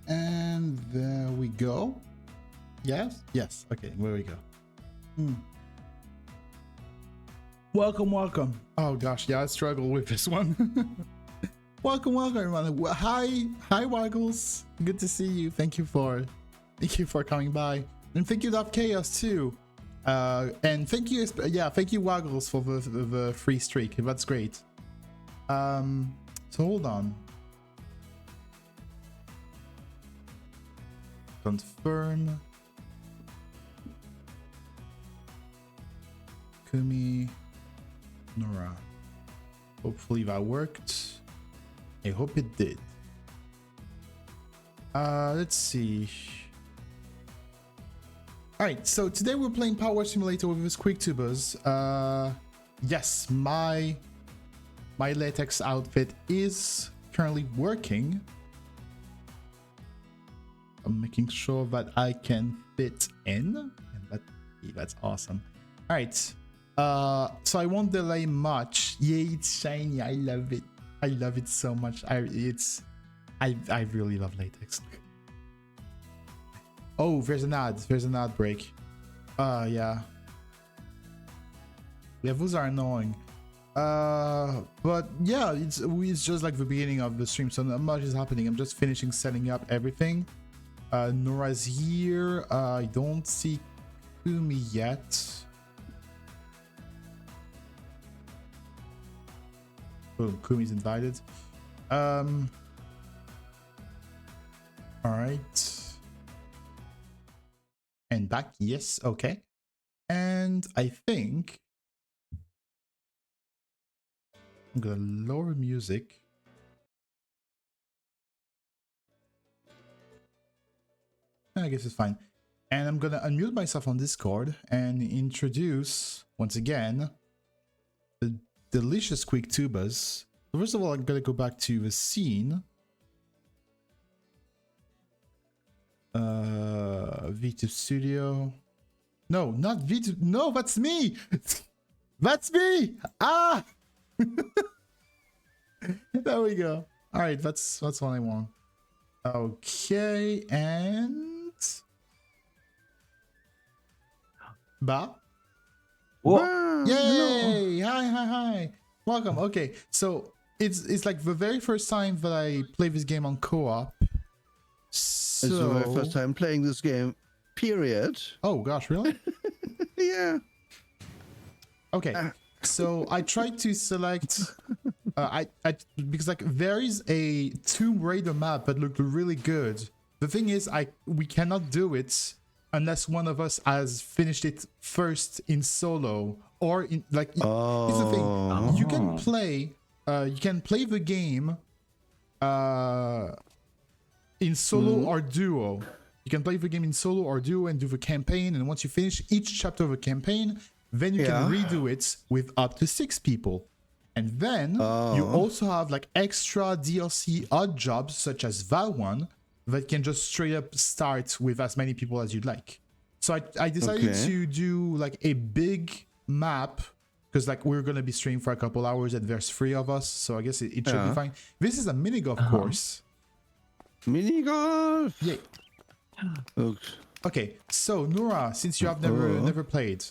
And there we go. Yes? Yes. Okay, there we go. Welcome, welcome. Oh gosh, yeah, I struggle with this one. welcome, everyone. Hi, Waggles. Good to see you. Thank you for coming by. And thank you, Love Chaos, too. And thank you, Waggles, for the free streak. That's great. So hold on. Confirm. Kumi, Nora. Hopefully that worked. I hope it did. Let's see. Alright, so today we're playing Power Simulator with SqueakTubers. Yes, my latex outfit is currently working. I'm making sure that I can fit in, and that's awesome. All right, so I won't delay much. Yeah, it's shiny. I love it. I love it so much. I really love latex. Oh, there's an ad. There's an ad break. Yeah. Yeah, those are annoying. But yeah, it's just like the beginning of the stream, so not much is happening. I'm just finishing setting up everything. Nora's here. I don't see Kumi yet. Oh, Kumi's invited. All right. And back, yes, okay. And I think I'm gonna lower music. I guess it's fine. And I'm gonna unmute myself on Discord and introduce once again the delicious SqueakTubers. First of all, I'm gonna go back to the scene. V2 Studio. No, not V2. No, that's me. That's me. Ah. There we go. All right, that's what I want. Okay, and Ba. Yay! Hello. Hi. Welcome. Okay, so it's like the very first time that I play this game on co-op. So... It's the very first time playing this game, period. Oh gosh, really? Yeah. Okay, so I tried to select because like there is a Tomb Raider map that looked really good. The thing is, we cannot do it unless one of us has finished it first in solo or in like. Here's the thing: you can play the game in solo or duo. You can play the game in solo or duo and do the campaign, and once you finish each chapter of a campaign, then you can redo it with up to 6 people. And then you also have like extra DLC odd jobs such as that one that can just straight up start with as many people as you'd like. So I decided to do like a big map because like we're going to be streaming for a couple hours and there's 3 of us. So I guess it should be fine. This is a mini golf course. Mini golf. Yeah. Oops. Okay, so Nora, since you have never played,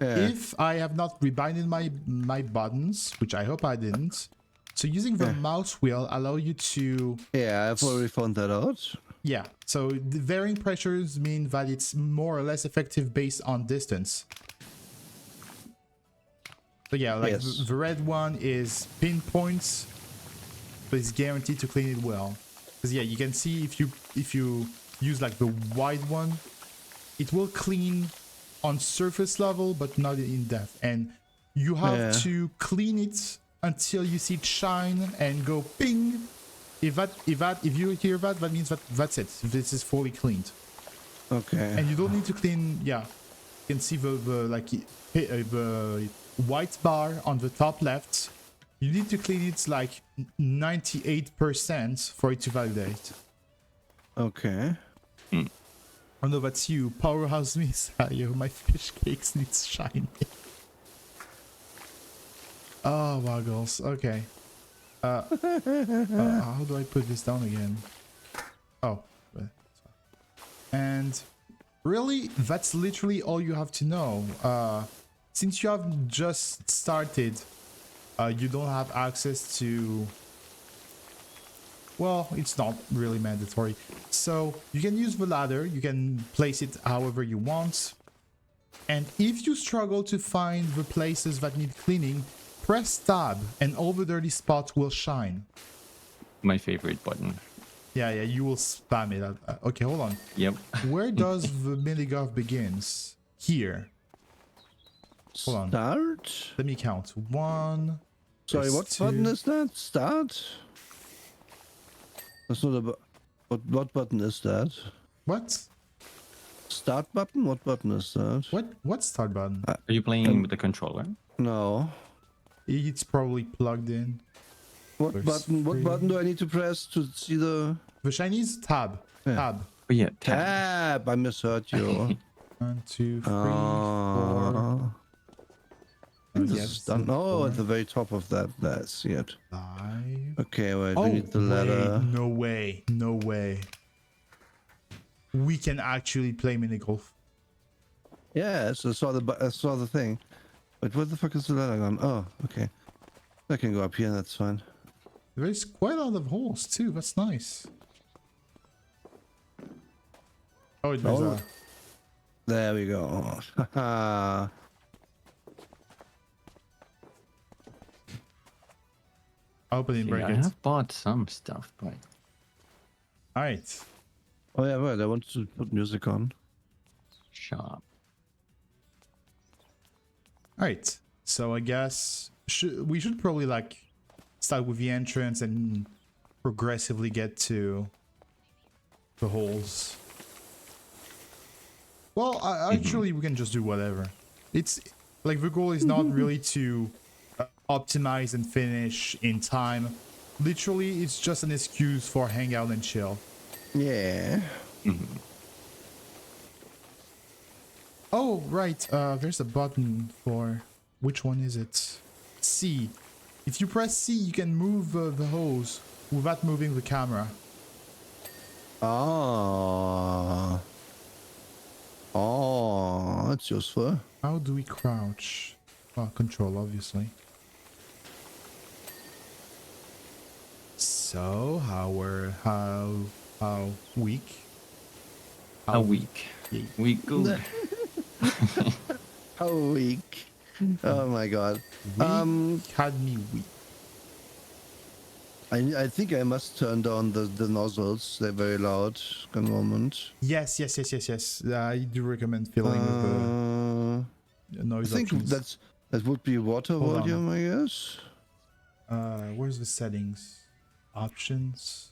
if I have not rebinded my buttons, which I hope I didn't, so using the mouse wheel allow you to... Yeah, I've already found that out. Yeah, so the varying pressures mean that it's more or less effective based on distance. So yeah, like the red one is pinpoints, but it's guaranteed to clean it well. Because yeah, you can see if you use like the white one, it will clean on surface level but not in depth, and you have to clean it until you see it shine and go ping. If you hear that, that means that's it. This is fully cleaned. Okay. And you don't need to clean. Yeah, you can see the white bar on the top left You need to clean it like 98% for it to validate. Okay. Oh no, that's you. Powerhouse Messiah. My fish cakes needs shiny. Oh, Waggles. Okay. How do I put this down again? Oh. And really, that's literally all you have to know. Since you have just started, you don't have access to... Well, it's not really mandatory. So you can use the ladder, you can place it however you want. And if you struggle to find the places that need cleaning, press tab and all the dirty spots will shine. My favorite button. Yeah, you will spam it. Okay, hold on. Yep. Where does the minigolf begins? Here. Hold on. Start? Let me count. 1. Sorry, there's what 2. button is that? Start? That's not a what button is that? What? Start button? What button is that? What start button? Are you playing with the controller? No. It's probably plugged in. What There's button? What 3. button do I need to press to see the The Chinese tab. Yeah. Tab. Oh yeah, tab? I misheard you. 1, 2, 3, 4. This Yes, is done. Oh, 4, at the very top of that. That's it. 5. Okay, wait. Oh, We need the ladder. wait, no way. No way. We can actually play minigolf. Yes, I saw the thing. But where the fuck is the ladder gone? Oh, okay. I can go up here. That's fine. There's quite a lot of holes too. That's nice. Oh, there's Oh. There we go. Haha. I hope I didn't break I it. have bought some stuff, but Alright. Oh yeah, right. I want to put music on. shop. Alright. So I guess we should probably like start with the entrance and progressively get to the holes. Well, actually we can just do whatever. It's like the goal is not really to optimize and finish in time. Literally, it's just an excuse for hang out and chill. Yeah. Oh, right. There's a button for... Which one is it? C. If you press C, you can move the hose without moving the camera. Oh. Oh, that's useful. How do we crouch? Oh, control, obviously. So, how weak? A week. Yeah. Week good. How weak. Oh my god. Weak had me weak. I think I must turn down the nozzles. They're very loud at the moment. Yes. I do recommend filling with the noise I think options. that would be water Hold on. volume, I guess. Where's the settings? Options.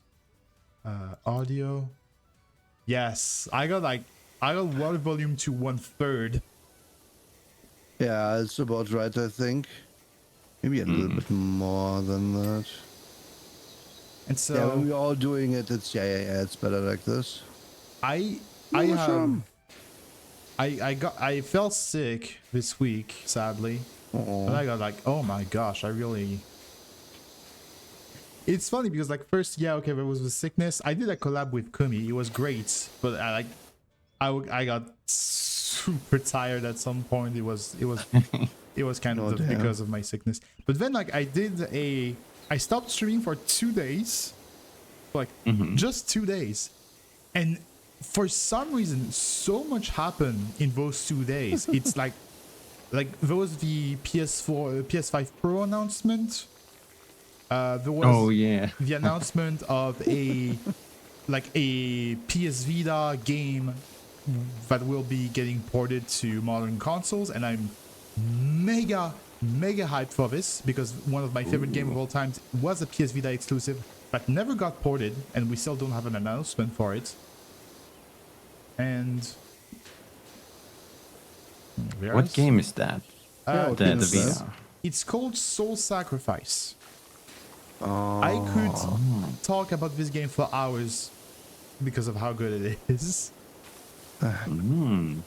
Audio. Yes, I got water volume to 1/3. Yeah, it's about right, I think. Maybe a little bit more than that. And so Yeah, when we're all doing it, it's it's better like this. I fell sick this week, sadly. But I got like, oh my gosh, it's funny because like first, yeah, okay, there was the sickness. I did a collab with Kumi. It was great, but I got super tired at some point. It was kind of damn. because of my sickness. But then like I stopped streaming for 2 days, like just 2 days, and for some reason so much happened in those 2 days. It's like there was the PS5 Pro announcement. There was the announcement of a PS Vita game that will be getting ported to modern consoles, and I'm mega hyped for this because one of my favorite games of all time was a PS Vita exclusive that never got ported, and we still don't have an announcement for it. And What game is that? Yeah, what The game is Vita. that? It's called Soul Sacrifice. Oh. I could talk about this game for hours because of how good it is. Mm.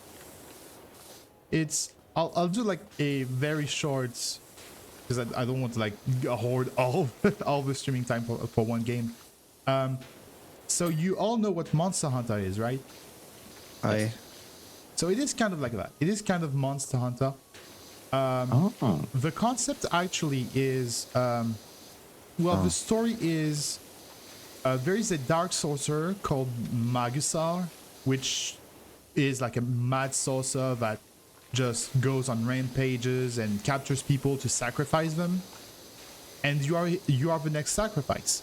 It's I'll do like a very short, because I don't want to like hoard all the streaming time for one game. So you all know what Monster Hunter is, right? So it is kind of like that. It is kind of Monster Hunter. The concept actually is, the story is, there is a dark sorcerer called Magusar, which is like a mad sorcerer that just goes on rampages and captures people to sacrifice them. And you are the next sacrifice.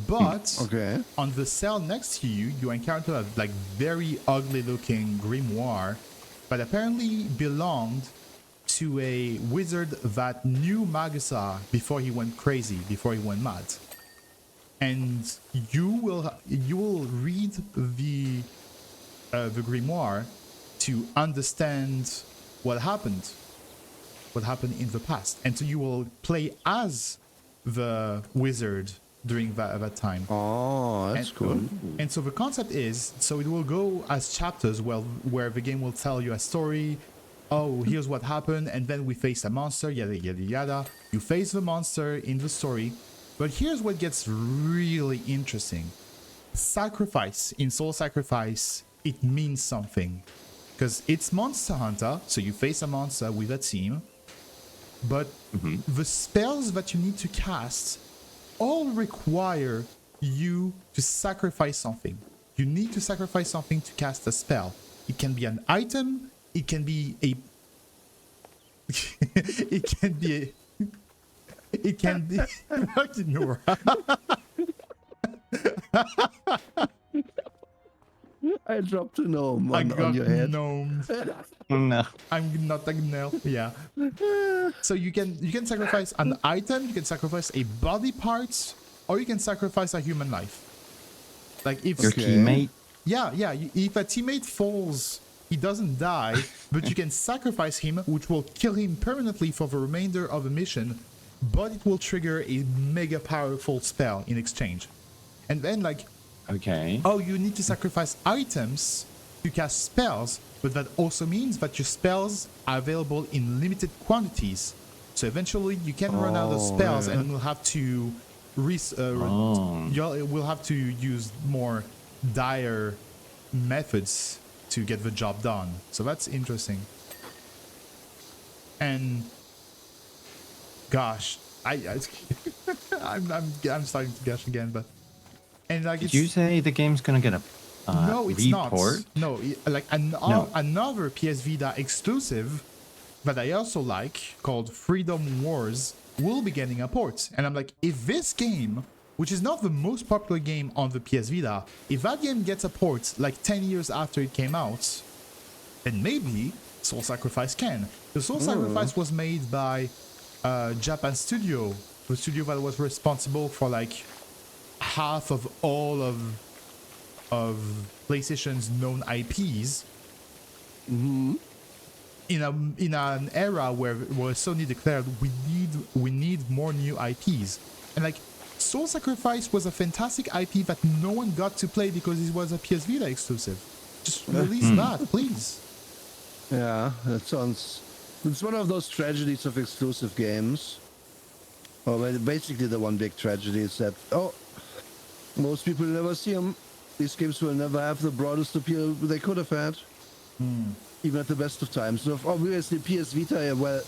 But on the cell next to you, you encounter a like very ugly looking grimoire that apparently belonged to a wizard that knew Magusar before he went crazy, before he went mad. And you will read the grimoire to understand what happened in the past, and so you will play as the wizard during that time. Oh, that's cool. And so the concept is, so it will go as chapters, where the game will tell you a story. Oh, here's what happened, and then we face a monster, yada yada yada. You face the monster in the story, but here's what gets really interesting. Sacrifice in Soul Sacrifice, it means something, because it's Monster Hunter, so you face a monster with a team, but the spells that you need to cast all require you to sacrifice something. You need to sacrifice something to cast a spell. It can be an item, it can be a it can be I dropped a gnome on your head. Gnomes. No. I'm not a gnome. Yeah. So you can sacrifice an item, you can sacrifice a body part, or you can sacrifice a human life. Like if Your teammate. Yeah. If a teammate falls, he doesn't die, but you can sacrifice him, which will kill him permanently for the remainder of the mission, but it will trigger a mega powerful spell in exchange. And then like, Okay. oh, you need to sacrifice items to cast spells, but that also means that your spells are available in limited quantities. So eventually you can run out of spells, and we'll have to we'll have to use more dire methods to get the job done. So that's interesting. And gosh, I'm starting to gush again, but and like Did you say the game's gonna get a no, it's report? not. No, like another PS Vita exclusive that I also like, called Freedom Wars, will be getting a port. And I'm like, if this game, which is not the most popular game on the PS Vita, if that game gets a port like 10 years after it came out, then maybe Soul Sacrifice can. The Soul Sacrifice was made by Japan Studio, the studio that was responsible for like half of all of PlayStation's known IPs. In an era where Sony declared we need more new IPs, and like Soul Sacrifice was a fantastic IP that no one got to play because it was a PS Vita exclusive. Just release that, please. Yeah, that sounds. It's one of those tragedies of exclusive games. Well, basically the one big tragedy is that most people never see them. These games will never have the broadest appeal they could have had, even at the best of times. So obviously PS Vita, well,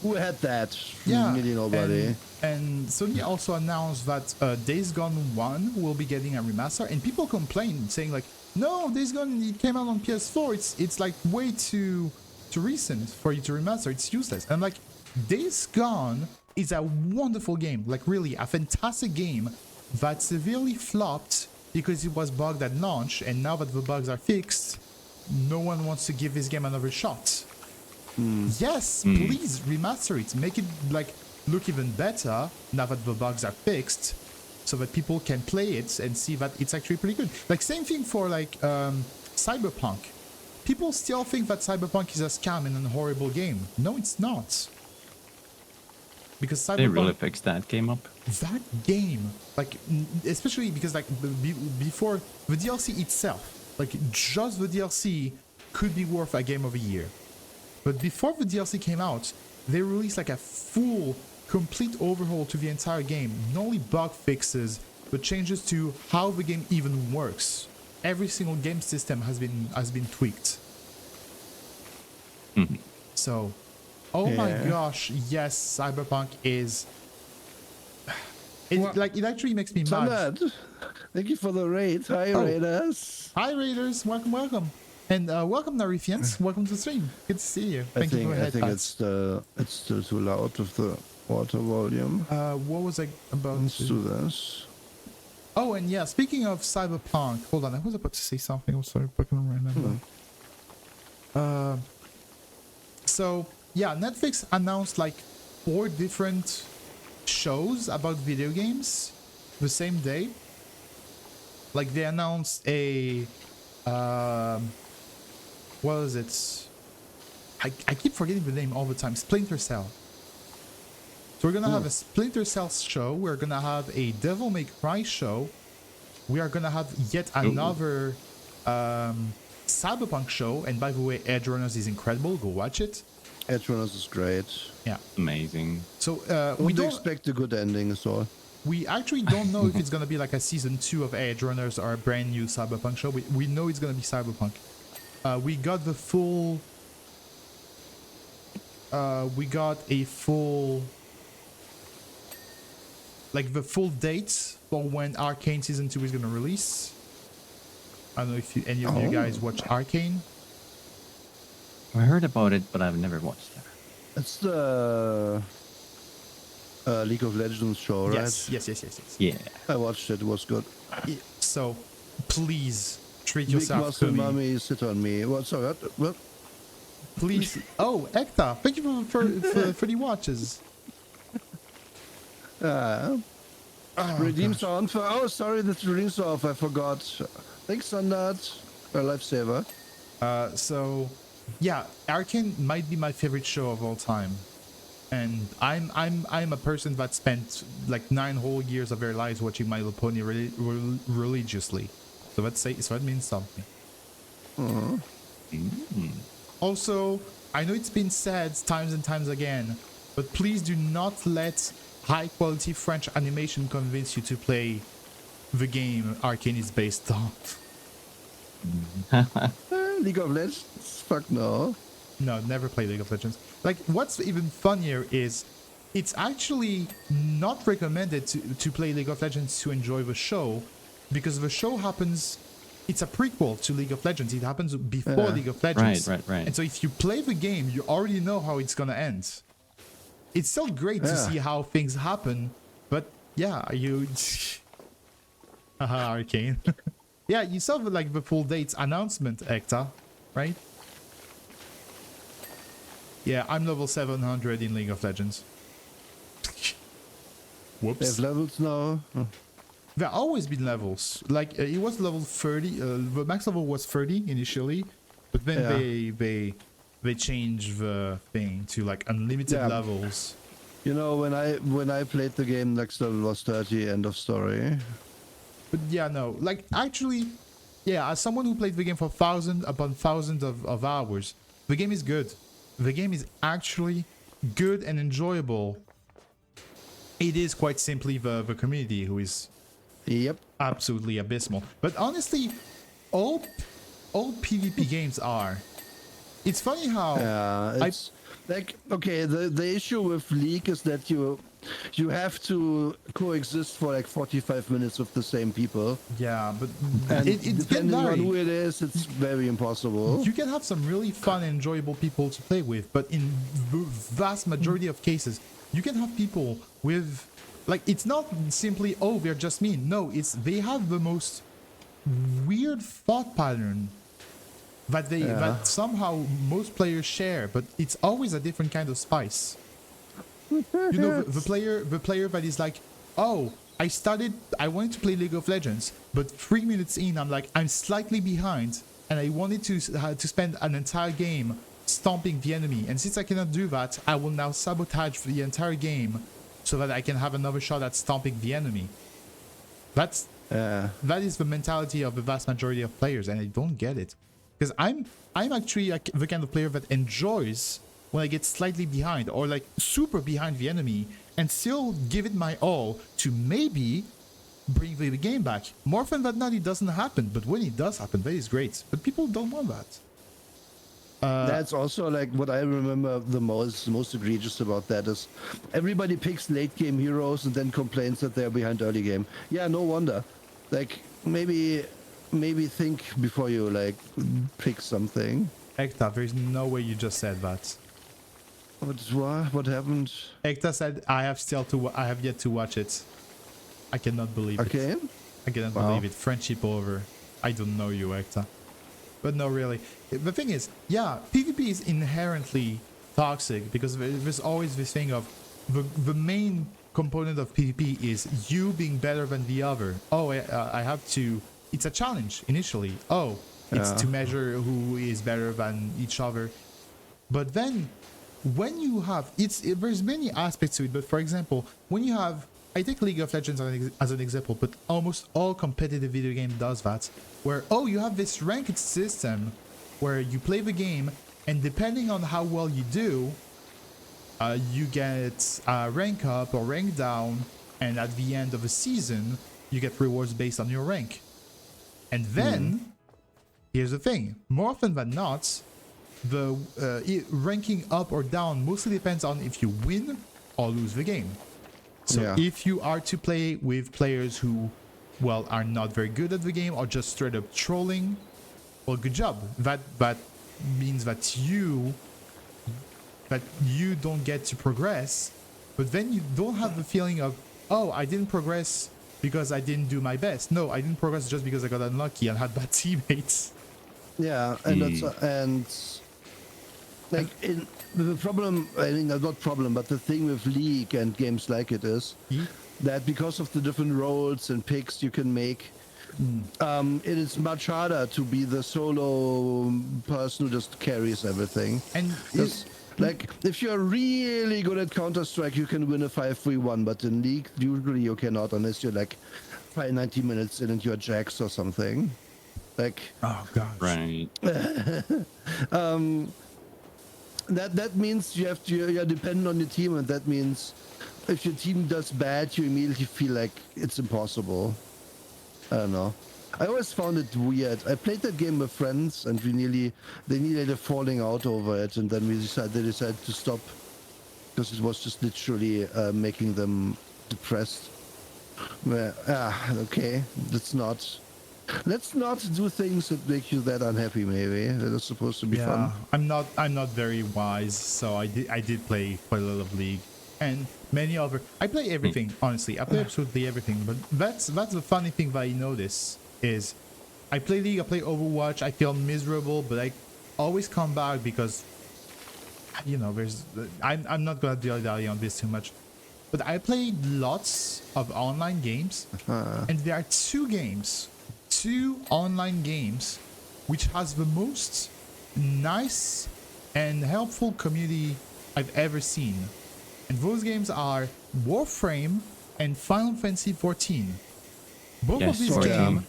who had that? Yeah, really nobody. And Sony also announced that Days Gone 1 will be getting a remaster, and people complained, saying like, no, Days Gone, it came out on PS4. It's like way too recent for you to remaster. It's useless. And I'm like, Days Gone is a wonderful game, like really a fantastic game that severely flopped because it was bugged at launch, and now that the bugs are fixed, no one wants to give this game another shot. Yes, please remaster it, make it like look even better now that the bugs are fixed, so that people can play it and see that it's actually pretty good. Like same thing for like Cyberpunk. People still think that Cyberpunk is a scam and a horrible game. No, it's not. because They really Cyberpunk, fixed that game up. that game, like especially because like before the DLC itself, like just the DLC could be worth a game of a year. But before the DLC came out, they released like a full, complete overhaul to the entire game. Not only bug fixes, but changes to how the game even works. Every single game system has been tweaked. So, oh my gosh, yes, Cyberpunk is. It actually makes me mad. Sonat, thank you for the raid. Hi, Raiders. Hi Raiders, welcome. And welcome Narifians, welcome to the stream. Good to see you. Thank you for I think headpats. it's still too loud with the water volume. What was I about Let's to... do this. Oh, and yeah, speaking of Cyberpunk, hold on, I was about to say something. I'm sorry, I couldn't remember. So, yeah, Netflix announced like 4 different shows about video games the same day. Like, they announced a... what is it? I keep forgetting the name all the time. Splinter Cell. So we're gonna have a Splinter Cell show. We're gonna have a Devil May Cry show. We are gonna have yet another Cyberpunk show. And by the way, Edge Runners is incredible. Go watch it. Edge Runners is great. Yeah. Amazing. So We do expect a good ending as well. we actually don't know if it's gonna be like a season 2 of Edge Runners or a brand new Cyberpunk show. We know it's gonna be Cyberpunk. We got the full. We got a full. Like the full dates for when Arcane season 2 is gonna release. I don't know if any of you guys watch Arcane. I heard about it, but I've never watched it. It's the League of Legends show, right? Yes. Yeah. I watched it. It was good. So, please treat Big yourself muscle to me. mommy sit on me. What's all right? What? Please. Oh, Ekta, thank you for the watches. Redeems are on for. Oh, sorry, that's redeems off. I forgot. Thanks on that. A lifesaver. So, yeah, Arcane might be my favorite show of all time, and I'm a person that spent like 9 whole years of their lives watching My Little Pony religiously. So that means something. Also, I know it's been said times and times again, but please do not let high quality French animation convince you to play the game Arcane is based on. League of Legends? Fuck no. No, never play League of Legends. Like, what's even funnier is it's actually not recommended to play League of Legends to enjoy the show, because the show happens, it's a prequel to League of Legends. It happens before League of Legends. Right. And so if you play the game, you already know how it's gonna end. It's still great to see how things happen, but yeah, you... Haha, Arcane. Yeah, you saw like the full dates announcement, Ekta, right? Yeah, I'm level 700 in League of Legends. Whoops. They have levels now. There always been levels. Like it was level 30. The max level was 30 initially, but then they changed the thing to like unlimited levels. You know, when I played the game, next level was 30. End of story. But yeah, no, like actually, yeah, as someone who played the game for thousands upon thousands of hours, the game is good. The game is actually good and enjoyable. It is quite simply the community who is absolutely abysmal. But honestly, all PvP games are. It's funny how it's like, okay, the issue with League is that you have to coexist for like 45 minutes with the same people. Yeah, but and it's depending on who it is, it's very impossible. You can have some really fun and enjoyable people to play with, but in the vast majority of cases, you can have people with, like, it's not simply, oh, they're just mean. No, it's they have the most weird thought pattern that somehow most players share, but it's always a different kind of spice. You know, the player that is like, oh, I wanted to play League of Legends, but 3 minutes in, I'm like, I'm slightly behind, and I wanted to spend an entire game stomping the enemy. And since I cannot do that, I will now sabotage the entire game so that I can have another shot at stomping the enemy. That is the mentality of the vast majority of players, and I don't get it. Because I'm actually like the kind of player that enjoys when I get slightly behind or like super behind the enemy and still give it my all to maybe bring the game back. More often than not, it doesn't happen, but when it does happen, that is great. But people don't want that. That's also like what I remember the most egregious about that is everybody picks late game heroes and then complains that they're behind early game. Yeah, no wonder. Like maybe think before you like pick something. Ekta, there's no way you just said that. What happened? Ekta said, I have yet to watch it. I cannot believe it. Okay. I cannot believe it. Friendship over. I don't know you, Ekta. But no, really. The thing is, yeah, PvP is inherently toxic because there's always this thing of the main component of PvP is you being better than the other. Oh, I have to... It's a challenge initially. Oh, it's to measure who is better than each other. But then when you have... there's many aspects to it, but for example, when you have... I take League of Legends as an example, but almost all competitive video game does that, where, you have this ranked system where you play the game, and depending on how well you do, you get rank up or rank down, and at the end of the season, you get rewards based on your rank. And then, here's the thing, more often than not, the ranking up or down mostly depends on if you win or lose the game. So if you are to play with players who, well, are not very good at the game or just straight up trolling, well, good job. That means that you don't get to progress, but then you don't have the feeling of, oh, I didn't progress because I didn't do my best. No, I didn't progress just because I got unlucky and had bad teammates. Yeah, and the problem, I mean, not problem, but the thing with League and games like it is that because of the different roles and picks you can make, it is much harder to be the solo person who just carries everything. And like, if you're really good at Counter-Strike, you can win a 5-3-1, but in League, usually you cannot unless you're like 90 minutes in and you're Jax or something. Like, oh god, right. That means you're dependent on your team, and that means if your team does bad, you immediately feel like it's impossible. I don't know. I always found it weird. I played that game with friends, and they nearly had a falling out over it, and then they decided to stop because it was just literally making them depressed. Okay, let's not do things that make you that unhappy. Maybe that is supposed to be fun. I'm not very wise, so I did play quite a lot of League and many other. I play everything, honestly. I play absolutely everything. But that's the funny thing that I notice is I play League, I play Overwatch. I feel miserable, but I always come back because I'm not gonna dilly on this too much. But I played lots of online games, and there are two online games which has the most nice and helpful community I've ever seen, and those games are Warframe and Final Fantasy XIV. Both of these games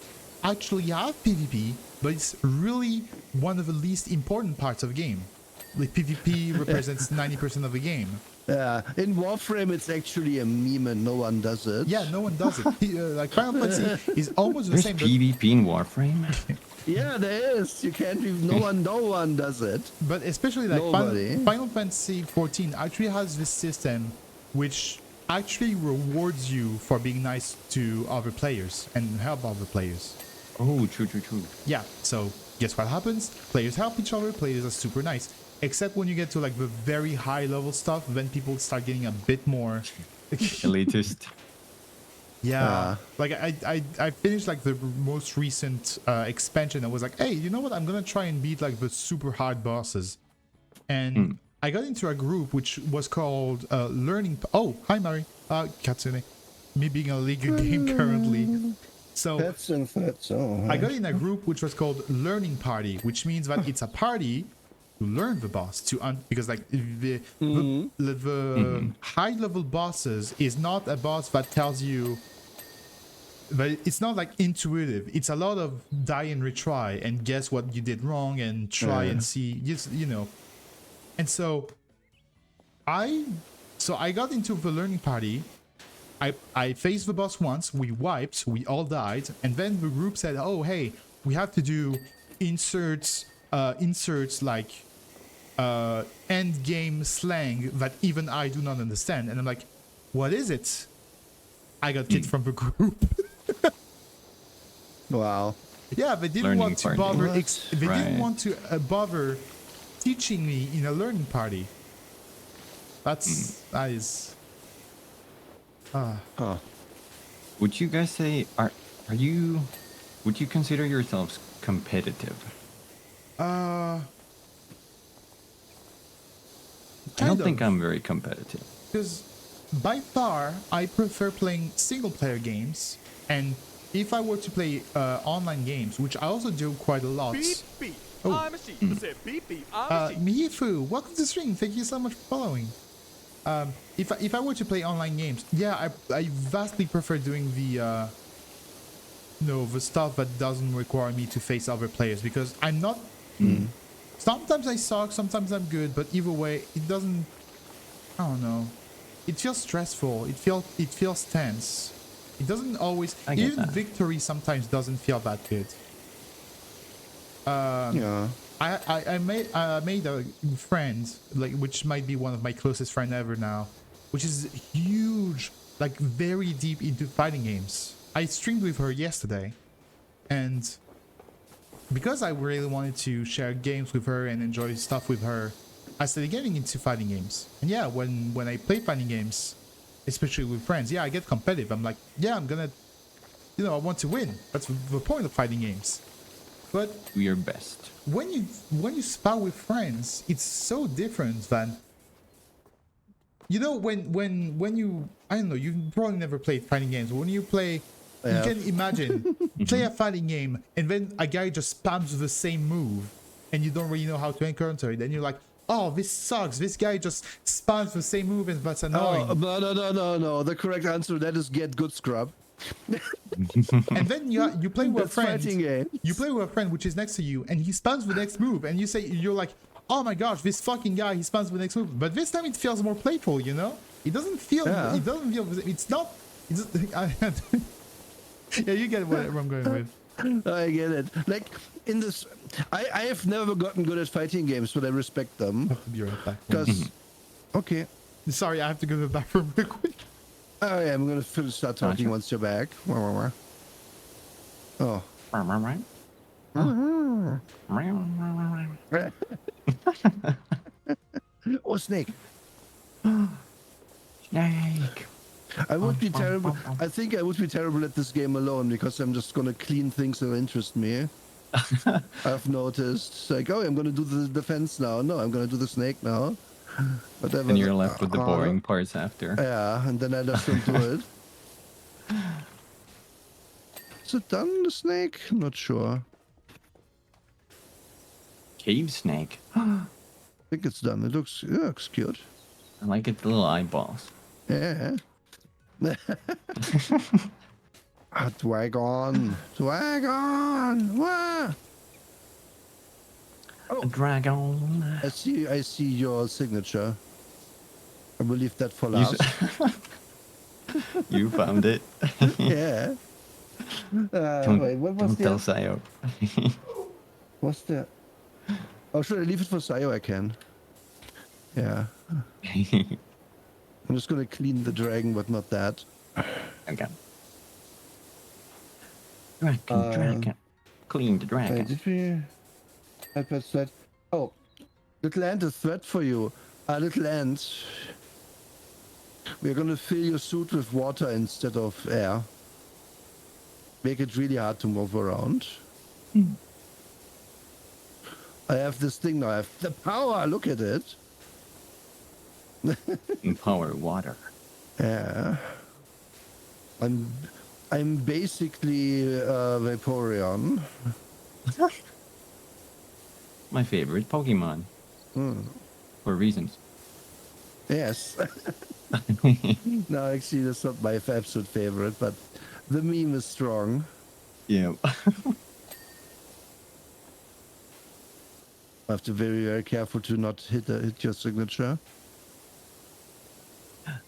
actually have PvP, but it's really one of the least important parts of the game. Like, PvP represents 90% of the game. Yeah, in Warframe it's actually a meme and no one does it. Yeah, no one does it. Like, Final Fantasy is almost the same. PvP in Warframe? Yeah, there is. You can't even, no one does it. But especially like Final Fantasy XIV actually has this system which actually rewards you for being nice to other players and help other players. Oh, true. Yeah, so guess what happens? Players help each other, players are super nice. Except when you get to like the very high level stuff, then people start getting a bit more elitist. Yeah, like I finished like the most recent expansion. I was like, hey, you know what? I'm gonna try and beat like the super hard bosses, and I got into a group which was called Learning. Oh, hi Mari, Katsune. Me being a League game currently. So I got in a group which was called Learning Party, which means that it's a party learn the boss because like the high level bosses is not a boss that tells you, but it's not like intuitive. It's a lot of die and retry and guess what you did wrong and try and see, just, you know. And so I got into the learning party. I faced the boss once, we wiped, we all died, and then the group said, oh hey, we have to do inserts like end game slang that even I do not understand. And I'm like, what is it? I got kicked from the group. Wow. Yeah, they didn't Learning want to party. bother. What? They Right. didn't want to bother teaching me in a learning party. That is. Would you guys say would you consider yourselves competitive? I don't think I'm very competitive. Because by far, I prefer playing single player games, and if I were to play online games, which I also do quite a lot. Beep, beep. Oh. I'm a sheep. I said beep, beep. I'm a sheep. Mihifu, welcome to the stream. Thank you so much for following. If I were to play online games, yeah, I vastly prefer doing the the stuff that doesn't require me to face other players, because I'm not. Sometimes I suck, sometimes I'm good, but either way, it doesn't. I don't know. It feels stressful. It feels tense. It doesn't always. I get Even that. victory sometimes doesn't feel that good. Yeah. I made a friend, like, which might be one of my closest friend ever now, which is huge, like very deep into fighting games. I streamed with her yesterday, and because I really wanted to share games with her and enjoy stuff with her, I started getting into fighting games. And yeah, when I play fighting games, especially with friends, yeah, I get competitive. I'm like, yeah, I'm gonna, I want to win. That's the point of fighting games. But Do your best. when you spar with friends, it's so different than when you, I don't know, you probably never played fighting games. When you play, you can imagine play a fighting game and then a guy just spams the same move and you don't really know how to encounter it. And you're like, oh, this sucks. This guy just spams the same move and that's annoying. Oh, no. The correct answer to that is get good scrub. And then you play with a That's friend. fighting games. You play with a friend which is next to you, and he spams the next move, and you're like, oh my gosh, this fucking guy, he spams the next move. But this time it feels more playful, It doesn't feel. Yeah. It doesn't feel. It's not. It's yeah, you get where I'm going with. I get it. Like in this, I have never gotten good at fighting games, but I respect them I'll be right back. because. Okay. Sorry, I have to go to the bathroom real quick. Oh yeah, I'm gonna start talking Gotcha. once you're back. Oh. Oh, snake. Snake. I would be terrible. I think I would be terrible at this game alone because I'm just gonna clean things that interest me. I've noticed. It's like, oh, I'm gonna do the defense now. No, I'm gonna do the snake now. Whatever. And you're left with the boring parts after. Yeah, and then I just don't do it. Is it done, the snake? I'm not sure. Cave snake. I think it's done. It looks cute. I like its little eyeballs. Yeah. A dragon. Wah! A dragon. I see your signature. I will leave that for You last. You found it. Yeah. Don't, Wait, what was don't tell the... Sayo. What's the... Oh, should I leave it for Sayo? I can. Yeah. I'm just gonna clean the dragon, but not that. Okay. Dragon. Clean the dragon. Did we... Hyper threat. Oh, little ant, a threat for you. Little ant. We're gonna fill your suit with water instead of air. Make it really hard to move around. I have this thing now. I have the power. Look at it. Empower water. Yeah. I'm basically Vaporeon. My favorite Pokemon. For reasons. Yes. No, actually, that's not my absolute favorite, but the meme is strong. Yeah. I have to be very, very careful to not hit your signature.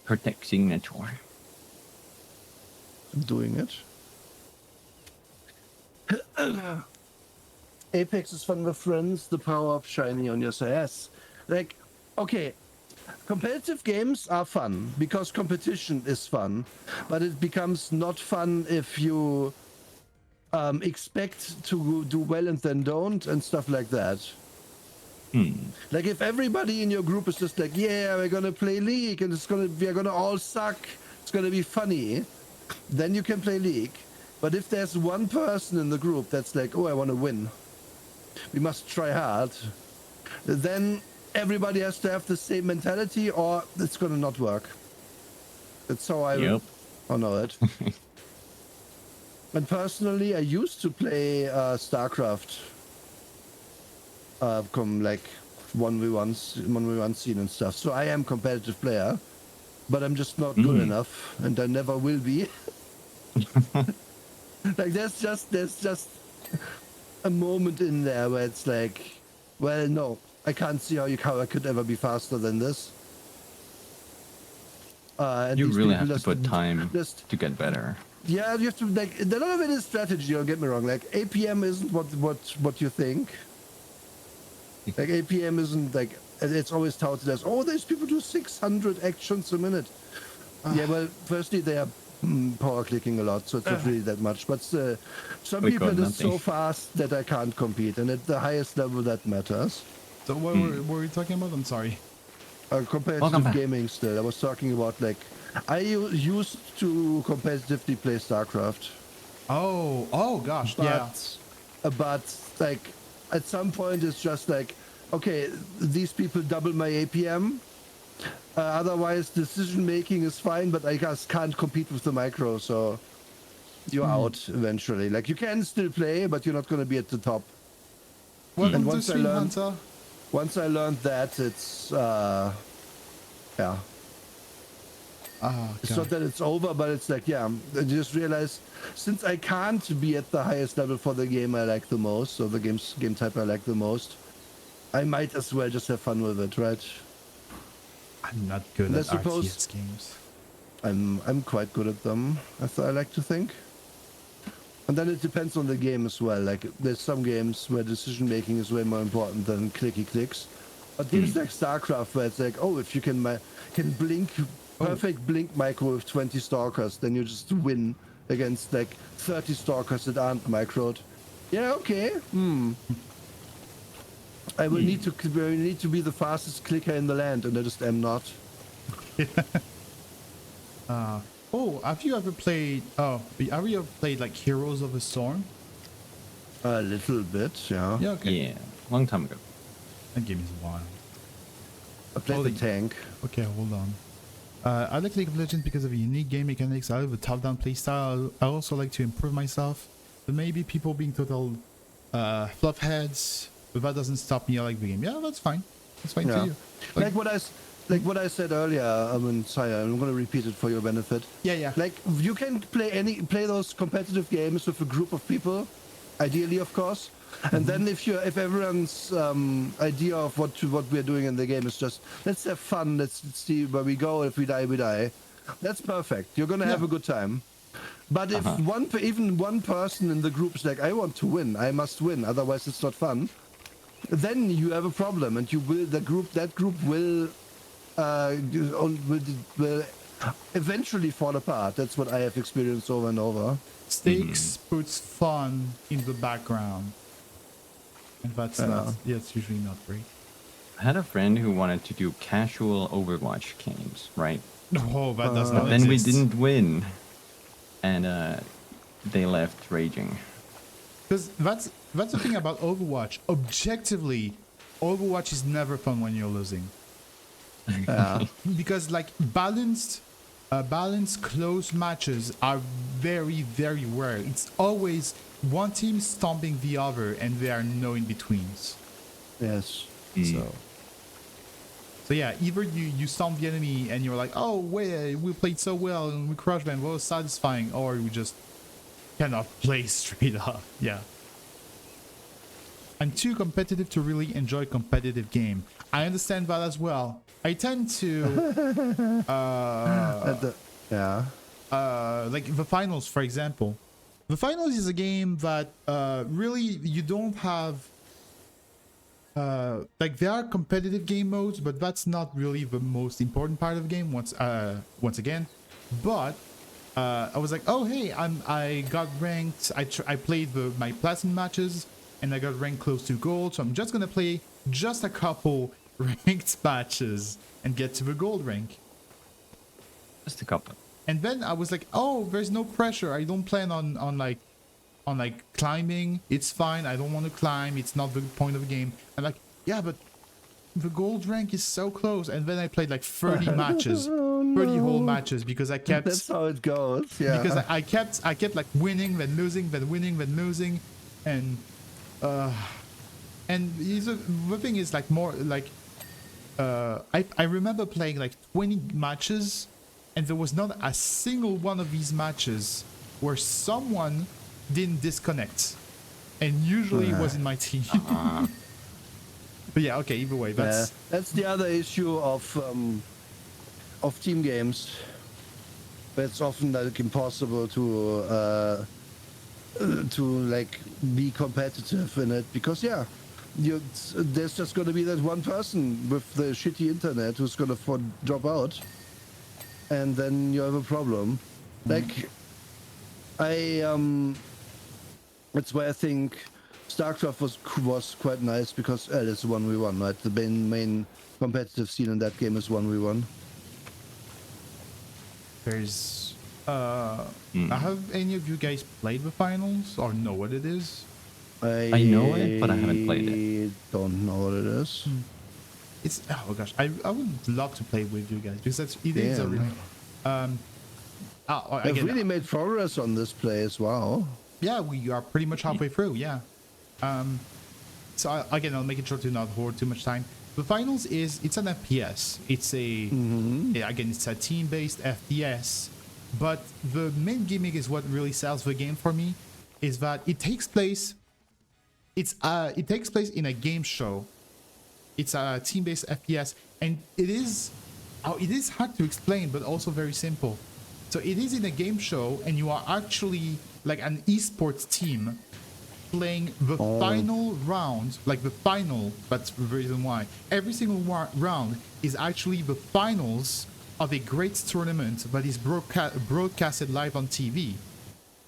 Protect signature. I'm doing it. Apex is fun with friends. The power of shiny on your side. Yes. Like, okay, competitive games are fun because competition is fun, but it becomes not fun if you expect to do well and then don't and stuff like that. Like if everybody in your group is just like, yeah, we're gonna play League and we're gonna all suck, it's gonna be funny, then you can play League. But if there's one person in the group that's like, oh, I want to win, we must try hard, then everybody has to have the same mentality or it's gonna not work. That's how I know it. And personally, I used to play StarCraft. Like 1v1 scene and stuff. So I am competitive player, but I'm just not good enough, and I never will be. Like there's just a moment in there where it's like, well, no, I can't see how I could ever be faster than this. And You really have to put time to get better. Yeah, you have to, like, a lot of it is strategy, don't get me wrong. Like APM isn't what you think. Like APM isn't like, it's always touted as, oh, these people do 600 actions a minute. Yeah, well, firstly they are power clicking a lot, so it's not really that much. But some people are just so fast that I can't compete, and at the highest level that matters. So what were we talking about? I'm sorry. Competitive gaming still. I was talking about, like, I used to competitively play StarCraft. Oh gosh, But like at some point it's just like, okay, these people double my APM. Otherwise, decision making is fine, but I just can't compete with the micro, so you're out eventually. Like you can still play, but you're not going to be at the top. Welcome to Stream Hunter. Once I learned that, it's it's not that it's over, but it's like, I just realized, since I can't be at the highest level for the game I like the most, or the game type I like the most, I might as well just have fun with it, right? I'm not good at RTS games. I'm quite good at them, as I like to think. And then it depends on the game as well. Like there's some games where decision making is way more important than clicky clicks. But games like StarCraft, where it's like, oh, if you can blink, perfect blink micro with 20 stalkers, then you just win against like 30 stalkers that aren't microed. Yeah, okay. I will need to be the fastest clicker in the land, and I just am not. Have you ever played? Have you ever played like Heroes of the Storm? A little bit, yeah. Yeah, okay. Yeah, long time ago. That game is wild. I played the tank. Okay, hold on. I like League of Legends because of the unique game mechanics. I have a top-down playstyle. I also like to improve myself. But maybe people being total fluff heads, but that doesn't stop me. I like the game. Yeah, that's fine. That's fine to you. Like what I said earlier. Sorry, I'm going to repeat it for your benefit. Yeah. Like you can play those competitive games with a group of people, ideally, of course. And then if everyone's idea of what we're doing in the game is just, let's have fun, let's see where we go, if we die, we die. That's perfect. You're gonna have a good time. But if even one person in the group is like, I want to win, I must win, otherwise it's not fun, then you have a problem, and that group will eventually fall apart. That's what I have experienced over and over. Stakes puts fun in the background. And that's usually not great. I had a friend who wanted to do casual Overwatch games, right? Oh, that does not But then exist. we didn't win, and they left raging. Because that's the thing about Overwatch. Objectively, Overwatch is never fun when you're losing. Because like balanced close matches are very, very rare. It's always one team stomping the other, and there are no in-betweens. Yes. So So yeah, either you stomp the enemy and you're like, oh wait, we played so well and we crushed them, well, satisfying, or you just cannot play straight up. Yeah. I'm too competitive to really enjoy competitive game. I understand that as well. I tend to like the finals, for example. The finals is a game that really you don't have like there are competitive game modes, but that's not really the most important part of the game once again. But I was like, oh hey, I got ranked. I played my platinum matches and I got ranked close to gold, so I'm just gonna play just a couple ranked matches and get to the gold rank. Just a couple. And then I was like, oh, there's no pressure. I don't plan on climbing. It's fine. I don't want to climb. It's not the point of the game. I'm like, yeah, but the gold rank is so close. And then I played like 30 matches, 30 whole matches, because I kept. That's how it goes. Yeah. Because I kept like winning, then losing, then winning, then losing, and the thing is like more like I remember playing like 20 matches, and there was not a single one of these matches where someone didn't disconnect, and usually it was in my team. But yeah, okay, either way, that's the other issue of team games. It's often like impossible to like be competitive in it, because there's just going to be that one person with the shitty internet who's going to drop out, and then you have a problem. Like that's why I think StarCraft was quite nice, because it's 1v1, right? The main competitive scene in that game is 1v1. There's have any of you guys played the finals or know what it is? I know it, but I haven't played it. Don't know what it is. It's oh gosh, I would love to play with you guys, because it is a really I've really made progress on this place. Wow. Yeah, we are pretty much halfway through. Yeah. So I'll make it short to not hoard too much time. The finals it's an FPS. It's it's a team-based FPS, but the main gimmick is what really sells the game for me, is that it takes place. It takes place in a game show. It's a team-based FPS, and it is hard to explain, but also very simple. So it is in a game show, and you are actually like an esports team playing the final round, like the final. That's the reason why every single round is actually the finals of a great tournament that is broadcasted live on TV.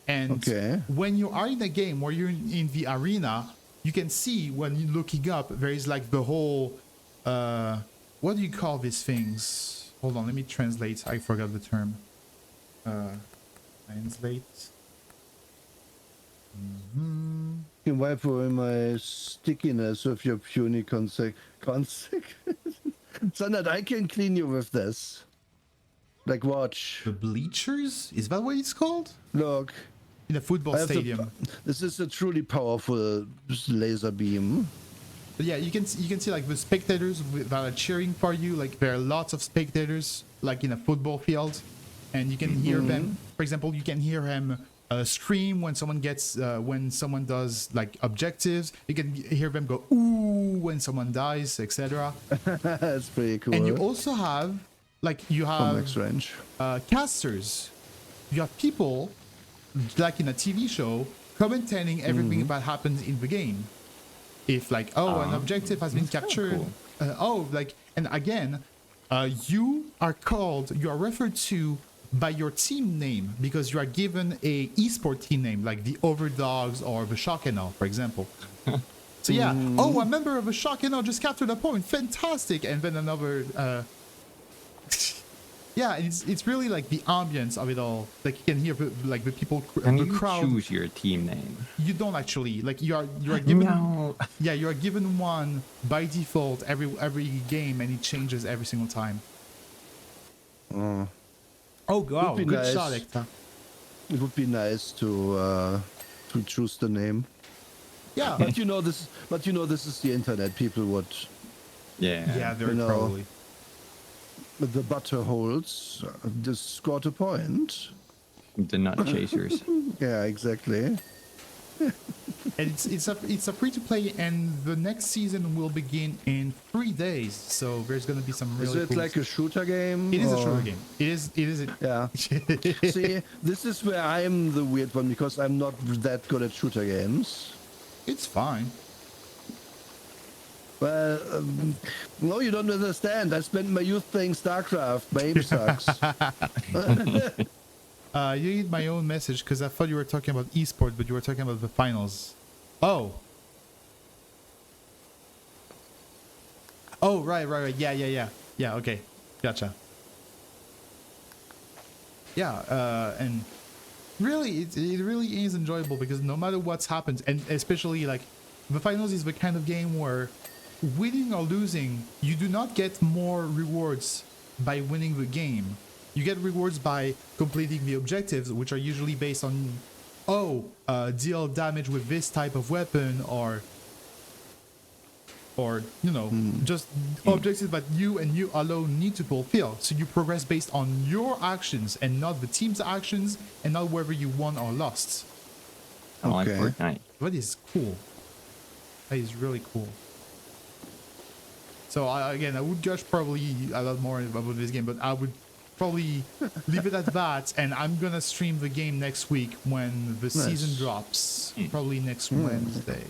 And when you are in a game where you're in the arena, you can see when you're looking up, there is like the whole what do you call these things? Hold on, let me translate. I forgot the term. Translate. You wipe away my stickiness with your puny Sanad, I can clean you with this. Like, watch. The bleachers? Is that what it's called? Look. In a football stadium. This is a truly powerful laser beam. But yeah, you can see like the spectators that are cheering for you. Like there are lots of spectators, like in a football field, and you can hear them. For example, you can hear him scream when someone does like objectives. You can hear them go ooh when someone dies, etc. That's pretty cool. And you also have casters. You have people like in a TV show commentating everything that happens in the game. If like an objective has been captured, cool. And again, you are referred to by your team name, because you are given a esport team name, like the Overdogs or the Shock'n'Awe, for example. So yeah, a member of the Shock'n'Awe just captured a point, fantastic, and then another. Yeah, it's really like the ambience of it all. Like you can hear like the people, the crowd. Choose your team name. You don't actually, like you are given. No. Yeah, you are given one by default every game, and it changes every single time. Oh wow, good nice. shot, Ekta. It would be nice to choose the name. Yeah, but this is the internet. People would. Yeah. Yeah, very probably. the butterholes just scored a point. The nut chasers. Yeah, exactly. And it's a free to play, and the next season will begin in 3 days. So there's gonna be some really. Is it cool like a shooter game? It is a or- shooter game. It is. Yeah. See, this is where I'm the weird one because I'm not that good at shooter games. It's fine. Well, no, you don't understand. I spent my youth playing StarCraft. My aim sucks. You read my own message because I thought you were talking about esports, but you were talking about the finals. Oh. Oh, right. Yeah, okay. Gotcha. Yeah, and really, it really is enjoyable because no matter what's happened, and especially like the finals is the kind of game where winning or losing, you do not get more rewards by winning the game. You get rewards by completing the objectives, which are usually based on, deal damage with this type of weapon, or just objectives that you and you alone need to fulfill. So you progress based on your actions and not the team's actions, and not whether you won or lost. I like Okay. Fortnite. That is cool. That is really cool. So I would gush probably a lot more about this game, but I would probably leave it at that, and I'm gonna stream the game next week when the season drops, probably next Wednesday.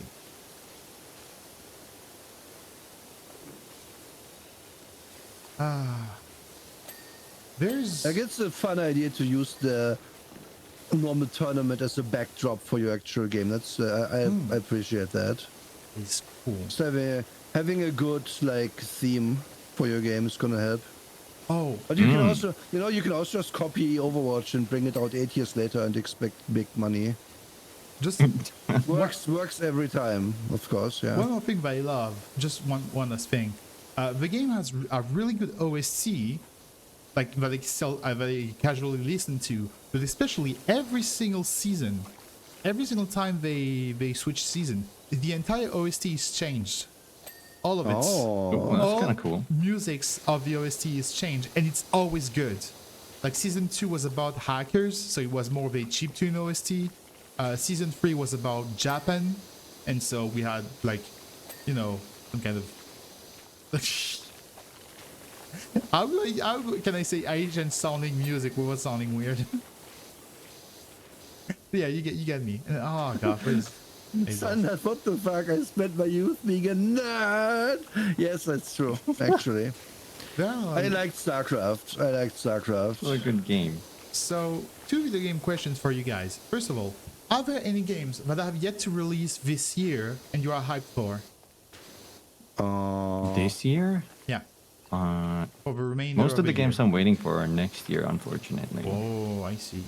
There's Like, it's a fun idea to use the normal tournament as a backdrop for your actual game. That's I appreciate that. it's cool. So having a good like theme for your game is gonna help. Oh, But you can also, you can also just copy Overwatch and bring it out 8 years later and expect big money. just Works every time, of course. Yeah. one more thing that I love. Just one last thing. The game has a really good OST, like that I casually listen to, but especially every single season, every single time they switch season, the entire OST is changed. All of it. Oh, Oh, that's All kind of cool. musics of the OST is changed, and it's always good. Like season 2 was about hackers, so it was more of a chiptune OST. Season 3 was about Japan, and so we had like, some kind of. how can I say Asian sounding music without sounding weird? Yeah, you get me. Oh god, please. Standard, what the fuck? I spent my youth being a nerd. Yes, that's true. Actually, I liked StarCraft. It's a good game. So, 2 video game questions for you guys. First of all, are there any games that have yet to release this year and you are hyped for? This year? Yeah, Uh, for the remainder most of the games year. I'm waiting for are next year, unfortunately. Oh, I see.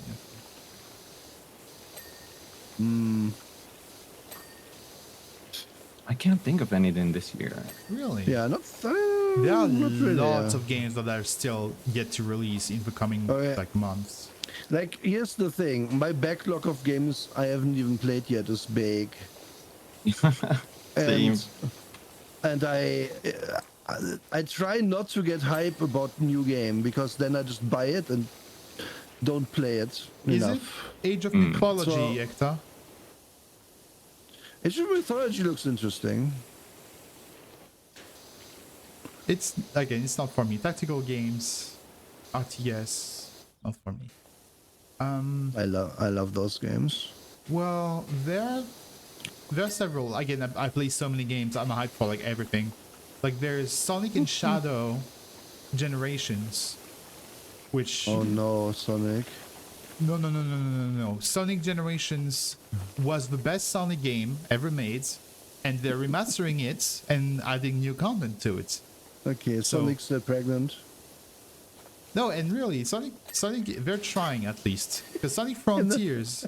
I can't think of anything this year. Really? yeah, not. There are not really, lots yeah. of games that are still yet to release in the coming Oh, yeah. months. Like, here's the thing: my backlog of games I haven't even played yet is big. Same. And I try not to get hype about new game because then I just buy it and don't play it Is enough. it Age of Mythology, So- Ekta? Age of Mythology looks interesting. It's not for me. Tactical games, RTS, not for me. I love those games. Well, there are several. Again, I play so many games. I'm hyped for like everything. Like there's Sonic and Shadow Generations, which Oh no, Sonic. no. Sonic Generations was the best Sonic game ever made, and they're remastering it and adding new content to it. Okay, So- Sonic's still pregnant. No, and really, Sonic, they're trying at least. Because Sonic Frontiers,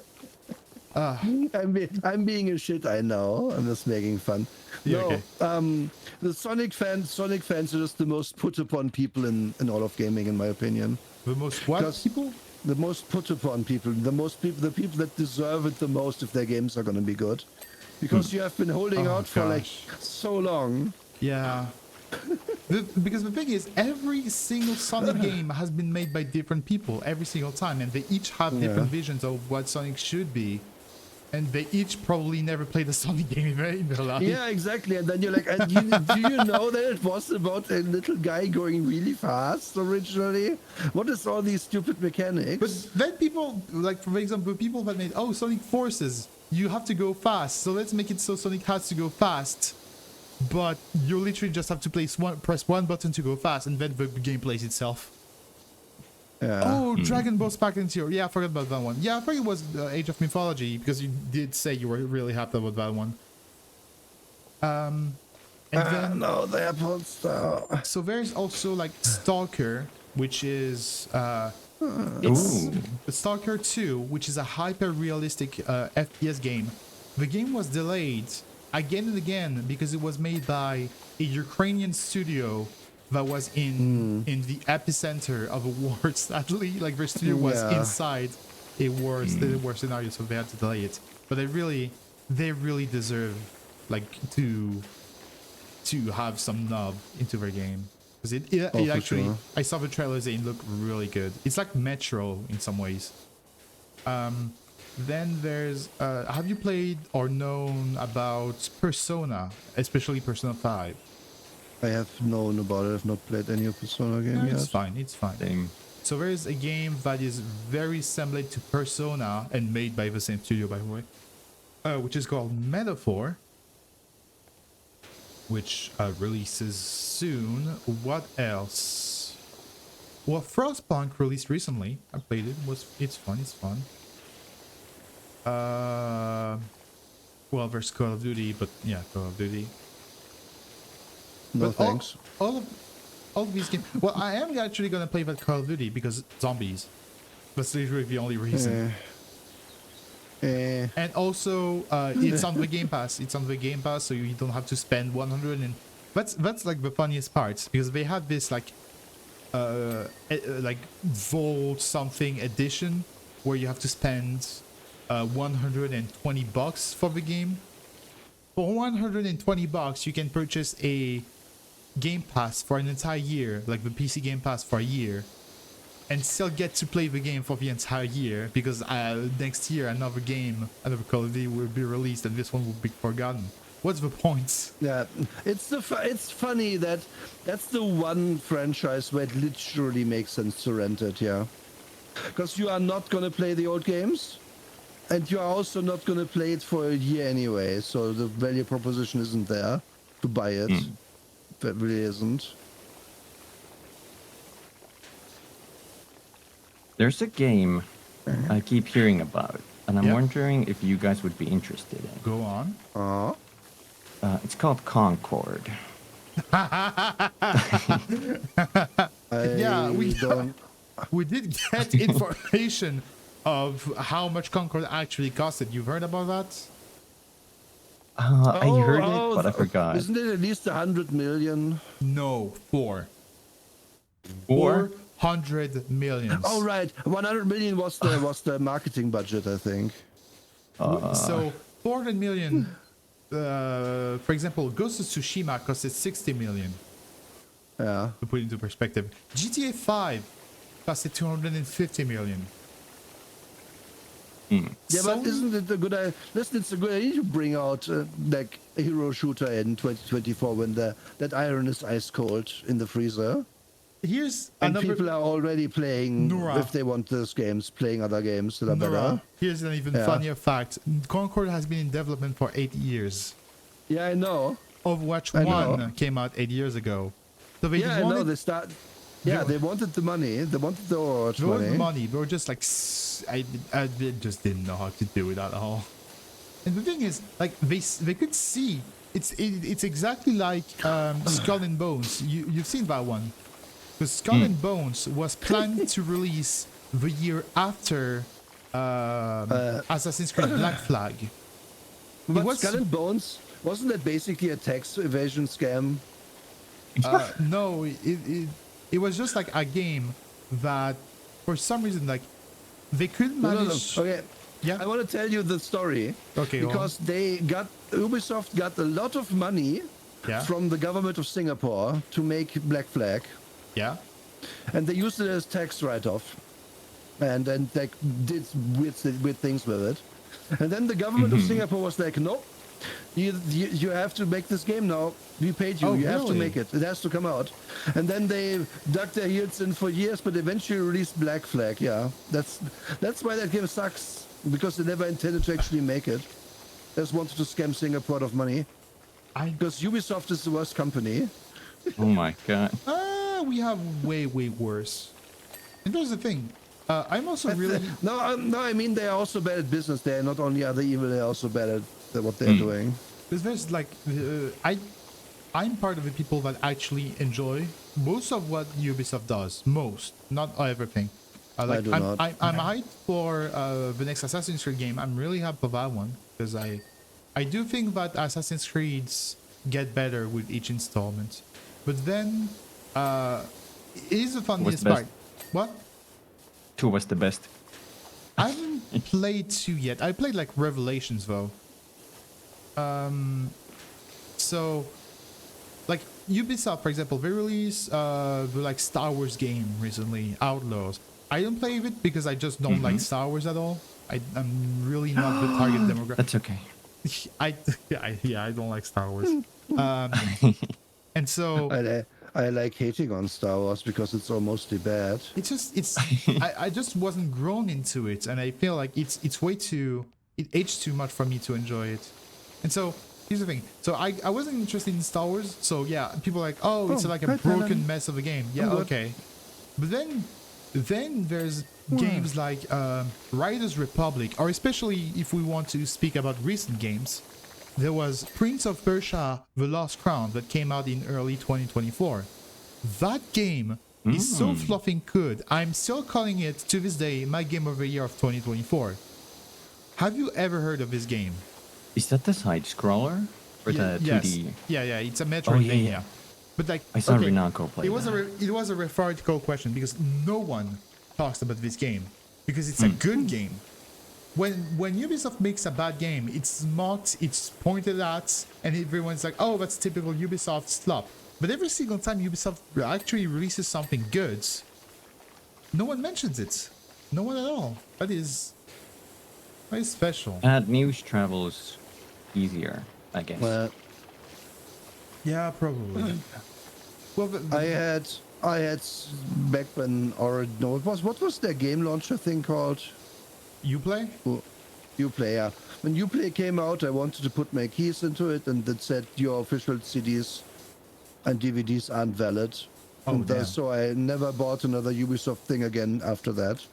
I'm being a shit. I know. I'm just making fun. Yeah, No, okay. the Sonic fans are just the most put upon people in all of gaming, in my opinion. the most what Because- people? The most put upon people, the people that deserve it the most if their games are going to be good, because you have been holding Oh, out for like gosh. so long. Yeah. Because the thing is, every single Sonic game has been made by different people every single time, and they each have different visions of what Sonic should be, and they each probably never played a Sonic game in their life. Yeah, exactly. And then you're like, do you know that it was about a little guy going really fast originally? What is all these stupid mechanics? But then people, like for example, people that made, oh, Sonic Forces, you have to go fast, so let's make it so Sonic has to go fast. But you literally just have to press one button to go fast, and then the game plays itself. Yeah. Oh, Dragon Ball Sparkling Zero. Yeah, I forgot about that one. Yeah, I thought it was Age of Mythology, because you did say you were really happy about that one. And then no, the Apple Star. so there's also like Stalker, which is it's Stalker 2, which is a hyper-realistic FPS game. The game was delayed again and again because it was made by a Ukrainian studio that was in the epicenter of a war. Sadly, like their studio was inside a war scenario, so they had to delay it. But they really deserve like to have some nub into their game, because it actually sure. I saw the trailers and it looked really good. It's like Metro in some ways. Then there's have you played or known about Persona, especially Persona 5? I have known about it. I've not played any of Persona games yet. It's fine. Same. So there is a game that is very similar to Persona and made by the same studio, by the way, which is called Metaphor, which releases soon. What else? Well, Frostpunk released recently. I played it. It's fun. Well, there's Call of Duty, but yeah, Call of Duty. No, but thanks. All of these games. Well, I am actually gonna play that Call of Duty because zombies. That's literally the only reason. And also, it's on the Game Pass. It's on the Game Pass, so you don't have to spend 100. And that's like the funniest part, because they have this like Vault something edition where you have to spend $120 for the game. For $120, you can purchase a Game Pass for an entire year, like the PC Game Pass for a year, and still get to play the game for the entire year, because next year another Call of Duty will be released and this one will be forgotten. What's the point? Yeah, it's funny that that's the one franchise where it literally makes sense to rent it, yeah. Because you are not gonna play the old games, and you are also not gonna play it for a year anyway, so the value proposition isn't there to buy it. That really isn't. There's a game I keep hearing about, and I'm wondering if you guys would be interested in. Go on. It's called Concord. We did get information of how much Concord actually costed. You've heard about that? I heard it, but I forgot. Isn't it at least 100 million? No, 400 million. Oh right, 100 million was the marketing budget, I think. So 400 million. For example, Ghost of Tsushima costed 60 million. Yeah. To put it into perspective, GTA 5 costed 250 million. Yeah, but isn't it a good idea? Listen, it's a good idea to bring out like a hero shooter in 2024 when that iron is ice cold in the freezer. Here's and another... people are already playing, if they want those games, playing other games that are better. Here's an even funnier fact. Concord has been in development for 8 years. Yeah, I know. Overwatch 1 came out 8 years ago. So they I know. They wanted the money. They wanted the Overwatch money. They were just like... I just didn't know how to do it at all. And the thing is, like, they could see... It's exactly like Skull and Bones. You've seen that one. Because Skull and Bones was planned to release the year after Assassin's Creed Black Flag. But Skull and Bones, wasn't that basically a tax evasion scam? No, it was just like a game that, for some reason, like, they couldn't manage... No. Okay, yeah? I want to tell you the story. Okay, because Ubisoft got a lot of money Yeah. from the government of Singapore to make Black Flag, Yeah. and they used it as tax write-off, and they did weird things with it. And then the government of Singapore was like, nope, you have to make this game now. We paid you. Oh, You have to really? make it. It has to come out. And then they dug their heels in for years, but eventually released Black Flag. Yeah, that's why that game sucks, because they never intended to actually make it. They just wanted to scam Singapore out of money. Because Ubisoft is the worst company. Oh my god. We have way worse. And there's the thing. I'm also really No, I mean they are also bad at business. They are not only are they evil, they are also bad at what they're doing. because there's like I'm part of the people that actually enjoy most of what Ubisoft does. Most, not everything. I do not. I'm hyped for the next Assassin's Creed game. I'm really hyped for that one because I do think that Assassin's Creeds get better with each installment. But then it is the funniest best? part. What? 2 was the best. I haven't played 2 yet. I played like Revelations though. So like Ubisoft, for example, they released the like Star Wars game recently, Outlaws. I don't play it because I just don't like Star Wars at all. I'm really not the target demographic. That's okay. I don't like Star Wars. And so I like hating on Star Wars because it's all mostly bad. I just wasn't grown into it, and I feel like it aged too much for me to enjoy it. And so here's the thing. So I wasn't interested in Star Wars. So yeah, people are like, oh, it's like a broken mess of a game. Yeah, okay. But then there's games like Riders Republic, or especially if we want to speak about recent games, there was Prince of Persia: The Lost Crown that came out in early 2024. That game is so fluffing good. I'm still calling it to this day my game of the year of 2024. Have you ever heard of this game? Is that the side scroller or the 2D? Yeah, it's a Metroidvania. yeah. But like, I saw Renako play. it was a rhetorical question because no one talks about this game because it's a good game. When Ubisoft makes a bad game, it's mocked, it's pointed at, and everyone's like, oh, that's typical Ubisoft slop. But every single time Ubisoft actually releases something good, no one mentions it. No one at all. That is special. Bad news travels easier, I guess. Well, Yeah, probably. Well, I had back when, or no, what was their game launcher thing called? Uplay? Uplay, yeah. When Uplay came out, I wanted to put my keys into it, and it said your official CDs and DVDs aren't valid. Oh, And damn. so I never bought another Ubisoft thing again after that.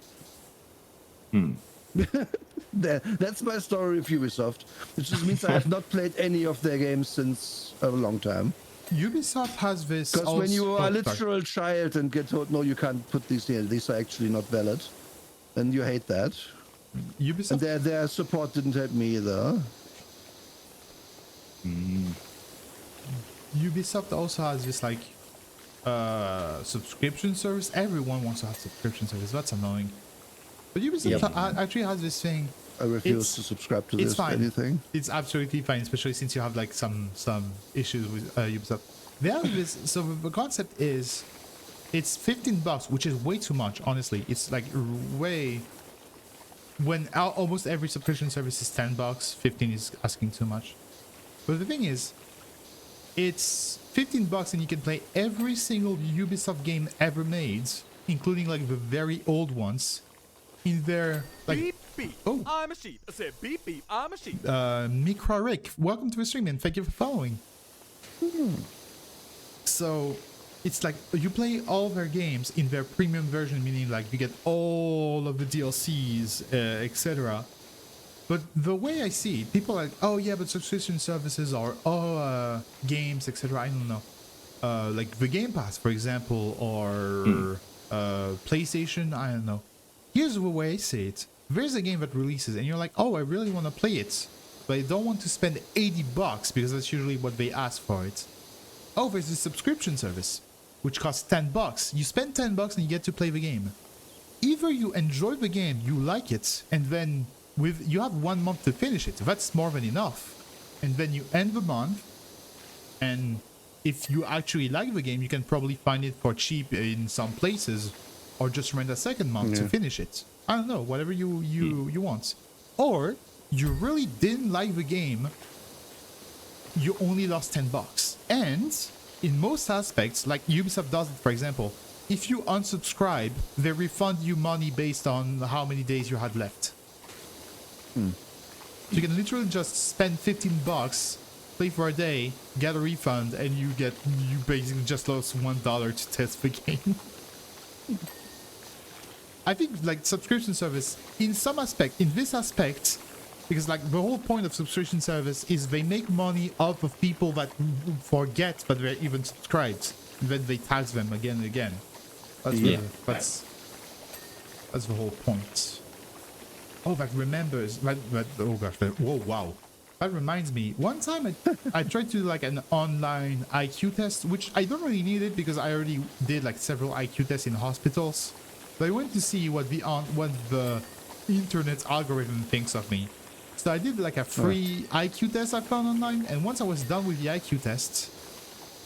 That's my story with Ubisoft, which just means I have not played any of their games since a long time. Ubisoft has this. Because when you are a sorry. literal child and get told, no, you can't put these here, these are actually not valid, and you hate that. Ubisoft. And their support didn't help me either. Ubisoft also has this like subscription service. Everyone wants to have subscription service. That's annoying. But Ubisoft actually has this thing. I refuse to subscribe to It's this fine. anything. It's absolutely fine, especially since you have like some issues with Ubisoft. They have this. So the concept is, it's $15, which is way too much. Honestly, it's like way. When almost every subscription service is $10, 15 is asking too much. But the thing is, it's $15 and you can play every single Ubisoft game ever made, including like the very old ones, in their like. Beep, beep. Oh. I'm a sheep. I said beep, beep. I'm a sheep. Mikra Rick, welcome to the stream and thank you for following. So it's like you play all their games in their premium version, meaning like you get all of the DLCs, etc. But the way I see it, people are like, oh yeah, but subscription services are all games, etc. I don't know. Like the Game Pass, for example, or PlayStation, I don't know. Here's the way I see it. There's a game that releases and you're like, oh, I really want to play it, but I don't want to spend $80 because that's usually what they ask for it. Oh, there's a subscription service, which costs $10. You spend $10 and you get to play the game. Either you enjoy the game, you like it, and then you have 1 month to finish it. That's more than enough. And then you end the month, And if you actually like the game, you can probably find it for cheap in some places, or just rent a second month to finish it. I don't know, whatever you want. Or you really didn't like the game, you only lost $10. And in most aspects, like Ubisoft does it, for example, if you unsubscribe, they refund you money based on how many days you had left. You can literally just spend $15, play for a day, get a refund, and you basically just lost $1 to test the game. I think like subscription service in this aspect, because like the whole point of subscription service is they make money off of people that forget that they're even subscribed, and then they tax them again and again. That's the whole point. Oh, that remembers. Oh gosh. Whoa, wow. That reminds me. One time I tried to do like an online IQ test, which I don't really need it because I already did like several IQ tests in hospitals. But I went to see what the internet algorithm thinks of me. So I did like a free IQ test I found online, and once I was done with the IQ test,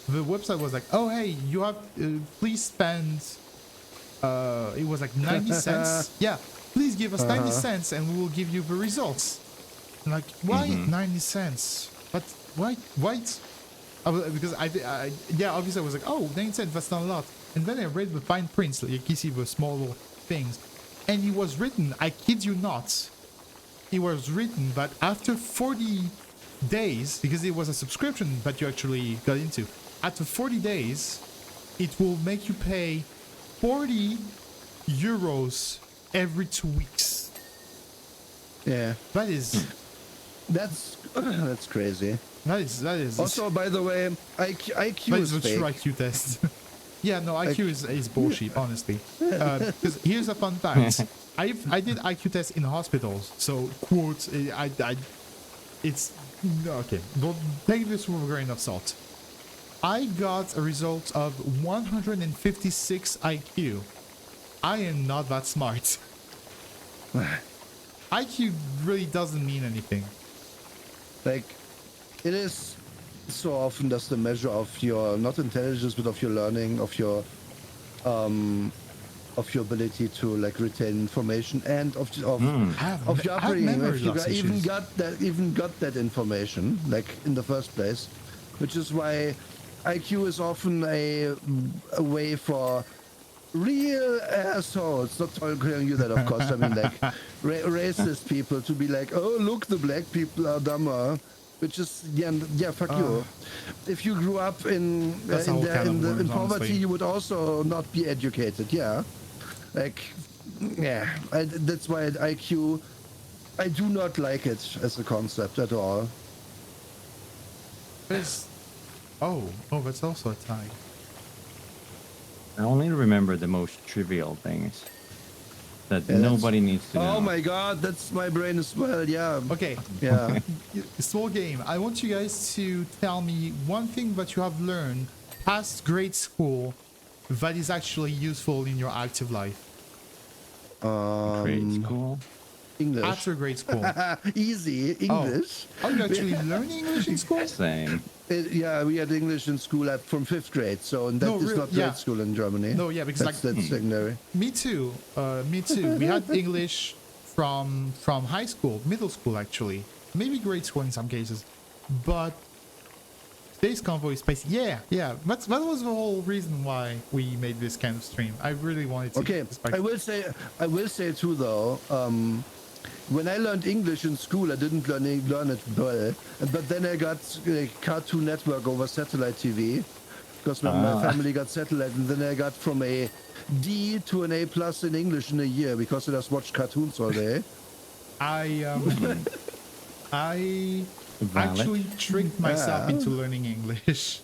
the website was like, "Oh hey, you have please spend." It was like 90 cents. Yeah, please give us 90 cents, and we will give you the results. I'm like, why 90 cents? But why? Because obviously I was like, oh, 90 cents, that's not a lot. And then I read the fine prints, like you can see the small little things, and it was written, I kid you not, it was written that after 40 days, because it was a subscription that you actually got into, after 40 days, it will make you pay 40 euros every 2 weeks. Yeah. That's crazy. That is Also, by the way, IQ is a fake. true IQ test. Yeah, no, IQ is bullshit, honestly. Because here's a fun fact. I did IQ tests in hospitals, so quotes. It's okay. Don't take this with a grain of salt. I got a result of 156 IQ. I am not that smart. IQ really doesn't mean anything. Like, it is so often just a measure of your, not intelligence, but of your learning, of your ability to like retain information, and of your upbringing. If you even got that information, like in the first place, which is why IQ is often a way for real assholes, not telling you that, of course, I mean like racist people to be like, oh look, the black people are dumber, which is fuck you. If you grew up in poverty, honestly, you would also not be educated. That's why IQ, I do not like it as a concept at all. That's also a tie. I only remember the most trivial things that nobody needs to know. Oh my god, that's my brain as well, yeah. Okay. Yeah. Small game. I want you guys to tell me one thing that you have learned past grade school that is actually useful in your active life. Grade school? English. After grade school. Easy. English. Oh, you actually learn English in school? Same. We had English in school from 5th grade, so that is not grade school in Germany. No, yeah, because that's secondary. Me too. We had English from high school, middle school actually, maybe grade school in some cases. But today's convo is spicy. Yeah. That was the whole reason why we made this kind of stream. I really wanted to. Okay, I will say too though. When I learned English in school, I didn't learn it well. But then I got Cartoon Network over satellite TV, because my family got satellite, and then I got from a D to an A+ in English in a year because I just watched cartoons all day. I actually tricked myself into learning English.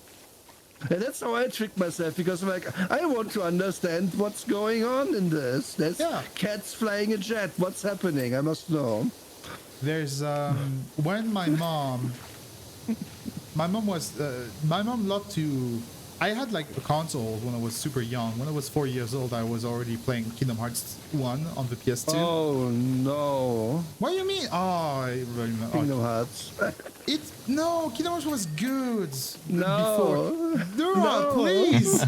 And that's how I tricked myself, because I'm like, I want to understand what's going on in this. There's cats flying a jet. What's happening? I must know. There's when my mom loved to I had like a console when I was super young. When I was 4 years old, I was already playing Kingdom Hearts 1 on the PS2. Oh no. What do you mean? Oh, I remember. Kingdom Hearts. No, Kingdom Hearts was good. No. Before. Dura, No. please.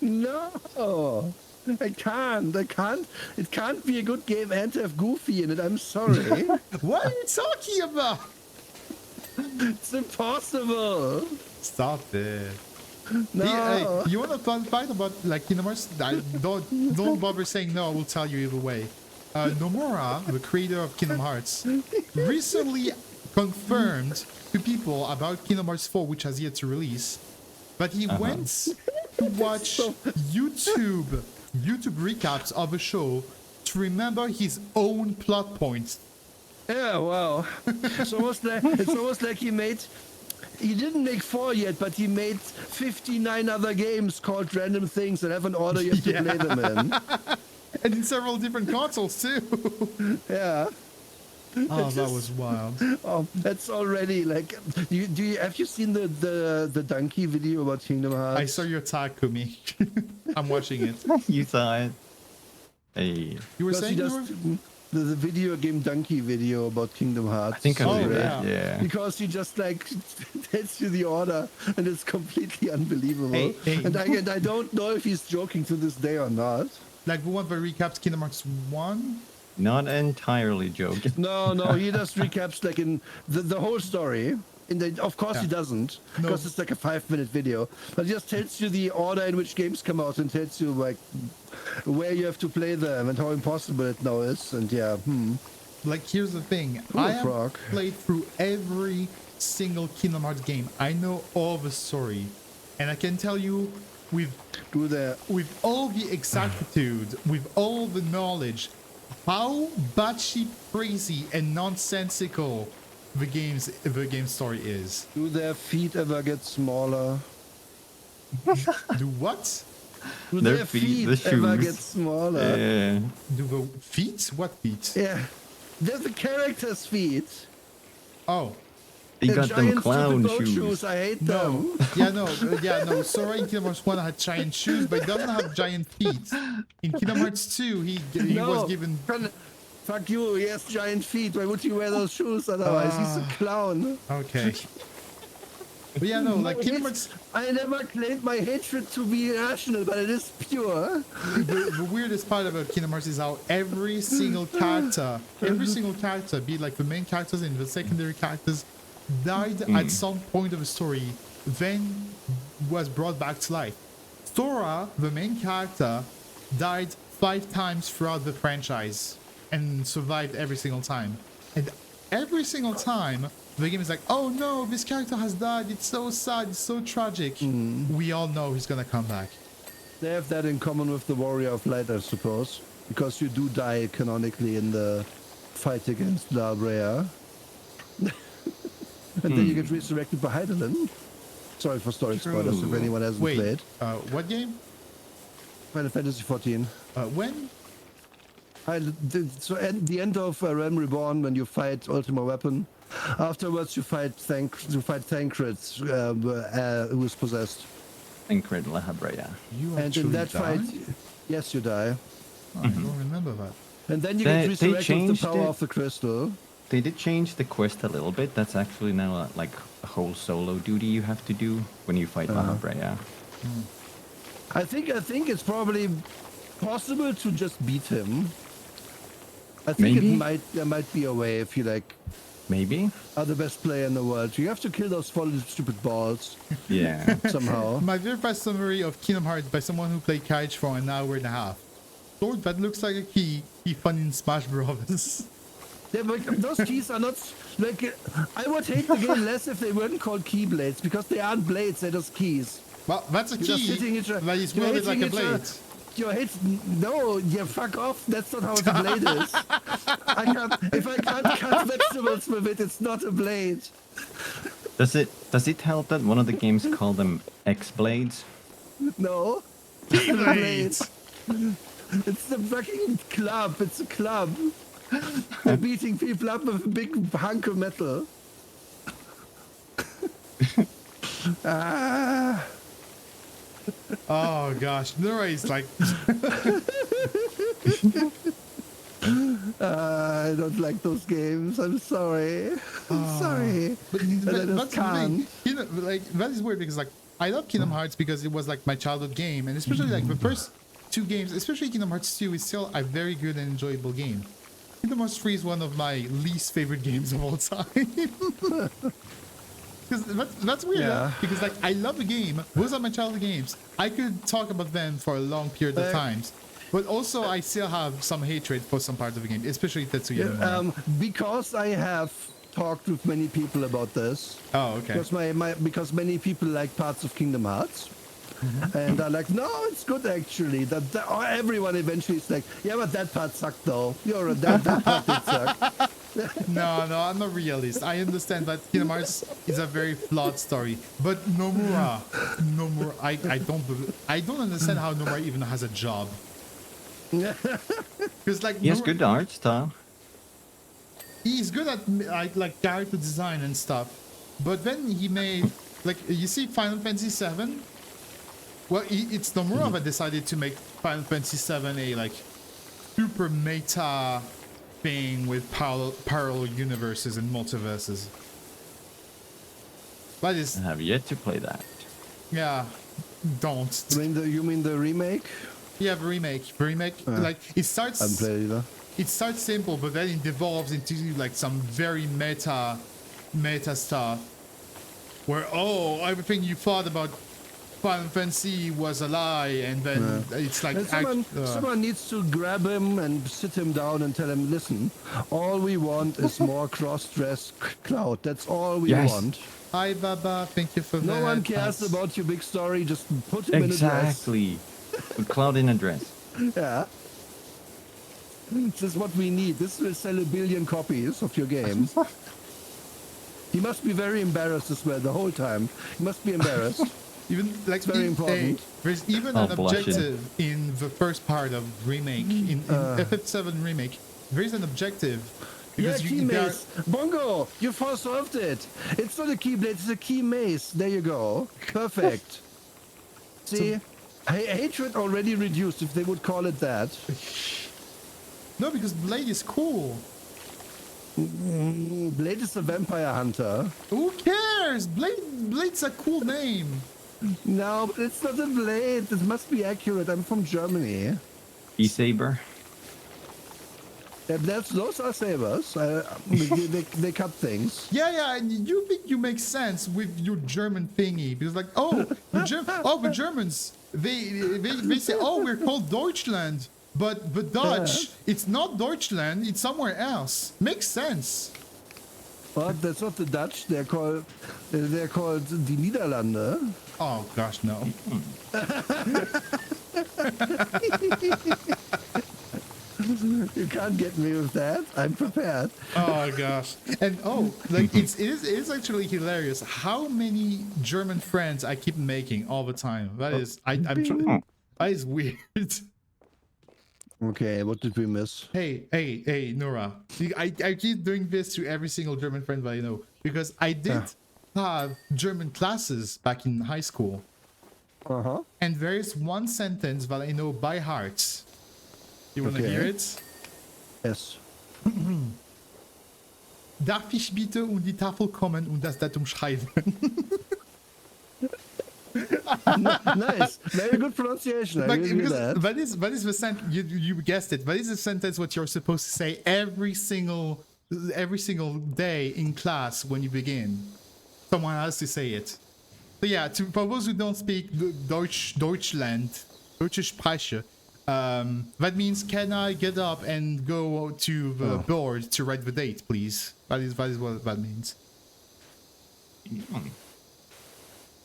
No. I can't. It can't be a good game and have Goofy in it. I'm sorry. What are you talking about? It's impossible. Stop it. No. You want to fight about like Kingdom Hearts? Don't bother saying no. I will tell you either way. Nomura, the creator of Kingdom Hearts, recently confirmed to people about Kingdom Hearts 4, which has yet to release, but he went to watch YouTube recaps of a show to remember his own plot points. Yeah, wow. It's almost like he didn't make 4 yet, but he made 59 other games called random things that have an order you have to play them in. And in several different consoles too. Yeah. Oh, that was wild. Oh, that's already like. Have you seen the donkey video about Kingdom Hearts? I saw your tag, Kumi. I'm watching it. You saw it. Hey, You were Because saying he you just, were? the video game donkey video about Kingdom Hearts. I think I Oh, did yeah. it. Yeah. Because he just like tells you the order, and it's completely unbelievable. Hey. And I don't know if he's joking to this day or not. Like the one that recaps Kingdom Hearts 1? Not entirely joking. No, he just recaps like in the whole story. Of course he doesn't, No. because it's like a 5-minute video. But he just tells you the order in which games come out and tells you like where you have to play them and how impossible it now is. And yeah, Like, here's the thing. Cool I have frog. played through every single Kingdom Hearts game. I know all the story. And I can tell you with all the exactitude, with all the knowledge, how batshit crazy and nonsensical the game story is. do their feet ever get smaller? Do what? Do Their their feet, feet the ever shoes. get smaller? Yeah. Do the feet? What feet? Yeah. They're the characters' feet. Oh. He They're got them giant clown stupid boat shoes. I hate No. them. Yeah, no. Sora in Kingdom Hearts 1 had giant shoes, but he doesn't have giant feet. In Kingdom Hearts 2, he was given... Fuck you, he has giant feet. Why would you wear those shoes otherwise? He's a clown. Okay. But yeah, no, like Kingdom Hearts... I never claimed my hatred to be irrational, but it is pure. The weirdest part about Kingdom Hearts is how every single character, be it like the main characters and the secondary characters, died at some point of the story, then was brought back to life. Sora, the main character, died 5 times throughout the franchise and survived every single time. And every single time, the game is like, oh no, this character has died. It's so sad. It's so tragic. We all know he's gonna come back. They have that in common with the Warrior of Light, I suppose. Because you do die canonically in the fight against La Brea. And then you get resurrected by Heidelin. Sorry for story spoilers if anyone hasn't Wait, played. what game? Final Fantasy 14. When? So at the end of Realm Reborn, when you fight Ultima Weapon, afterwards you fight Thancred, who is possessed. Incredible La Brea. You And in that died? fight, yes, you die. Oh, I don't remember that. And then you They get resurrected with changed the power it. of the crystal. They did change the quest a little bit. That's actually now like a whole solo duty you have to do when you fight La Brea. I think it's probably possible to just beat him. I think Maybe. there might be a way if you like Maybe. are the best player in the world. You have to kill those fallen stupid balls Yeah. somehow. My very fast summary of Kingdom Hearts by someone who played Carriage for an hour and a half. Lord, that looks like a key fun in Smash Bros. Yeah, but those keys are not like. I would hate the game less if they weren't called keyblades because they aren't blades; they're just keys. Well, that's a You're just hitting key each other. that is You're wielded like hitting a each other. blade. Your hit? No, yeah, fuck off. That's not how the blade is. If I can't cut vegetables with it, it's not a blade. Does it help that one of the games called them X blades? No, it's not a blade. It's the fucking club. It's a club. They're beating people up with a big hunk of metal. Oh gosh, Nora is like, I don't like those games. I'm sorry. I'm sorry. but, But I just that's the thing. can't. You know, like that is weird because like I love Kingdom Hearts because it was like my childhood game, and especially like the first two games, especially Kingdom Hearts 2, is still a very good and enjoyable game. Kingdom Hearts 3 is one of my least favorite games of all time. Because that's weird, Yeah. because like I love the game. Those are my childhood games. I could talk about them for a long period of times, but also I still have some hatred for some parts of the game, especially Tetsuya Nomura. Because I have talked with many people about this. Oh, okay. Because many people like parts of Kingdom Hearts. And I'm like, no, it's good actually. Or everyone eventually is like, yeah, but that part sucked though. That part did suck. No, I'm a realist. I understand that Kingdom Hearts is a very flawed story, but Nomura, I don't understand how Nomura even has a job. Because like He has Nomura- good art style. he's good at like character design and stuff, but then he made like you see Final Fantasy 7. Well, it's Nomura that decided to make Final Fantasy 7 a like super meta thing with parallel universes and multiverses. That is, I have yet to play that. yeah, don't. You mean the remake? Yeah, the remake. Like it starts. I haven't played either. It starts simple, but then it devolves into like some very meta stuff, where everything you thought about Final Fantasy was a lie, and then it's like And someone needs to grab him and sit him down and tell him, listen, all we want is more cross-dress Cloud. That's all we Yes. want. Hi, Baba. Thank you for that. No one cares That's- about your big story. Just put him in a dress. Exactly. With Cloud in a dress. Yeah. This is what we need. This will sell 1 billion copies of your games. He must be very embarrassed as well the whole time. He must be embarrassed. Even like very important. there's even Oh, an blushing. objective in the first part of remake in FF7 remake. There is an objective Yeah, because key there are- maze. Bongo, you solved it. It's not a keyblade, it's a key maze. There you go. Perfect. See? Hatred already reduced, if they would call it that. no, because Blade is cool. Blade is a vampire hunter. Who cares? Blade's a cool name. No, but it's not a blade. This must be accurate. I'm from Germany. E-Saber. Those are sabers. They cut things. Yeah, and you think you make sense with your German thingy because like, the Germans they say, oh, we're called Deutschland, but the Dutch, it's not Deutschland, it's somewhere else. Makes sense. But that's not the Dutch. They're called die Niederlande. Oh gosh, no. You can't get me with that. I'm prepared. Oh gosh, and like it is actually hilarious how many German friends I keep making all the time. That is, I'm trying. That is weird. Okay, what did we miss? Hey, Nora. I keep doing this to every single German friend that I know because I did have German classes back in high school, and there is one sentence that I know by heart. You want to Okay. hear it? Yes. Darf ich bitte um die Tafel kommen und das Datum schreiben? Nice. Very good pronunciation. I Like, really because that. that is the sentence. You guessed it. That is the sentence what you're supposed to say every single day in class when you begin. Someone has to say it. So yeah, for those who don't speak Deutschland, Deutsche Sprache, that means can I get up and go to the board to write the date, please? That is what that means.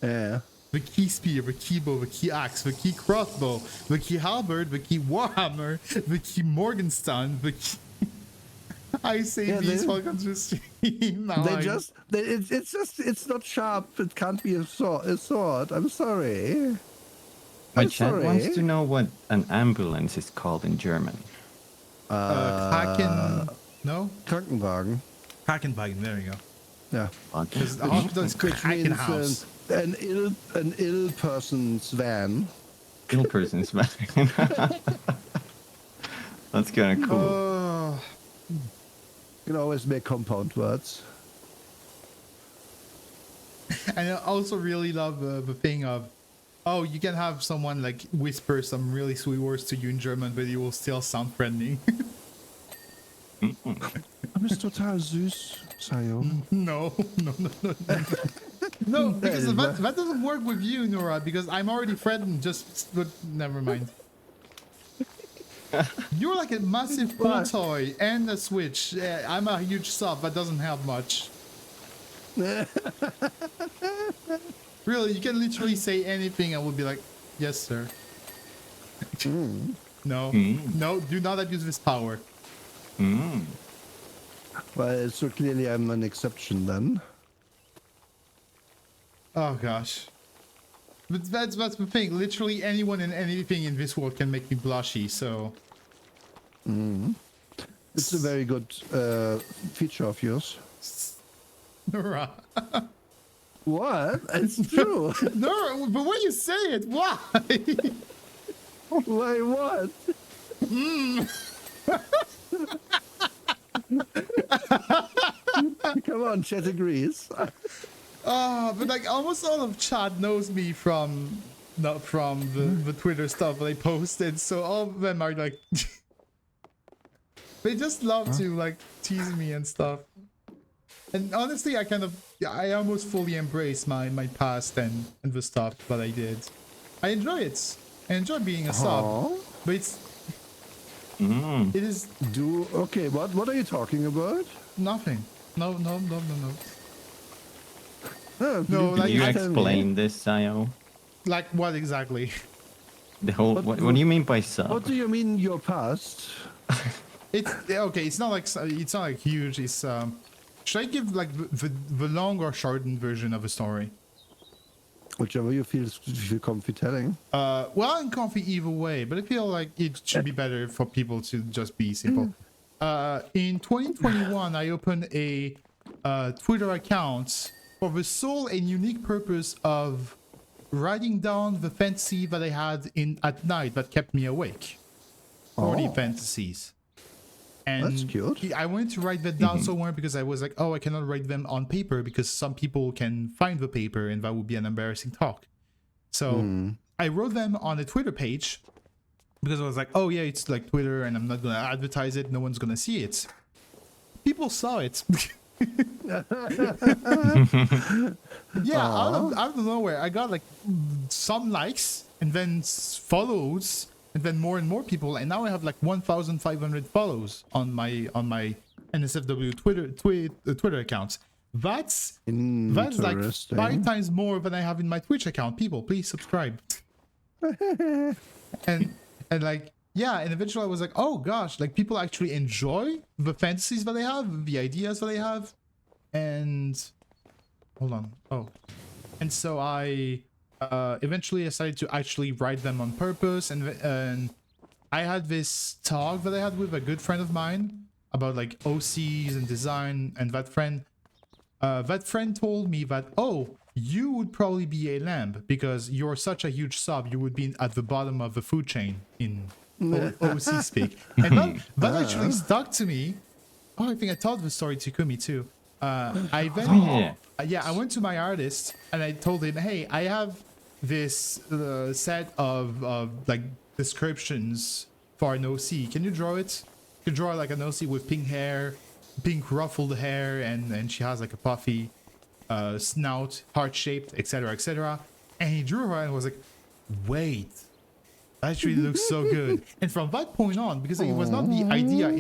Yeah. The key spear, the key bow, the key axe, the key crossbow, the key halberd, the key warhammer, the key Morgenstern, the key... I say Yeah, these they- while stream. It's not sharp. It can't be a sword. I'm sorry. My I'm chat sorry. wants to know what an ambulance is called in German. Kraken... No? Krankenwagen. Krakenwagen, there you go. Yeah. Because the hospital is Which cracking means house. an ill person's van. Ill person's man. That's kind of cool. Oh, You can always make compound words. and I also really love the thing of, oh, you can have someone like whisper some really sweet words to you in German, but you will still sound friendly. Du bist total süß, Sayo. No. No, because that doesn't work with you, Nora, because I'm already frightened. But never mind. You're like a massive pool toy and a Switch. I'm a huge sub. That doesn't help much. Really, you can literally say anything and we'll be like, yes, sir. No, do not abuse this power. Well, so clearly I'm an exception then. Oh gosh. But that's the thing. Literally anyone and anything in this world can make me blushy, so... It's a very good feature of yours. Nora. What? It's true. Nora, but when you say it, why? Why what? Come on, chat agrees. But like almost all of chat knows me from the Twitter stuff that I posted, so all of them are like they just love to like tease me and stuff. And honestly, I almost fully embrace my past and the stuff that I did. I enjoy it. I enjoy being a sub, but it is Okay, what are you talking about? nothing. No. Oh, No, could like- Can you tell me? explain this, Sayo? Like what exactly? The whole. What do you mean by sub? What do you mean your past? It's okay. It's not like huge. It's should I give like the long or shortened version of a story? Whichever you feel comfy telling. Well, I'm comfy either way, but I feel like it should be better for people to just be simple. In 2021, I opened a Twitter account for the sole and unique purpose of writing down the fantasy that I had at night that kept me awake. 40 fantasies. And That's cute. I wanted to write that down somewhere because I was like, oh, I cannot write them on paper because some people can find the paper and that would be an embarrassing talk. So I wrote them on a Twitter page because I was like, oh yeah, it's like Twitter and I'm not going to advertise it. No one's going to see it. People saw it. Yeah, out of nowhere, I got like some likes and then follows and then more and more people, and now I have like 1,500 follows on my NSFW Twitter account. That's like 5 times more than I have in my Twitch account. People, please subscribe. and like yeah, and eventually I was like, oh gosh, like people actually enjoy the fantasies that I have, the ideas that I have, and hold on. Oh, and so I eventually decided to actually write them on purpose, and I had this talk that I had with a good friend of mine about like OCs and design, and that friend told me that, oh, you would probably be a lamb because you're such a huge sub, you would be at the bottom of the food chain in OC speak. And that actually stuck to me. Oh, I think I told the story to Kumi too. I went to my artist and I told him, hey, I have this set of like descriptions for an OC. Can you draw it? You can draw like an OC with pink hair, pink ruffled hair, and she has like a puffy snout, heart-shaped, etc., etc. And he drew her and was like, wait, that actually looks so good. And from that point on, because it was not the idea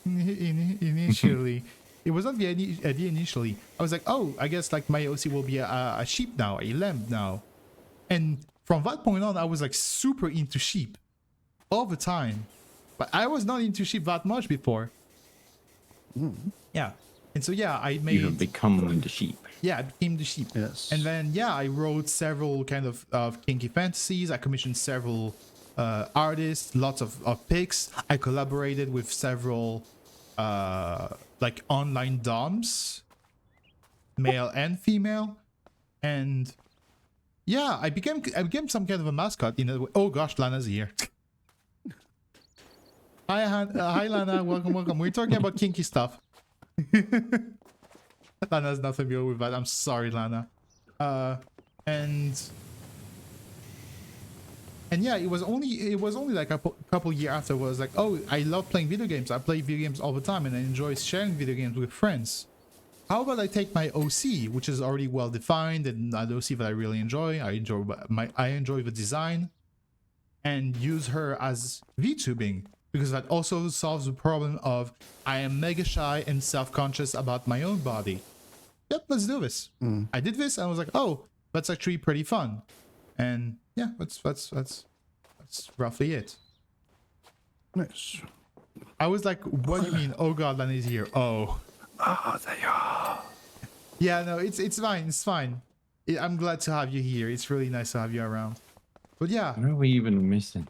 initially, it was not the idea initially, I was like, oh, I guess like my OC will be a sheep now, a lamb now. And from that point on, I was like super into sheep all the time. But I was not into sheep that much before. Yeah. And so, yeah, I made... You have become the sheep. Yeah, I became the sheep. Yes. And then, yeah, I wrote several kind of kinky fantasies. I commissioned several artists, lots of pics. I collaborated with several like online DOMs. male and female, and yeah, I became some kind of a mascot. Oh gosh, Lana's here. Hi Lana, welcome. We're talking about kinky stuff. Lana's not familiar with that. I'm sorry, Lana. And yeah, it was only like a couple years after. It was like, oh, I love playing video games. I play video games all the time, and I enjoy sharing video games with friends. How about I take my OC, which is already well defined, and an OC that I really enjoy. I enjoy the design, and use her as VTubing, because that also solves the problem of I am mega shy and self-conscious about my own body. Yep, let's do this. I did this, and I was like, oh, that's actually pretty fun. And yeah, that's roughly it. Nice. I was like, what do you mean? Oh god, Lana's here. Oh. Ah, there you are. Yeah, no, it's fine. It's fine. I'm glad to have you here. It's really nice to have you around. But yeah. What are we even missing?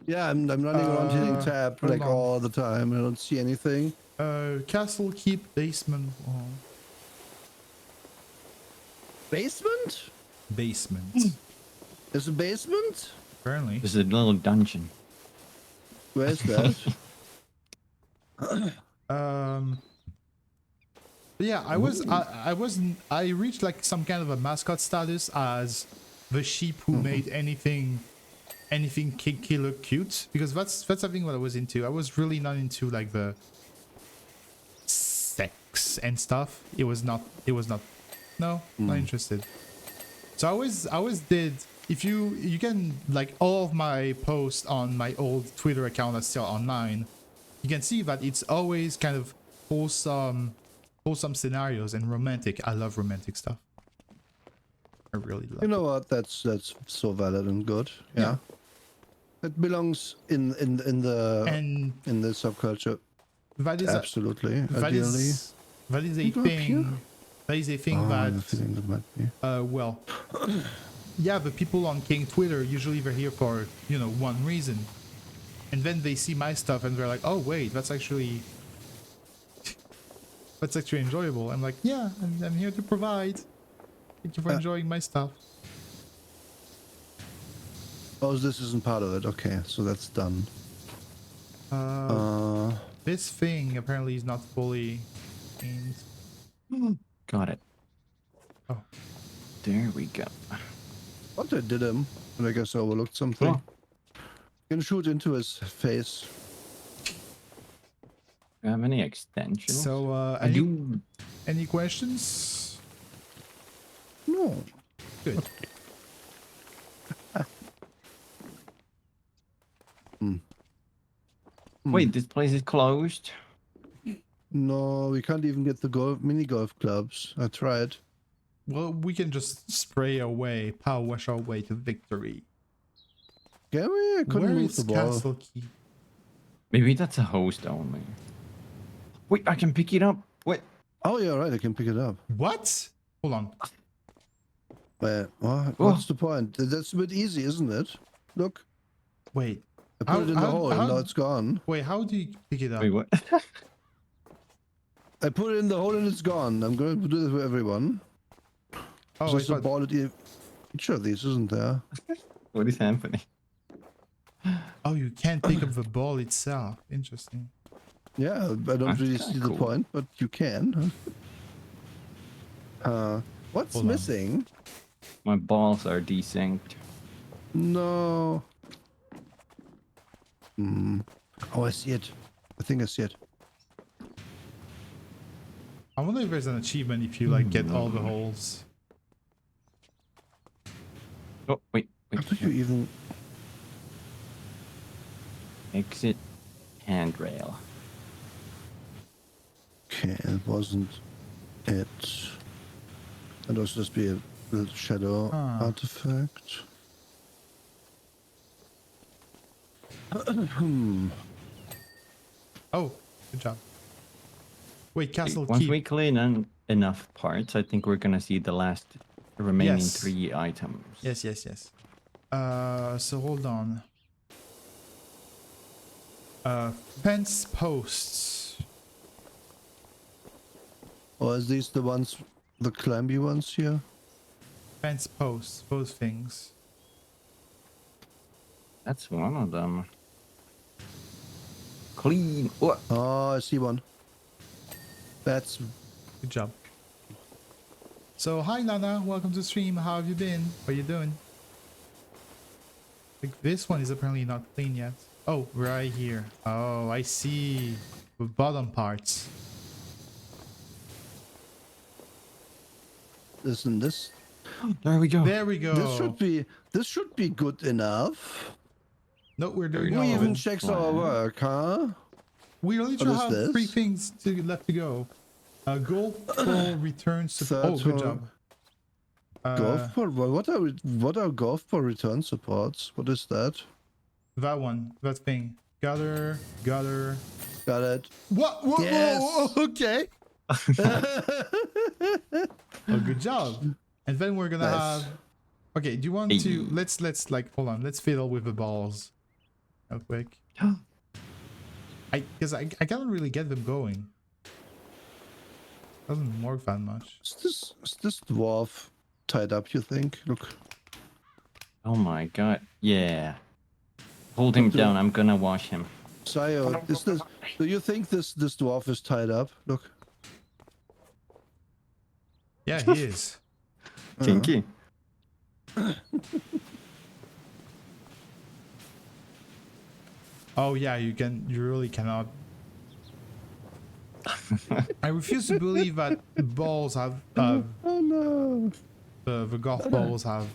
Yeah, I'm running around hitting tab hold like on. all the time. I don't see anything. Castle, keep, basement. Basement? Basement. There's a basement? Apparently. There's a little dungeon. Where's that? But yeah, I reached like some kind of a mascot status as the sheep who made anything kinky look cute, because that's something what I was into. I was really not into like the sex and stuff. It was not not interested. So I always did. If you can, like, all of my posts on my old Twitter account that's still online, you can see that it's always kind of wholesome scenarios and romantic. I love romantic stuff. I really love. You know what? That's so valid and good. Yeah. It belongs in the subculture. That is Absolutely. that Ideally. that is a You go up thing. here? That is a thing I have a that feeling that might be. well, yeah, the people on King Twitter usually they're here for one reason, and then they see my stuff and they're like, oh wait, that's actually enjoyable. I'm like, yeah, I'm here to provide. Thank you for enjoying my stuff. Oh, this isn't part of it. Okay, so that's done. This thing apparently is not fully aimed. Got it. Oh. There we go. What I did him, but I guess I overlooked something. Oh. You can shoot into his face. Do you have any extensions? So, I do. any questions? No. Good. Wait, this place is closed? No, we can't even get the mini golf clubs. I tried. Well, we can just spray away, power wash our way to victory. Can we? I couldn't Where move is the ball. Castle Key? Maybe that's a host only. Wait, I can pick it up. Wait. Oh, yeah, right. I can pick it up. What? Hold on. But what's the point? That's a bit easy, isn't it? Look, Wait. I put it in the hole and now it's gone. Wait, how do you pick it up? Wait, what? I put it in the hole and it's gone. I'm going to do this for everyone. Oh, There's I a thought, ball at each of these, isn't there? What is happening? oh, you can't pick up the ball itself. Interesting. Yeah, I don't That's really kinda see the cool. point, but you can. What's Hold on. missing? My balls are desynced. No. Oh, I see it. I think I see it. I wonder if there's an achievement if you like get all the holes. Oh, wait. How do you even? Exit handrail. Okay, it wasn't it. And also just be a little shadow artifact. Oh, good job. Wait, Castle Once Key. we clean enough parts, I think we're gonna see the last remaining Yes. 3 items. Yes. So hold on. Fence posts. Or is these the ones the climby ones here? Fence posts, those things. That's one of them. Clean. What? Oh, I see one. That's Good job. So, hi Nana, welcome to stream. How have you been? What are you doing? Like, this one is apparently not clean yet. Oh, right here. Oh, I see. The bottom parts. isn't this? There we go. There we go. This should be good enough. No, we're doing There Who we all go. of even it. checks our work, huh? We literally What is have this? 3 things left to go. Golf ball returns to. Third Oh, good one. job. Golf ball. What are golf ball return supports? What is that? That one. That thing. Gutter. Gutter. Got it. What? Yes. Whoa, okay. Oh, good job. And then we're gonna Nice. have. Okay, do you want to? Let's like hold on. Let's fiddle with the balls, real quick. Because I can't really get them going. Doesn't work that much. Is this dwarf tied up? You think? Look. Oh my god. Yeah. Hold him down. I'm gonna wash him. Sayo, is this? Do you think this dwarf is tied up? Look. Yeah, he is. Kinky. Oh yeah, you really cannot. I refuse to believe that balls have Oh no! the golf balls have.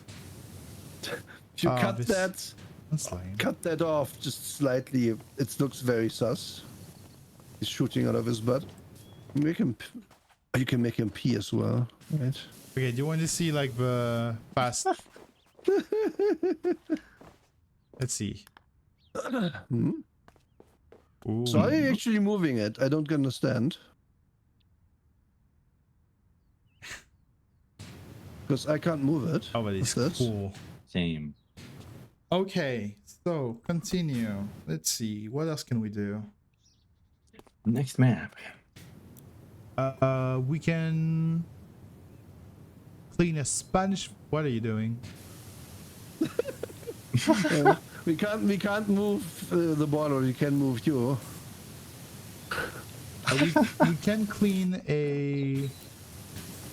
If you Ah, cut this- that. That's lame. Cut that off just slightly. It looks very sus. He's shooting out of his butt. Make him. You can make him pee as well, right? Okay, do you want to see like the fast? Let's see. Hmm? Ooh. So are you actually moving it? I don't understand. Because I can't move it. Oh, but it's What's this? cool. Same. Okay, so continue. Let's see. What else can we do? Next map. We can clean a Spanish. What are you doing? We can't move the ball, or we can move you. We can clean a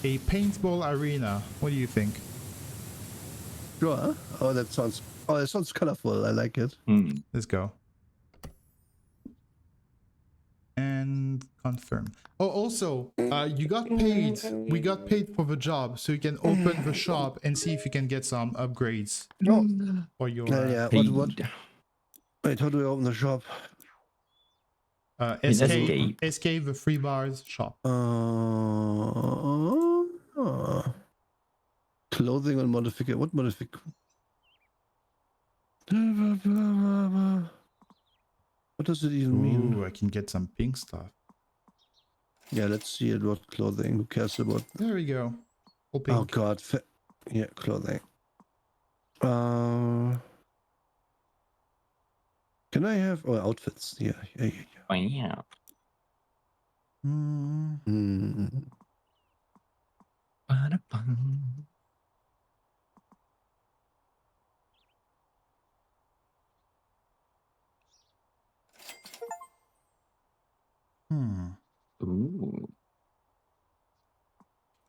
paintball arena. What do you think? Sure. Oh, that sounds colorful. I like it. Hmm. Let's go. And confirm. Oh, also, you got paid. We got paid for the job, so you can open the shop and see if you can get some upgrades for your Yeah. Paid. What? Wait, how do I open the shop? escape the free bars shop. Clothing and modification. What modification? What does it even mean? Ooh, I can get some pink stuff. Yeah, let's see it. What clothing? Who cares about? There we go. All pink. Oh God. Yeah, clothing. Can I have outfits? Yeah. Oh, yeah. Hmm. Ba-da-bum. Ooh.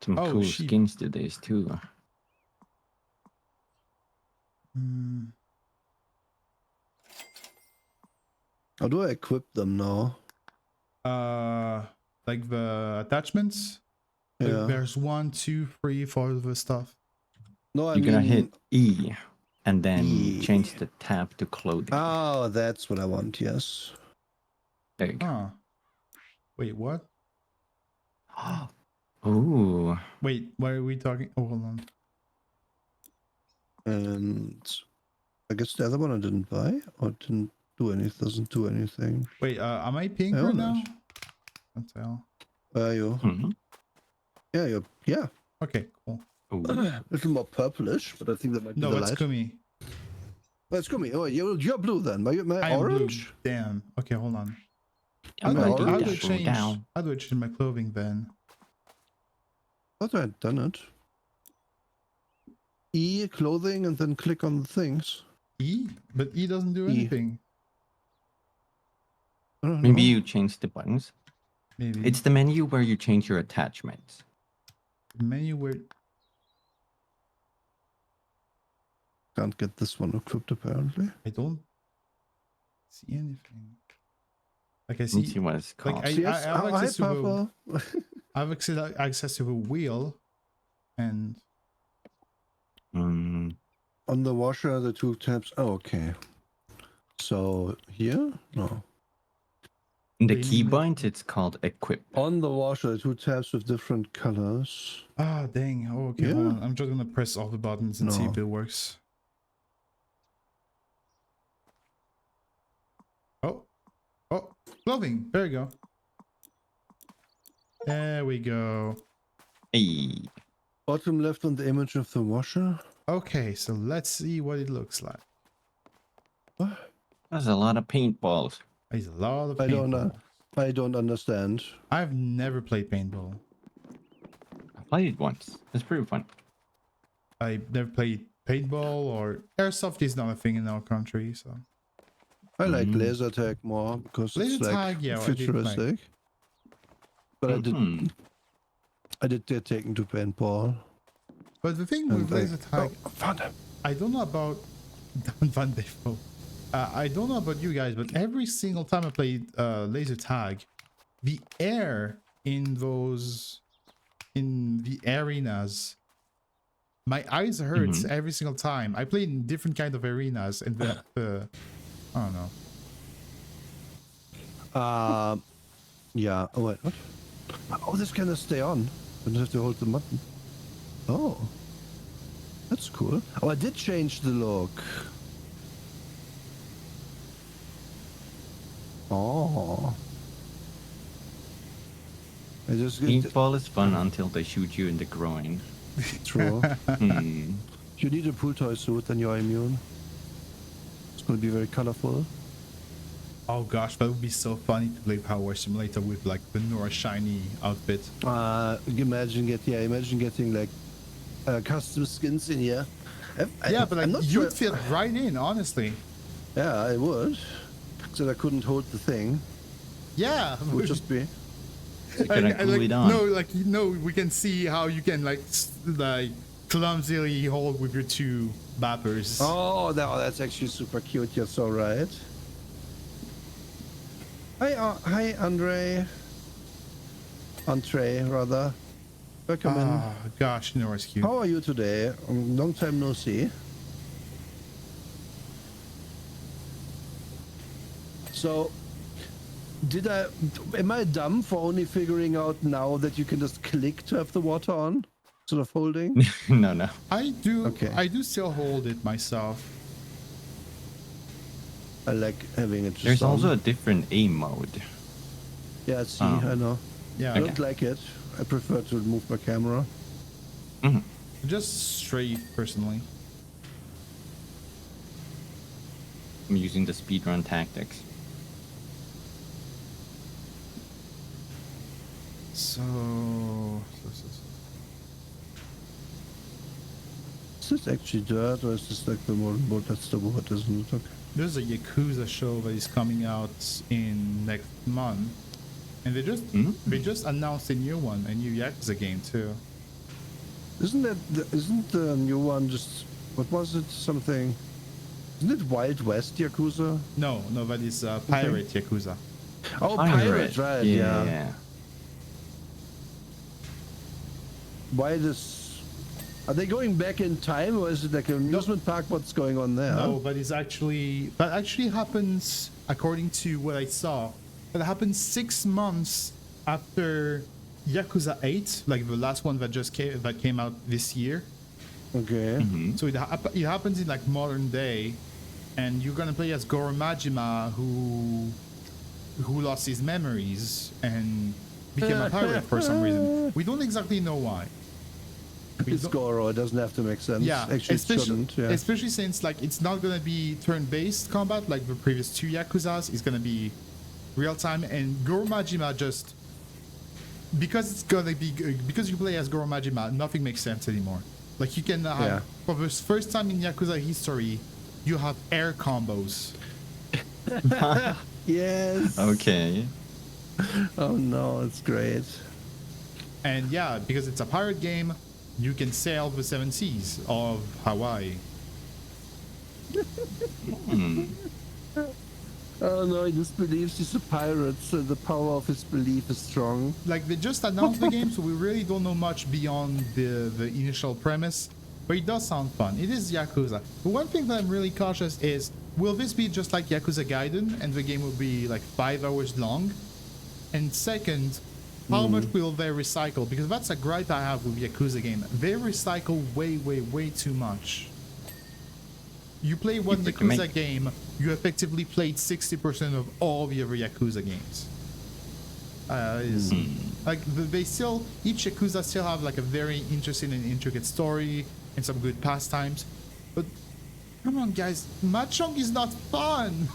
Some Oh, cool sheep. skins to this too. How do I equip them now? Like the attachments. Like, Yeah. there's 1, 2, 3 for the stuff. No, I You're mean. gonna hit E and then E. change the tab to clothing. Oh, that's what I want. Yes. There you go. Huh. Wait, what? Ooh. Wait, what are we talking? Oh, hold on. And I guess the other one I didn't buy or didn't do anything. Doesn't do anything. Wait, am I pink I right own now? it. Can't tell. Where are you? Mhm. Yeah, yeah. Okay, cool. Ooh. A little more purplish, but I think that might be No, the it's light. Kumi. Let's go me. Oh, you're blue then. My I am orange. blue. Damn. Okay, hold on. I'm gonna gonna do How that. do I double change? down. How do I change my clothing then? Thought I'd done it. E, clothing, and then click on the things. E? But E doesn't do E. anything. I don't Maybe know. you change the buttons. Maybe. It's the menu where you change your attachments. Menu where... Can't get this one equipped apparently. I don't see anything. Like I Let me see... see what it's called. Like I Yes, have hi, access to the... Papa. I have access to the wheel, and Mm, On the washer, the 2 tabs. Oh, okay. So here? No. in the Really? keybind, it's called equip. On the washer, 2 tabs with different colors. ah, dang. Oh, okay. Yeah. Hold on. I'm just gonna press all the buttons and see No. if it works. Oh, oh, clothing. There you go. There we go. Hey, Bottom left on the image of the washer. Okay, so let's see what it looks like. What? there's a lot of paintballs. There's a lot of I don't paintball. I don't understand. I've never played paintball. I played it once. It's pretty fun. I never played paintball, or airsoft is not a thing in our country, so. I like laser tag more because Laser it's like tag, yeah, I did play. futuristic. But Mhm. I did get taken to paintball. But the thing And with laser tag, oh, found him. I don't know about Van Devo. I don't know about you guys, but every single time I played laser tag, the air in the arenas, my eyes hurts every single time. I played in different kind of arenas, and I don't know. Yeah. Oh wait, what? Oh, this can stay on. I don't have to hold the button. Oh, that's cool. Oh, I did change the look. Oh. I just Paintball is fun until they shoot you in the groin. true. Hmm. You need a pool toy suit, then you're immune. It's going to be very colorful. Oh gosh, that would be so funny to play Power Simulator with like the Nora Shiny outfit. Imagine getting like custom skins in here. Yeah, but like, I'm not you'd sure. fit right in, honestly. Yeah, I would. Except I couldn't hold the thing. Yeah, It would just be. You gotta glue like, it on. no, we can see how you can like clumsily hold with your 2 bappers. Oh, that's actually super cute. You're so right. Hi, Andre. Entree, rather. Welcome in. Oh gosh, Nora's cute. How are you today? Long time no see. So, am I dumb for only figuring out now that you can just click to have the water on? Instead of holding? No. I Okay. do still hold it myself. I like having it just There's on. also a different aim mode. Yeah, see, Oh. I know. Yeah, I don't like it. I prefer to move my camera. Mhm. just strafe personally. I'm using the speedrun tactics. So. Is this actually dirt or is this like the modern board? That's the wood, isn't it? Okay. There's a Yakuza show that is coming out in next month, and they just announced a new one, a new Yakuza game too. Isn't the new one just, what was it? Something, isn't it Wild West Yakuza? No, that is Pirate Yakuza. Oh, Pirate, right, yeah. Yeah. Why this, are they going back in time or is it like an amusement park? What's going on there? No, but that actually happens, according to what I saw, that happens 6 months after Yakuza 8, like the last one that came out this year. Okay. So it happens in like modern day, and you're gonna play as Goro Majima, who lost his memories and became a pirate for some reason. We don't exactly know why. It's Goro, it doesn't have to make sense. Yeah, Actually, it shouldn't. Yeah. especially since like it's not gonna be turn-based combat like the previous 2 Yakuzas. It's gonna be real time, and Goro Majima just because it's gonna be because you play as Goro Majima, nothing makes sense anymore. Like you can have for the first time in Yakuza history, you have air combos. Yes. Okay. Oh no, it's great. And yeah, because it's a pirate game, you can sail the seven seas of Hawaii. Oh no, he just believes he's a pirate, so the power of his belief is strong. Like they just announced the game, so we really don't know much beyond the initial premise. But it does sound fun. It is Yakuza. But one thing that I'm really cautious is, will this be just like Yakuza Gaiden and the game will be like 5 hours long? And second, how much will they recycle? Because that's a gripe I have with Yakuza game. They recycle way too much. You play one Yakuza game, you effectively played 60% of all the other Yakuza games. Like they still, each Yakuza still have like a very interesting and intricate story and some good pastimes. But come on guys, Mahjong is not fun.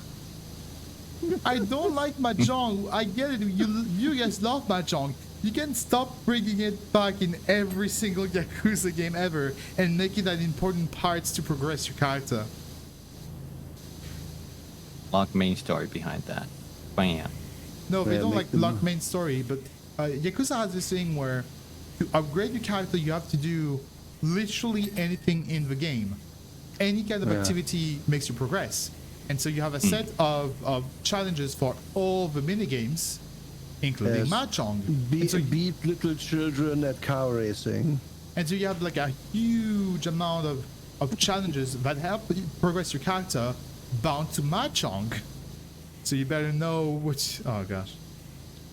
I don't like Mahjong. I get it. You guys love Mahjong. You can stop bringing it back in every single Yakuza game ever and make it an important part to progress your character. Lock main story behind that. Bam. No, they Yeah, don't make like lock main story, but Yakuza has this thing where to upgrade your character, you have to do literally anything in the game. Any kind of activity makes you progress. And so you have a set of challenges for all the minigames, including Mahjong. And so Beat little children at car racing. And so you have like a huge amount of challenges that help you progress your character bound to Mahjong. So you better know which... Oh gosh.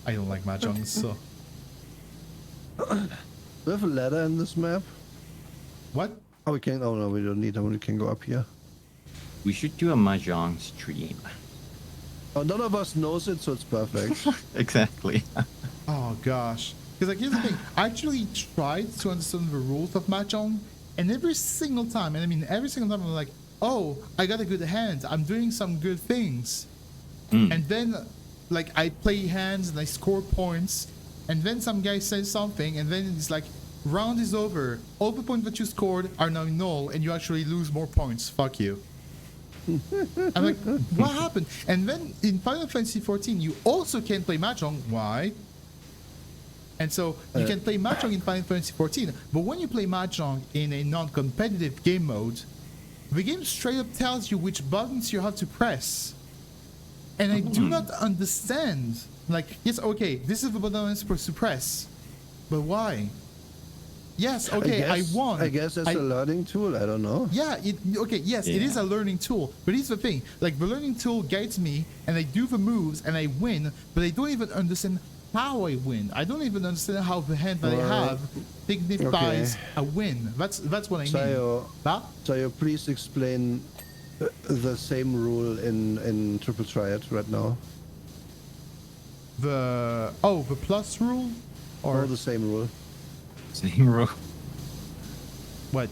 I don't like Mahjong, so... Do we have a ladder in this map? What? Oh, we can... Oh no, we don't need that. We can go up here. We should do a mahjong stream. Oh, none of us knows it, so it's perfect. Exactly. Oh gosh. Because like here's the thing, I actually tried to understand the rules of Mahjong, and every single time, and I mean every single time I'm like, oh, I got a good hand, I'm doing some good things. And then like I play hands and I score points, and then some guy says something, and then it's like, round is over, all the points that you scored are now null, and you actually lose more points, fuck you. I'm like, what happened? And then in Final Fantasy 14, you also can play Mahjong. Why? And so you can play Mahjong in Final Fantasy 14, but when you play Mahjong in a non-competitive game mode, the game straight up tells you which buttons you have to press. And I do not understand. Like, yes, okay, this is the button I'm supposed to press, but why? Yes, okay, I won. I guess that's a learning tool. I don't know. Yeah, okay, yes, it is a learning tool. But here's the thing. Like, the learning tool guides me, and I do the moves, and I win, but I don't even understand how I win. I don't even understand how the hand that I have signifies a win. That's what I mean. Sayo, please explain the same rule in Triple Triad right now. The plus rule? Or the same rule? Same rule. What?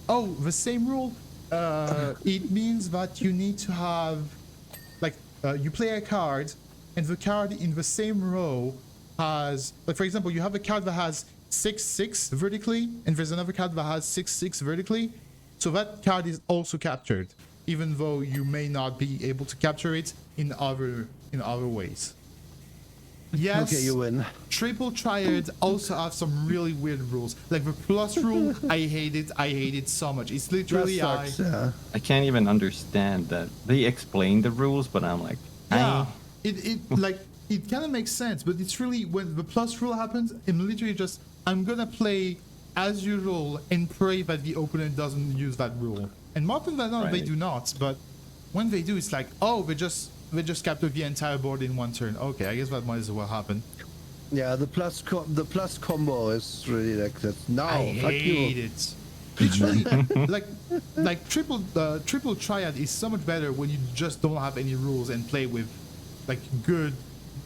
Oh, the same rule? It means that you need to have, like, you play a card, and the card in the same row has, like, for example, you have a card that has 6/6 vertically, and there's another card that has 6/6 vertically. So that card is also captured, even though you may not be able to capture it in other ways. Yes. Okay, you win. Triple Triad also have some really weird rules. Like the plus rule, I hate it. I hate it so much. It's literally That sucks, yeah. I can't even understand that. They explain the rules, but I'm like, yeah. It kind of makes sense, but it's really when the plus rule happens, I'm literally just I'm gonna play as usual and pray that the opponent doesn't use that rule. And more often than not, they do not. But when they do, it's like, oh, they just capture the entire board in one turn. Okay, I guess that might as well happen. Yeah, the plus combo is really like that. No, I hate it. Literally, like triple triad is so much better when you just don't have any rules and play with like good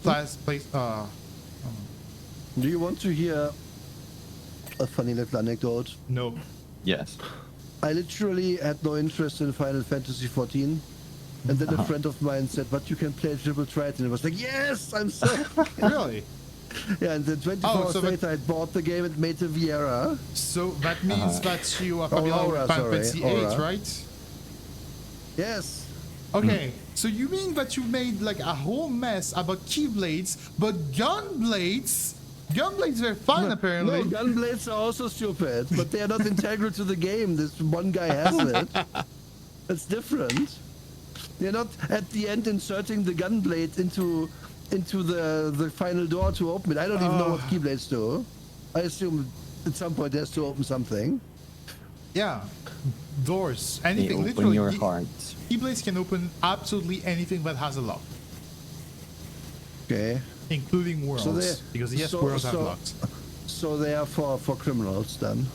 place. Do you want to hear a funny little anecdote? No. yes. I literally had no interest in Final Fantasy 14. And then a friend of mine said, but you can play Triple Triad. And I was like, yes, I'm so... Really? Yeah, and then 24 Oh, hours so later, I bought the game and made the Viera. So that means that you are familiar Aura, with Final sorry, Fantasy 8, Aura. right? Yes. Okay, so you mean that you made like a whole mess about keyblades, but gunblades are fine apparently. No, gunblades are also stupid, but they are not integral to the game. This one guy has it. It's different. They're not at the end inserting the gunblade into the final door to open it. I don't even know what keyblades do. I assume at some point it has to open something. Yeah, doors, They anything. open Literally, your heart. keyblades can open absolutely anything that has a lock, Okay. including worlds. Because yes, worlds have locks. So they are for criminals then.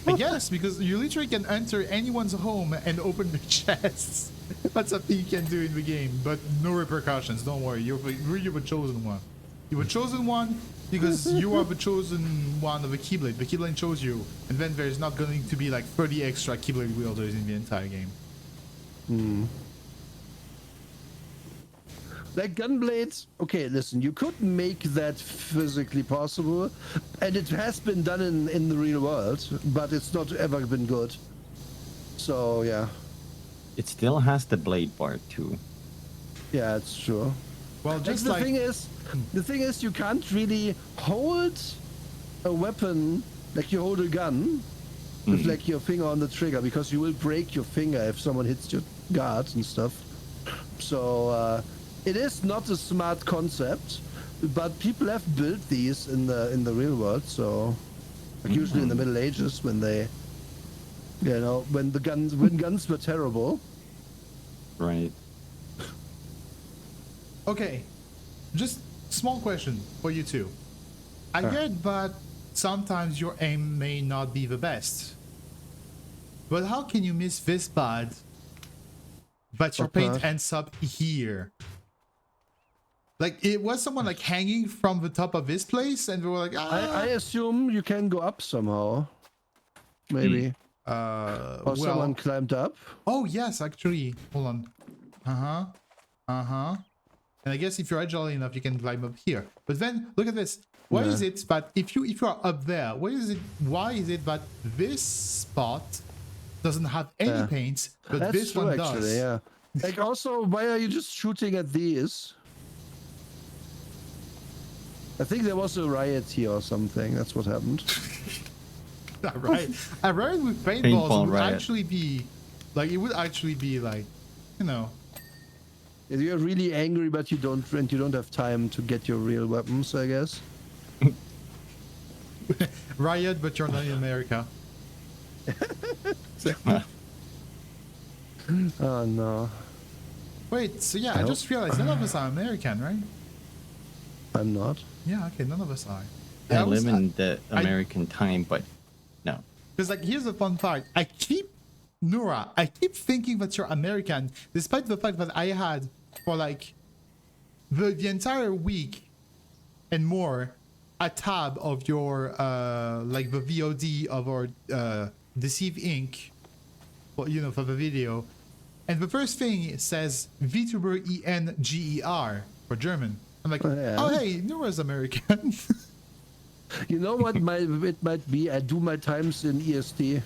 I guess because you literally can enter anyone's home and open the chests. That's something you can do in the game, but no repercussions. Don't worry, you're the chosen one. You were chosen one because you are the chosen one of the Keyblade. The Keyblade chose you, and then there's not going to be like 30 extra Keyblade wielders in the entire game. Like gunblades, okay, listen, you could make that physically possible, and it has been done in the real world, but it's not ever been good. So, yeah. It still has the blade part too. Yeah, it's true. Well, just the like thing is, you can't really hold a weapon like you hold a gun with like your finger on the trigger, because you will break your finger if someone hits your guards and stuff. So it is not a smart concept, but people have built these in the real world. So like usually in the Middle Ages, when they, you know, when guns were terrible. Right. okay, just small question for you two. I get that sometimes your aim may not be the best, but how can you miss this bad but your paint ends up here? Like, it was someone like hanging from the top of this place and they were like, I assume you can go up somehow. Maybe. Or someone climbed up. Oh yes, actually, hold on. And I guess if you're agile enough, you can climb up here. But then look at this. Why is it that if you are up there, why is it that this spot doesn't have any paints, but That's this true, one actually, does? yeah. Like, also, why are you just shooting at these? I think there was a riot here or something. That's what happened. Right. A riot with paintballs Paintball would riot. actually be like, it would actually be like, you know. If you're really angry, but you don't have time to get your real weapons, I guess. Riot, but you're not in America. Oh no, Wait, so yeah, I just realized none of us are American, right? I'm not. Yeah, okay, none of us are. I live in the American time, but no. Because like, here's the fun part. I keep thinking that you're American, despite the fact that I had for like the entire week and more a tab of your like the VOD of our Deceive Inc. Well, you know, for the video, and the first thing says VTuber ENGER for German. I'm like, oh hey, Nora's American. You know what? It might be. I do my times in EST.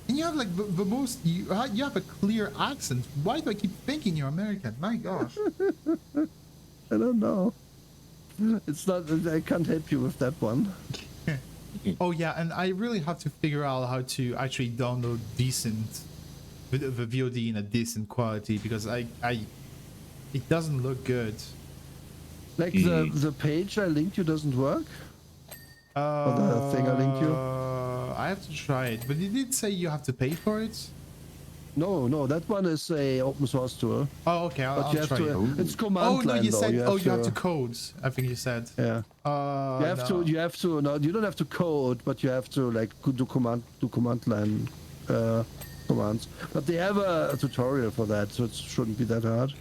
And you have like the most, you have a clear accent. Why do I keep thinking you're American? My gosh. I don't know. It's not. I can't help you with that one. Oh yeah, and I really have to figure out how to actually download decent the VOD in a decent quality, because it doesn't look good. Like the page I linked you doesn't work. Or the thing I linked you. I have to try it, but it did say you have to pay for it. No, that one is a open source tool. Oh, okay, I'll you have try it. to. It's command Oh no, line you though. said You have to code. I think you said. Yeah. You have to. You have to. No, you don't have to code, but you have to like do command line commands. But they have a tutorial for that, so it shouldn't be that hard.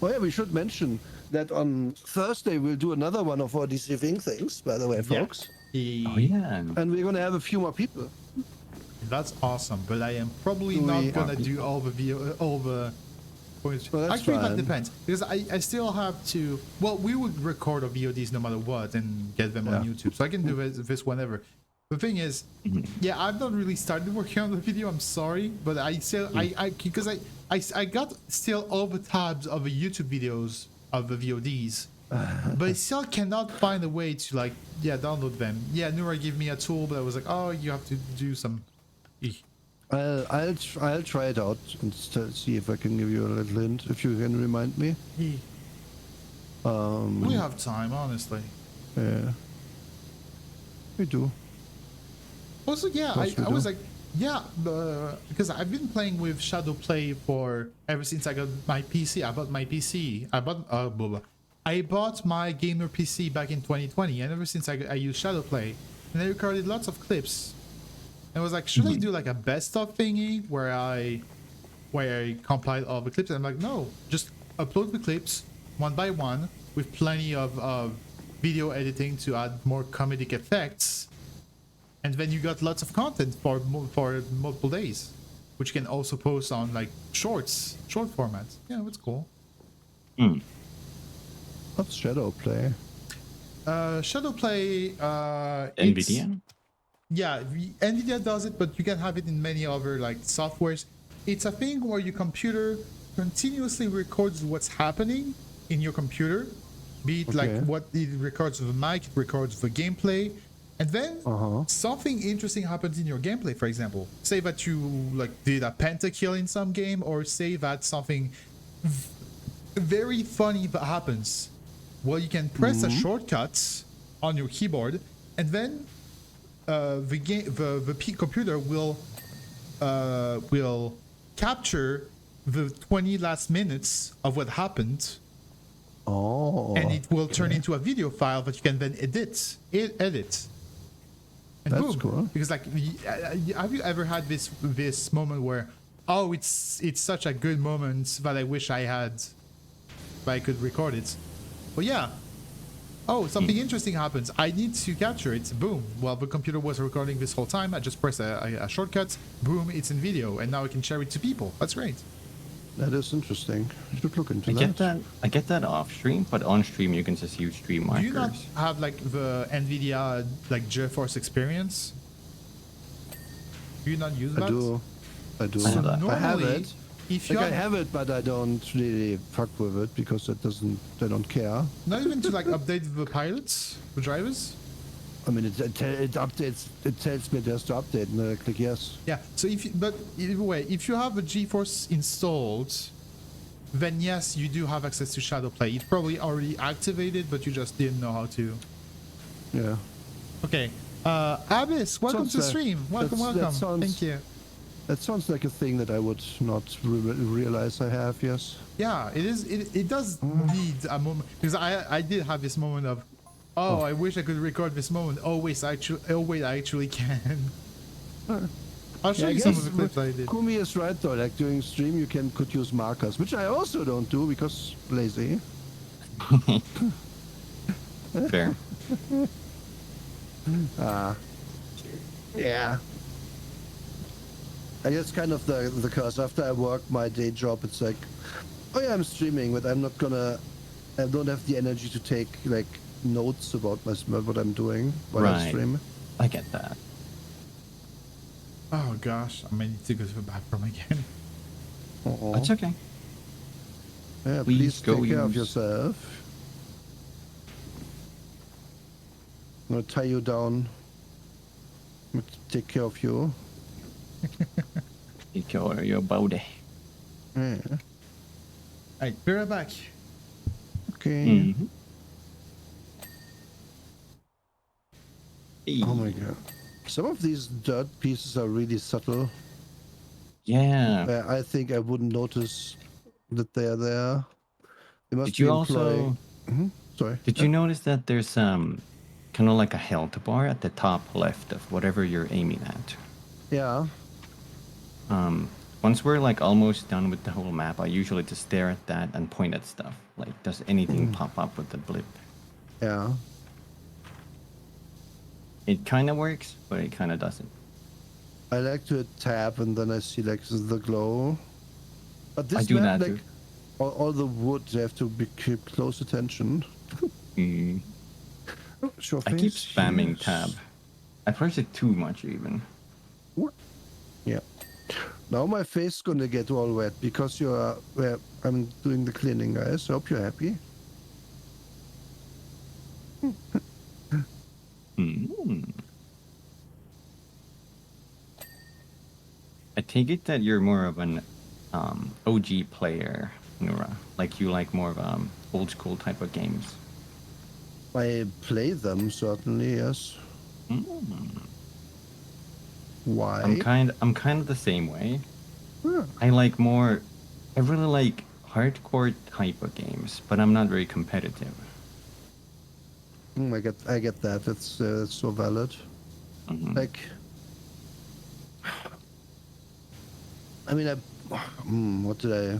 Oh yeah, we should mention that on Thursday we'll do another one of our deceiving things. By the way, folks. Yeah. Oh yeah. And we're gonna have a few more people. That's awesome, but I am probably not gonna do all the Well, Well, that's actually, that fine. depends because I still have to. Well, we would record our VODs no matter what and get them on Yeah. YouTube, so I can do this whenever. The thing is, yeah, I've not really started working on the video. I'm sorry, but I still because I got still all the tabs of the YouTube videos of the VODs, but I still cannot find a way to like download them. Yeah, Nura gave me a tool, but I was like, oh, you have to do some. I'll try it out and see if I can give you a little hint if you can remind me. We have time, honestly. Yeah, we do. Also, yeah, Course we I was do. like, yeah, because I've been playing with Shadow Play for ever since I got my PC. I bought my PC. I bought my gamer PC back in 2020, and ever since I used Shadow Play, and I recorded lots of clips. And I was like, should I do like a best of thingy where I compiled all the clips? And I'm like, no, just upload the clips one by one with plenty of video editing to add more comedic effects. And then you got lots of content for multiple days, which you can also post on like short formats. Yeah, that's cool. What's Shadow Play? Shadow Play. NVIDIA? Yeah, NVIDIA does it, but you can have it in many other like softwares. It's a thing where your computer continuously records what's happening in your computer, be it like what it records of the mic, it records the gameplay. And then something interesting happens in your gameplay. For example, say that you like did a pentakill in some game, or say that something very funny that happens. Well, you can press a shortcut on your keyboard, and then the computer will capture the 20 last minutes of what happened. And it will turn into a video file that you can then edit. And That's boom. cool. Because like, have you ever had this moment where, oh, it's such a good moment that I wish I had, but I could record it. Well, yeah. Oh, something interesting happens. I need to capture it. Boom. Well, the computer was recording this whole time. I just press a shortcut. Boom, it's in video, and now I can share it to people. That's great. That is interesting. You should look into I get that off stream, but on stream you can just use stream markers. Do you not have like the NVIDIA like GeForce experience? Do you not use that? I do. I have that. I have Normally, it. if you Like I have, have it, but I don't really fuck with it because they don't care. not even to like update the pilots, the drivers. I mean, it updates. It tells me just to update, and I click yes. Yeah. So but either way, if you have a GeForce installed, then yes, you do have access to Shadow Play. It's probably already activated, but you just didn't know how to. Yeah. Okay. Abyss, welcome to Sounds, stream. Welcome. Thank you. That sounds like a thing that I would not realize I have. Yes. Yeah, it is. It does need a moment, because I did have this moment of, oh, I wish I could record this moment. Oh wait, I actually can. I'll show Yeah, I you some of guess the clips I did. Kumi is right though. Like during stream, you could use markers, which I also don't do because lazy. Fair. Yeah. I guess kind of the curse. After I work my day job, it's like, oh yeah, I'm streaming, but I don't have the energy to take like notes about what I'm doing while I stream. I get that. Oh gosh, I may need to go to the bathroom again. That's okay. Yeah, Please please go take care of use- yourself. I'm gonna tie you down. I'm gonna take care of you. Take care of your body. Yeah. Alright, be right back. Okay. Mhm. Oh my god. Some of these dirt pieces are really subtle. Yeah. I think I wouldn't notice that they are there. They must Did you be also? employing- Sorry. Did you notice that there's kind of like a health bar at the top left of whatever you're aiming at? Yeah. Once we're like almost done with the whole map, I usually just stare at that and point at stuff. Like, does anything pop up with the blip? Yeah. It kind of works, but it kind of doesn't. I like to tap and then I see like the glow. But this I do map, that like, too. all the wood, they have to keep close attention. Mm. Sure I keep face, spamming yes. tab. I press it too much even. Yeah. Now my face is gonna get all wet because I'm doing the cleaning, guys. I hope you're happy. Mm. I take it that you're more of an OG player, Nura. Like you like more of old school type of games. I play them certainly, yes. Mm. Why? I'm kind of the same way. Yeah. I really like hardcore type of games, but I'm not very competitive. I get that. It's so valid. Mhm. Like, I mean, what did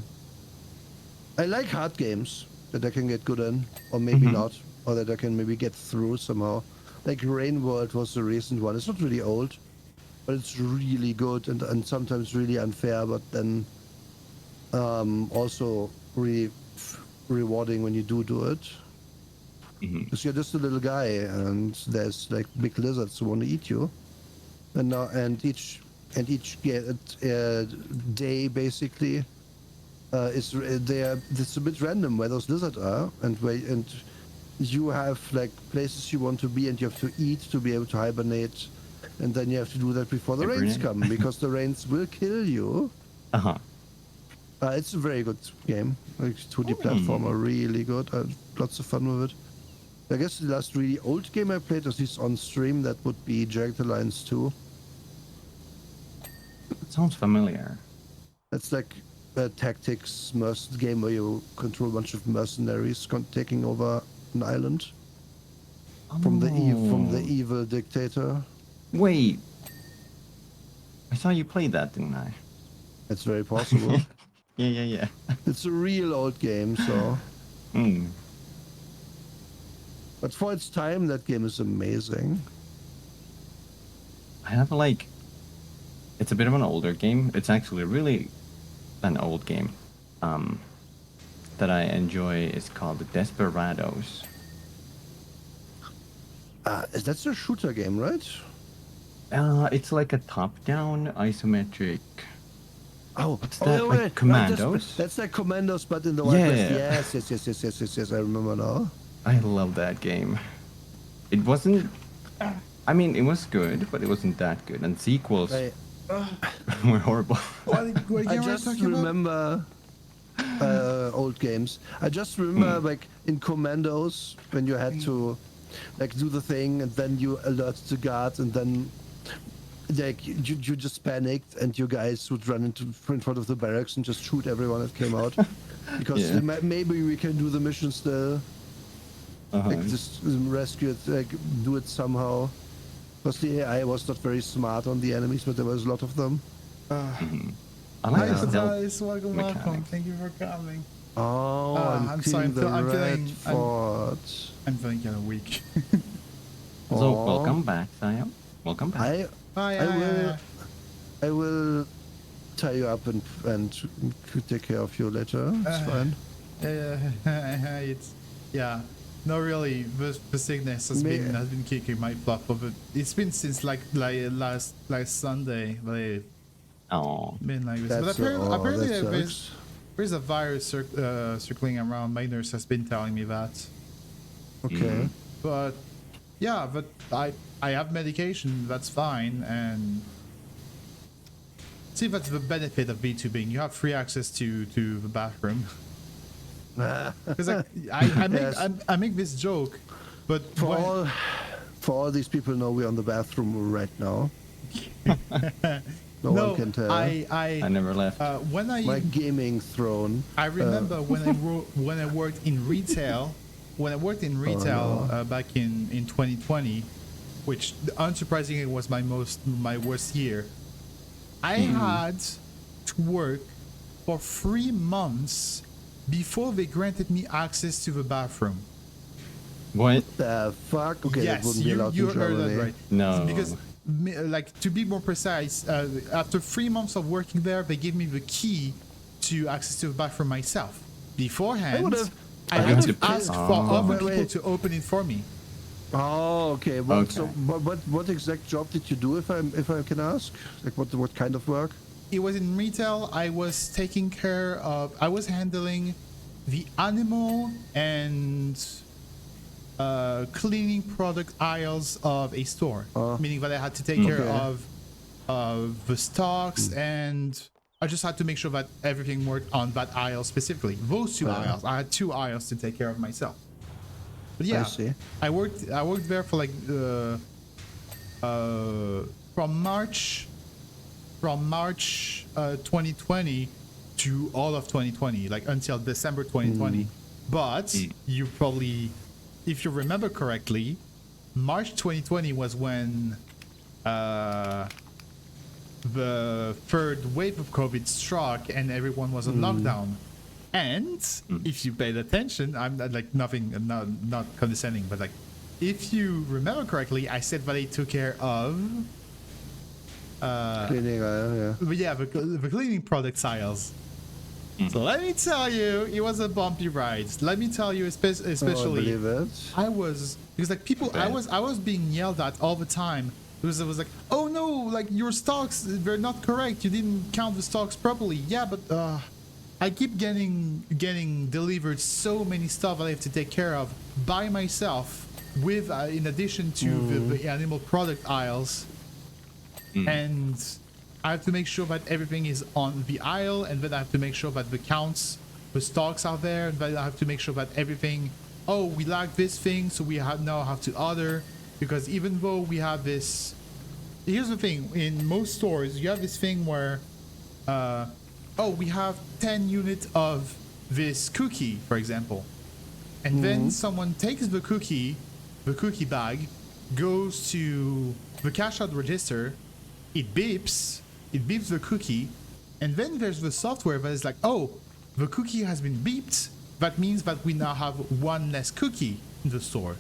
I like hard games that I can get good in, or maybe Mhm. not, or that I can maybe get through somehow. Like Rain World was the recent one. It's not really old, but it's really good and sometimes really unfair, but then also really rewarding when you do it. Mhm. Because you're just a little guy and there's like big lizards who want to eat you. And each day basically it's a bit random where those lizards are and you have like places you want to be and you have to eat to be able to hibernate, and then you have to do that before the rains Hibernate? come because the rains will kill you. Uh-huh. It's a very good game. Like 2D Hmm. platformer, really good. Lots of fun with it. I guess the last really old game I played, at least on stream, that would be Jagged Alliance 2. Sounds familiar. That's like a tactics game where you control a bunch of mercenaries taking over an island from the Oh. evil dictator. Wait. I saw you play that, didn't I? It's very possible. Yeah. It's a real old game, so. Mm. But for its time, that game is amazing. I have like, it's a bit of an older game. It's actually really an old game. That I enjoy is called Desperados. That's a shooter game, right? It's like a top-down isometric. Oh, What's oh, that? yeah, Like right. Commandos? That's like Commandos, but in the Wild West. Yeah. Yes. I remember now. I love that game. It wasn't. I mean, it was good, but it wasn't that good. And sequels were horrible. What game I are you just talking about? remember old games. I just remember like in Commandos when you had to like do the thing and then you alert the guard and then like you just panicked and you guys would run in front of the barracks and just shoot everyone that came out because Yeah. maybe we can do the mission still. Uh-huh. Like just rescue it, like do it somehow. Because the AI was not very smart on the enemies, but there was a lot of them. I like Hi, the stealth guys. Welcome. mechanics. Thank you for coming. Oh, I'm sorry, killing the I'm red feeling- fort. I'm feeling kind of weak. So, Aw. welcome back, Siam. Welcome back. I will tie you up and take care of you later. It's fine. It's no, really. The sickness has been kicking my butt, but it's been since like last Sunday. Like, Oh. been like this. But apparently there's a virus circling around. My nurse has been telling me that. Okay. But yeah, but I have medication. That's fine. And see, that's the benefit of B2Bing. You have free access to the bathroom. Because I make this joke, but For all these people know we're on the bathroom right now. No one can tell. I never left. My gaming throne. I remember when I worked in retail. When I worked in retail back in 2020, which unsurprisingly was my worst year, I had to work for 3 months before they granted me access to the bathroom. What? The fuck? Okay, that Yes, wouldn't be allowed you in heard Germany. that right. No. Because, like, to be more precise, after 3 months of working there, they gave me the key to access to the bathroom myself. beforehand, would've- I you had had to to ask pay- for Oh. other Wait, people wait. to open it for me. Oh, okay. Well, Okay. So, what exact job did you do, if I can ask? Like, what kind of work? It was in retail. I was taking care of. I was handling the animal and cleaning product aisles of a store, meaning that I had to take care Okay. of the stocks, and I just had to make sure that everything worked on that aisle specifically. Those two aisles. I had 2 aisles to take care of myself. But yeah, see. I worked there for like from March 2020 to all of 2020, like until December 2020. But you probably, if you remember correctly, March 2020 was when the third wave of COVID struck and everyone was on lockdown. And if you paid attention, I'm like nothing, not condescending, but like if you remember correctly, I said that I took care of Cleaning aisle, yeah. but yeah, the cleaning product aisles. So let me tell you, it was a bumpy ride. Let me tell you, I especially believe it. I was, because like people, I was being yelled at all the time. It was like, oh no, like your stocks, they're not correct. You didn't count the stocks properly. Yeah, but I keep getting delivered so many stuff that I have to take care of by myself, with in addition to the animal product aisles, and I have to make sure that everything is on the aisle, and then I have to make sure that the stocks are there, and then I have to make sure that everything, oh, we lack this thing, so we now have to order, because even though we have this, here's the thing, in most stores, you have this thing where, oh, we have 10 units of this cookie, for example, and then someone takes the cookie bag, goes to the cash out register, it beeps the cookie, and then there's the software that is like, oh, the cookie has been beeped, that means that we now have one less cookie in the store.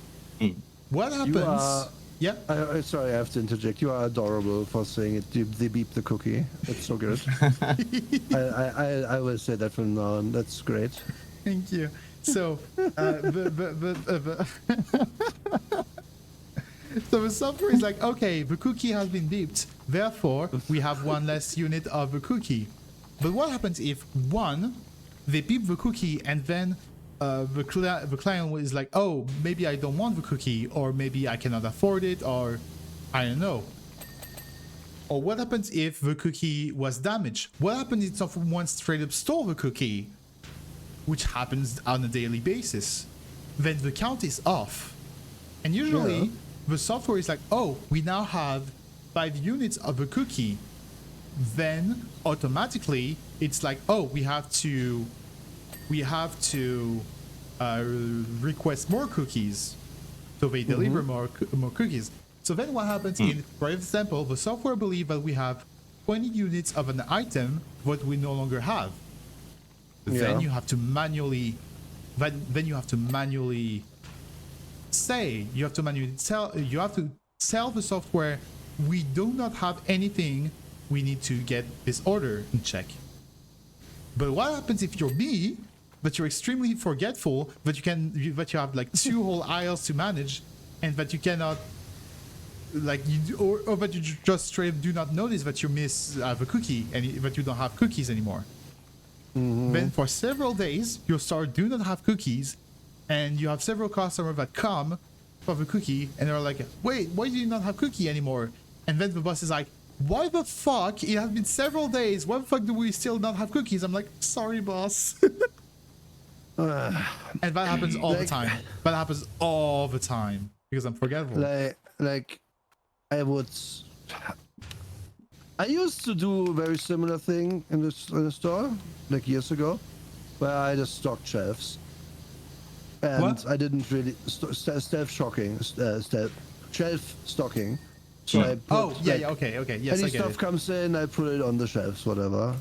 What happens? Yeah. Sorry, I have to interject. You are adorable for saying it. They beep the cookie. It's so good. I will say that from now on. That's great. Thank you. So, so the software is like, okay, the cookie has been beeped, therefore we have one less unit of the cookie. But what happens if they beep the cookie and then the client is like, oh, maybe I don't want the cookie, or maybe I cannot afford it, or I don't know. Or what happens if the cookie was damaged? What happens if someone straight up stole the cookie, which happens on a daily basis? Then the count is off. And usually the software is like, oh, we now have 5 units of a cookie. Then automatically it's like, oh, we have to request more cookies, so they deliver more cookies. So then what happens for example, the software believes that we have 20 units of an item that we no longer have. Then you have to manually tell the software, we do not have anything, we need to get this order in check. But what happens if you're me, but you're extremely forgetful, that you have like 2 whole aisles to manage, and that you cannot, like, or that you just straight up do not notice that you miss the cookie and that you don't have cookies anymore. Then for several days your store do not have cookies, and you have several customers that come for the cookie and they're like, wait, why do you not have cookie anymore? And then the boss is like, why the fuck? It has been several days. Why the fuck do we still not have cookies? I'm like, sorry, boss. And that happens all the time. That happens all the time because I'm forgetful. Like, I used to do a very similar thing in the store, like years ago, where I just stocked shelves. And What? I didn't really shelf stocking. So I put, okay, yes, any I get stuff it. comes in, I put it on the shelves, whatever.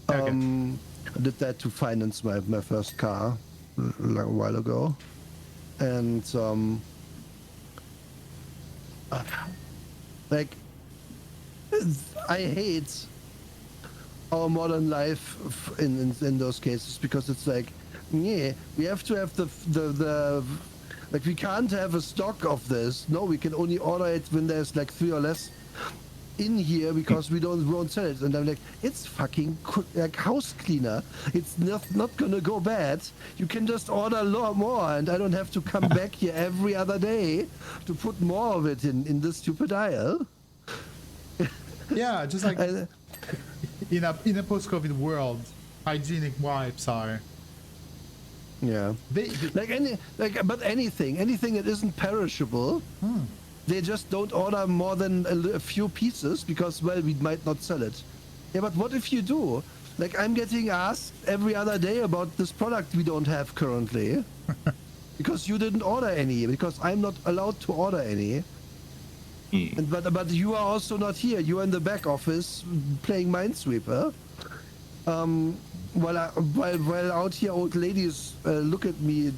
Okay. I did that to finance my first car a while ago, and like, I hate our modern life in those cases, because it's like Yeah, we have to have the like we can't have a stock of this. No, we can only order it when there's like 3 or less in here because we won't sell it. And I'm like, it's fucking like house cleaner. It's not gonna go bad. You can just order a lot more, and I don't have to come back here every other day to put more of it in this stupid aisle. Yeah, just like in a post-COVID world, hygienic wipes are. Yeah, but anything that isn't perishable, they just don't order more than a few pieces because, well, we might not sell it. Yeah, but what if you do? Like, I'm getting asked every other day about this product we don't have currently because you didn't order any, because I'm not allowed to order any. And, but you are also not here. You are in the back office playing Minesweeper. While out here, old ladies look at me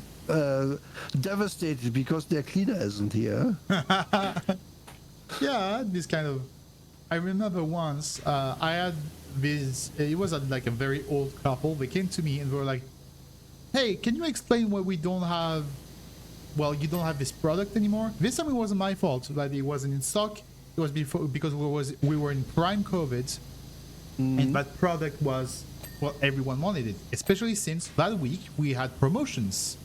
devastated because their cleaner isn't here. Yeah, this kind of. I remember once I had this. It was like a very old couple. They came to me and they were like, "Hey, can you explain why we don't have? Well, you don't have this product anymore." This time it wasn't my fault that it wasn't in stock. It was because we were in prime COVID, and that product was. Well, everyone wanted it, especially since that week we had promotions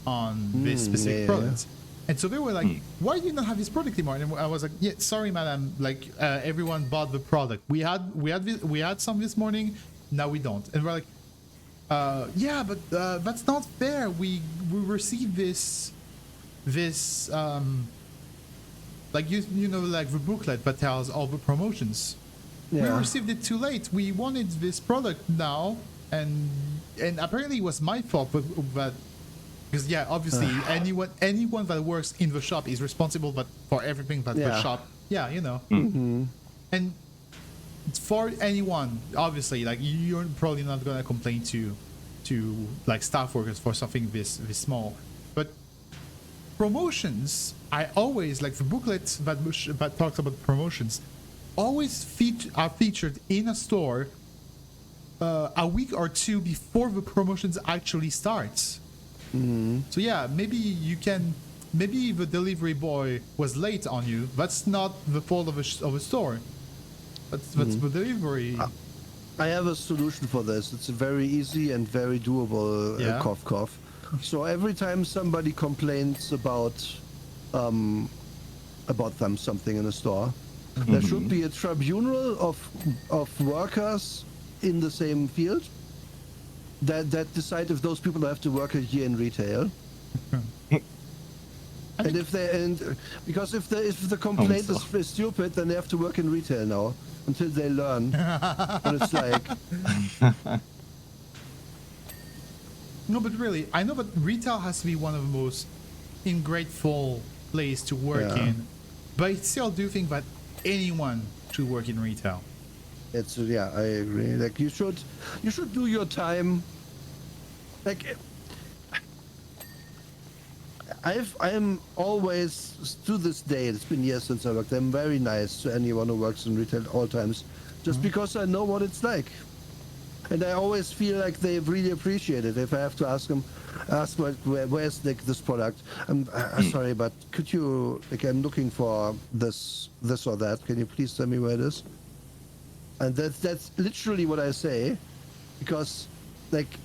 on this specific product. And so they were like, why do you not have this product anymore? And I was like, yeah, sorry, madam. Like, everyone bought the product. We had some this morning. Now we don't. And we're like, yeah, but that's not fair. We received this like you know, like the booklet that tells all the promotions. Yeah. We received it too late. We wanted this product now, and apparently it was my fault. But because yeah, obviously anyone that works in the shop is responsible, but for everything that the shop. Yeah, you know. And for anyone, obviously, like you're probably not gonna complain to like staff workers for something this small, but promotions. I always like the booklets that talks about promotions. Always are featured in a store a week or two before the promotions actually starts. So yeah, maybe the delivery boy was late on you. That's not the fault of a store. That's the delivery. I have a solution for this. It's very easy and very doable. Cough, cough. So every time somebody complains about them something in a store. There should be a tribunal of workers in the same field that decide if those people have to work a year in retail. Because if the complaint is stupid, then they have to work in retail now until they learn what it's like. No, but really, I know that retail has to be one of the most ungrateful places to work in, but I still do think that anyone should work in retail. It's I agree. Like you should do your time. Like I am always, to this day, it's been years since I worked, I'm very nice to anyone who works in retail at all times, just because I know what it's like. And I always feel like they really appreciate it. If I have to ask where's this product? I'm sorry, but could you, like, I'm looking for this or that. Can you please tell me where it is? And that's literally what I say, because, like,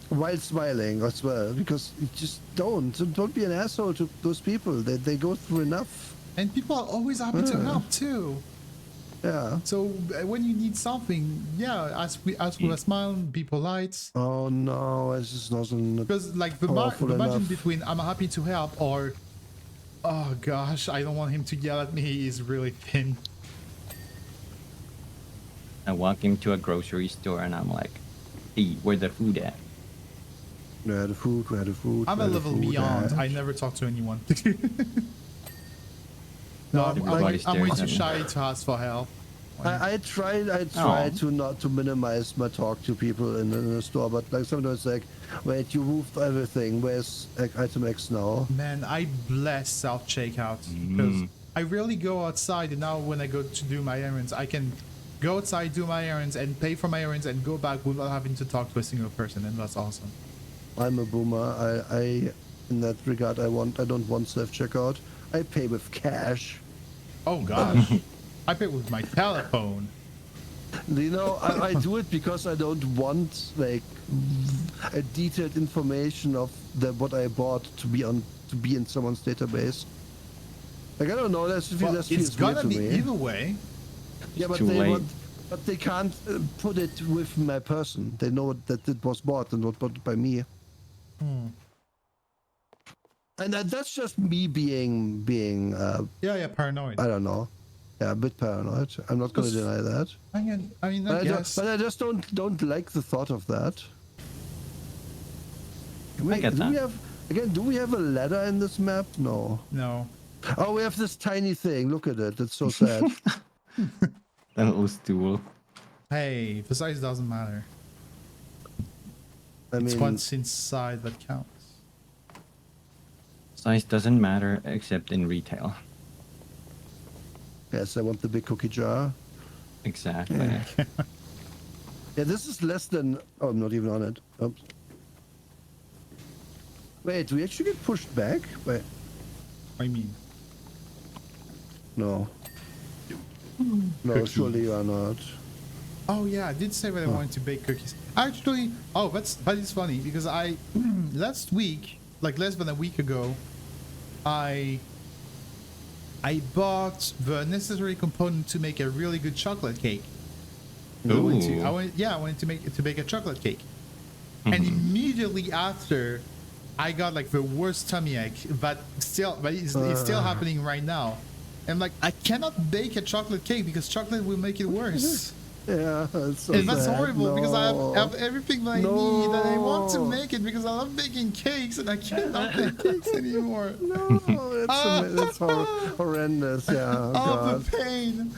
while smiling as well, because you just don't be an asshole to those people. They go through enough. And people are always happy to help too. Yeah. So when you need something, ask with a smile, be polite. Oh no, it's just not. Because like the margin between I'm happy to help or oh gosh, I don't want him to yell at me is really thin. I walk into a grocery store and I'm like, hey, where the food at? Where the food? I'm a level beyond. I never talk to anyone. No, I'm way too shy to ask for help. I try to not to minimize my talk to people in the store, but like sometimes like, wait, you moved everything. Where's like item X now? Man, I bless self checkout because I rarely go outside, and now when I go to do my errands, I can go outside, do my errands, and pay for my errands, and go back without having to talk to a single person, and that's awesome. I'm a boomer. I in that regard, I don't want self-checkout. I pay with cash. Oh gosh, I pay with my telephone. You know, I do it because I don't want like a detailed information of what I bought to be in someone's database. Like I don't know, that Well, feels it's weird gonna to be me. either way. Yeah, but too late. but they can't put it with my person. They know that it was bought and not bought by me. And that's just me being Yeah, paranoid. I don't know. Yeah, a bit paranoid. I'm not going to Just- deny that. I mean, I guess. But I just don't like the thought of that. I get that. Do we have a ladder in this map? No. No. Oh, we have this tiny thing. Look at it. It's so sad. That little stool. Hey, the size doesn't matter. I It's mean, what's inside that counts. Size doesn't matter except in retail. yes, I want the big cookie jar. Exactly. Yeah, this is less than. Oh, I'm not even on it. Oops. Wait, do we actually get pushed back? Wait, I mean, no. No, Cookie. surely you are not. oh yeah, I did say that I wanted to bake cookies. Actually, that is funny because I last week, like less than a week ago, I bought the necessary component to make a really good chocolate cake. I wanted to bake a chocolate cake, and immediately after, I got like the worst tummy ache. But it's still happening right now. And like I cannot bake a chocolate cake because chocolate will make it worse. Yeah, it's so And that's sad. horrible because I No. have everything that I need and I want to make it because I love baking cakes and I cannot bake cakes anymore. No, it's horrendous. Yeah, All God. the pain,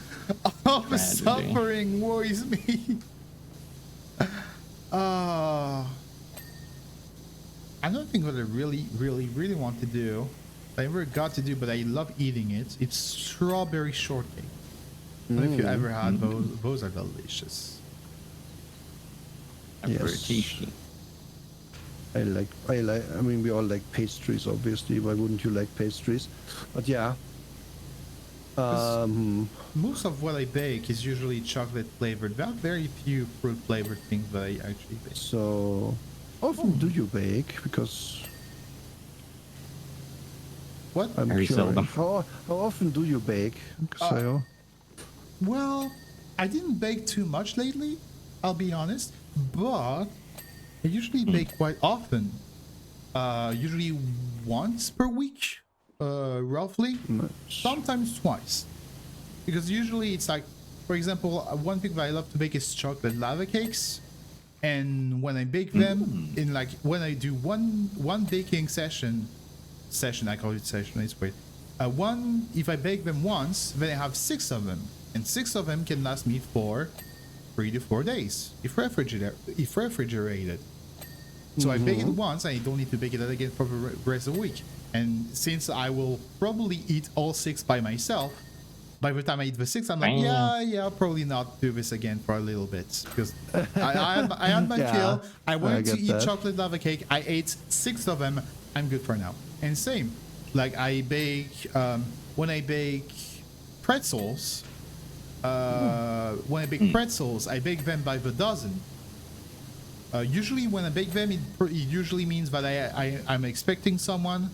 all the Tragedy. suffering worries me. Another thing that I really want to do, I never got to do, but I love eating it. It's strawberry shortcake. I don't know if you ever had those. Those are delicious. Very Yes. tasty. I mean, we all like pastries, obviously. Why wouldn't you like pastries? But yeah. Most of what I bake is usually chocolate flavored. There are very few fruit flavored things that I actually bake. So, how often do you bake? Because What? I'm Very curious. seldom. How often do you bake, Sayo? Well, I didn't bake too much lately, I'll be honest, but I usually bake quite often. Usually once per week, roughly. Sometimes twice. Because usually it's like, for example, one thing that I love to bake is chocolate lava cakes. And when I bake them, in like, when I do one baking session, I call it session, it's great. If I bake them once, then I have 6 of them. And 6 of them can last me for 3 to 4 days, if refrigerated. So I bake it once, I don't need to bake it again for the rest of the week. And since I will probably eat all 6 by myself, by the time I eat the 6, I'm like, yeah, I'll probably not do this again for a little bit. Because I had my Yeah, fill, I wanted to get eat that. chocolate lava cake, I ate 6 of them, I'm good for now. And same, like I bake, when I bake pretzels, I bake them by the dozen. Usually when I bake them, it usually means that I'm expecting someone,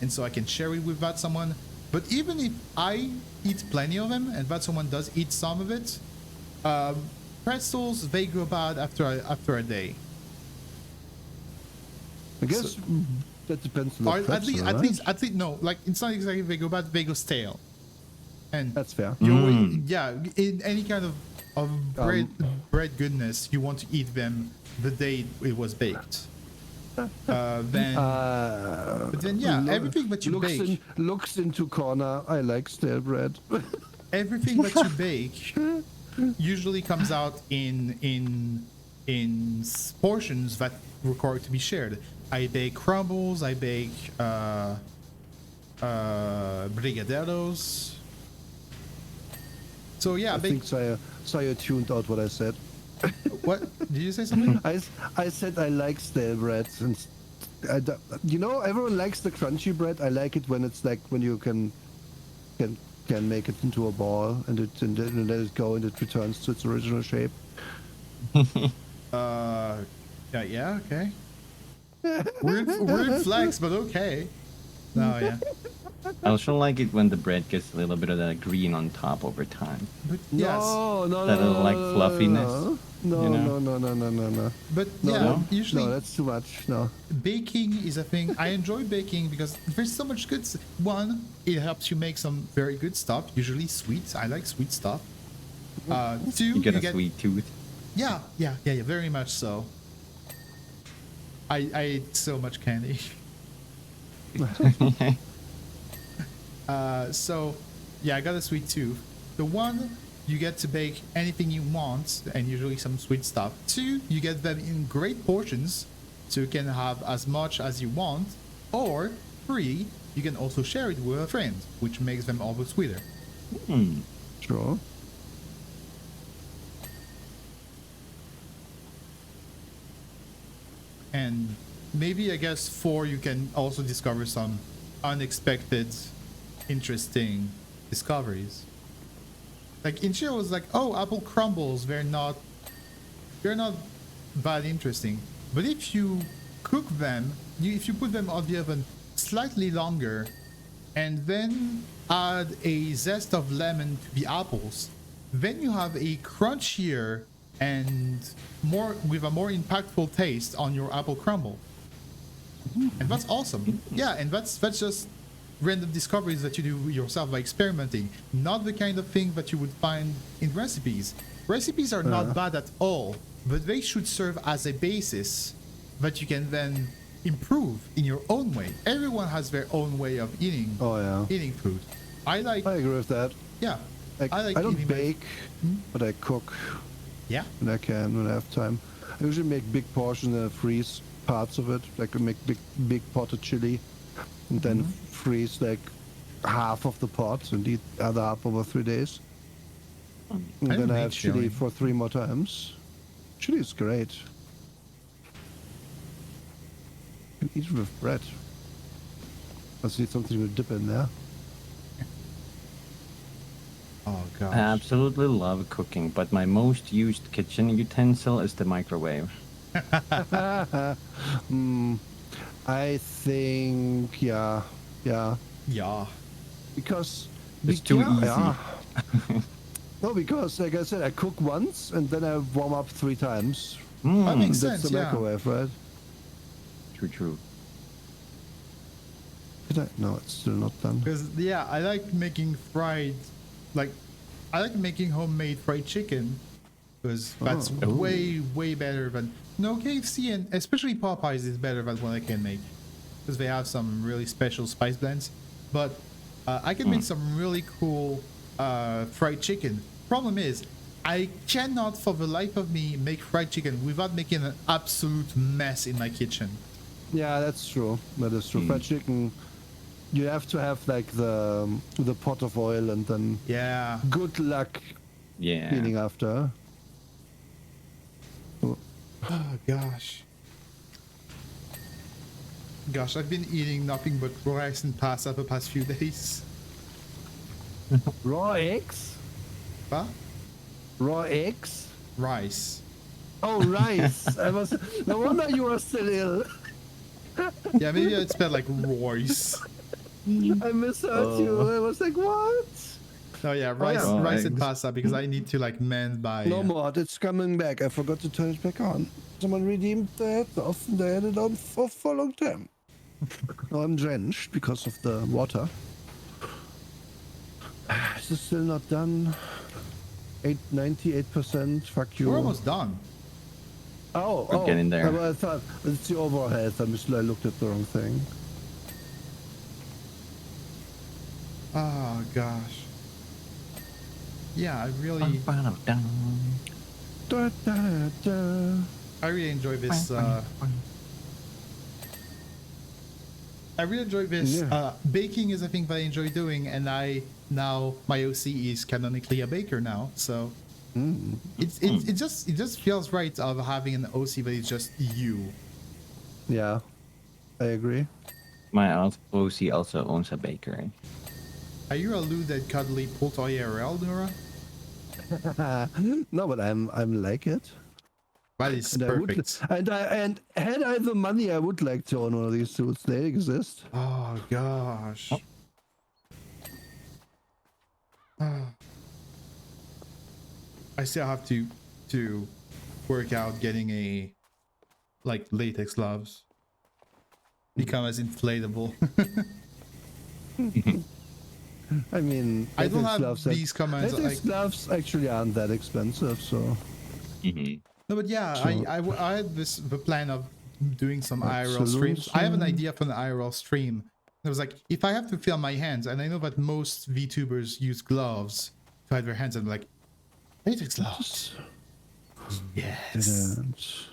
and so I can share it with that someone. But even if I eat plenty of them, and that someone does eat some of it, pretzels, they go bad after a day. I guess that depends on Or the pretzel, at right? least, no, like it's not exactly they go bad, they go stale. And That's fair. in any kind of bread goodness, you want to eat them the day it was baked. But then everything that you bake, Looks into corner. I like stale bread. everything that you bake usually comes out in portions that require to be shared. I bake crumbles, I bake brigadeiros. So yeah, I think Sayo tuned out what I said. what did you say something? I said I like stale bread, and You know, everyone likes the crunchy bread. I like it when it's like when you can make it into a ball and then let it go and it returns to its original shape. Yeah, okay. Weird flex, but okay. No, yeah. I also like it when the bread gets a little bit of that green on top over time. But yes. No, That little, like, fluffiness, No, you know? no. But No, yeah, no. usually No, that's too much. No. baking is a thing. I enjoy baking because there's so much good. One, it helps you make some very good stuff. Usually sweets. I like sweet stuff. Two, You get a sweet tooth. Yeah, very much so. I ate so much candy. So yeah, I got a sweet tooth. The one, you get to bake anything you want and usually some sweet stuff. Two, you get them in great portions so you can have as much as you want. Or three, you can also share it with a friend, which makes them all the sweeter. Sure. And maybe, I guess, four, you can also discover some unexpected, interesting discoveries. Like Inchio was like, oh, apple crumbles, they're not that interesting. But if you cook them, if you put them on the oven slightly longer and then add a zest of lemon to the apples, then you have a crunchier and with a more impactful taste on your apple crumble. And that's awesome. Yeah, and that's just random discoveries that you do yourself by experimenting. Not the kind of thing that you would find in recipes. Recipes are not bad at all, but they should serve as a basis that you can then improve in your own way. Everyone has their own way of eating. Eating food. I agree with that. Yeah. I don't bake, but I cook. Yeah. When I can, when I have time. I usually make big portions and freeze parts of it. Like I make big pot of chili, and then freeze like half of the pot and eat the other half over 3 days. And then I have chili for 3 more times. Chili is great. You can eat it with bread. I need something to dip in there. Oh gosh. I absolutely love cooking, but my most used kitchen utensil is the microwave. I think, yeah. Because it's too easy. Yeah. No, because like I said, I cook once and then I warm up 3 times. That makes That's sense. the microwave, right? True. No, it's still not done. Because yeah, I like making homemade fried chicken, because that's way better than KFC, and especially Popeyes is better than what I can make, because they have some really special spice blends. But I can make some really cool fried chicken. Problem is, I cannot for the life of me make fried chicken without making an absolute mess in my kitchen. Yeah, that's true. That is true. Fried chicken, you have to have like the pot of oil and then good luck cleaning after. Oh gosh, I've been eating nothing but rice and pasta the past few days. Raw eggs? What? Raw eggs? Rice. Oh, rice. No wonder you were still ill. Yeah, maybe I'd spell like Royce. I misheard you. I was like, what? Oh yeah, rice and pasta, because I need to like mend by. No more. It's coming back. I forgot to turn it back on. Someone redeemed that. Often they had it on for a long time. Now I'm drenched because of the water. Is this still not done? 98%. Fuck you. We're almost done. We're getting there. I thought it's the overall health. I looked at the wrong thing. Oh gosh. Yeah, I really enjoy this. I really enjoy this. Baking is a thing that I enjoy doing, and my OC is canonically a baker now, so it just feels right of having an OC that is just you. Yeah. I agree. My OC also owns a bakery. Are you a Lou that cuddly pulled IRL, Nora? No, but I'm like it. That is And perfect. and had I the money, I would like to own one of these suits. They exist. Oh gosh. I still have to work out getting a like latex gloves. Become as inflatable. I mean, I don't latex have gloves these commands. Latex gloves actually aren't that expensive, so. No, but yeah, So- I had the plan of doing some IRL Saloons, streams. I have an idea for an IRL stream. I was like, if I have to film my hands, and I know that most VTubers use gloves to hide their hands, I'm like, latex gloves. Yes. Didn't.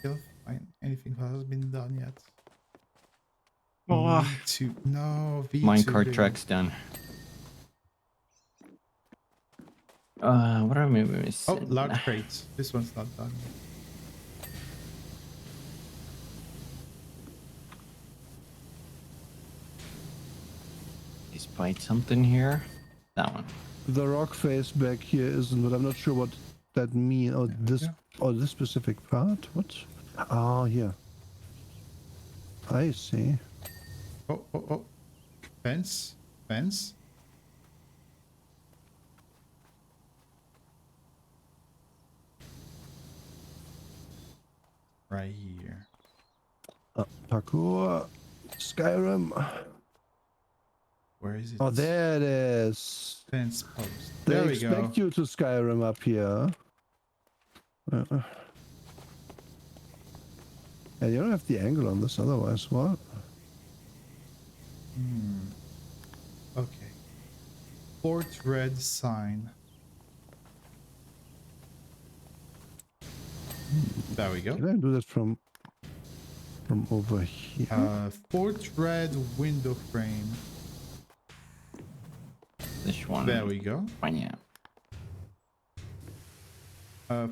Can't find anything that has been done yet. Oh, V2, no V2. minecart track's done. What are we missing? Oh, large crates. This one's not done. Despite something here. That one. The rock face back here isn't, but I'm not sure what that means. Oh, this, go. oh, this specific part. What? Oh, here. I see. Oh. Fence. Fence. Right here. Parkour. Skyrim. Where is it? Oh, there it is. Fence post. They There we expect go. you to Skyrim up here. And you don't have the angle on this otherwise. What? Okay. Fort red sign. There we go. Can I do that from over here? Fort red window frame. This one. There we go. Yeah.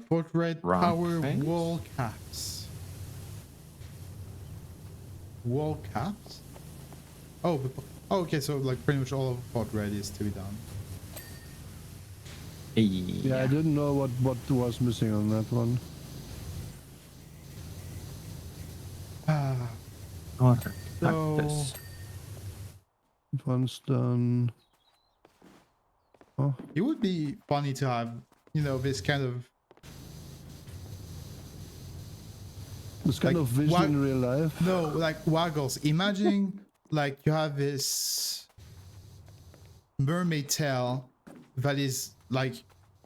Fort red Rock power face? wall caps. Wall caps? Oh, okay, so like pretty much all of Fort red is to be done. Yeah, I didn't know what was missing on that one. Water. So- Cactus. That one's done. Oh, It would be funny to have, you know, this kind of this kind Like, of vision what- in real life. no, like waggles. Imagine like you have this mermaid tail that is like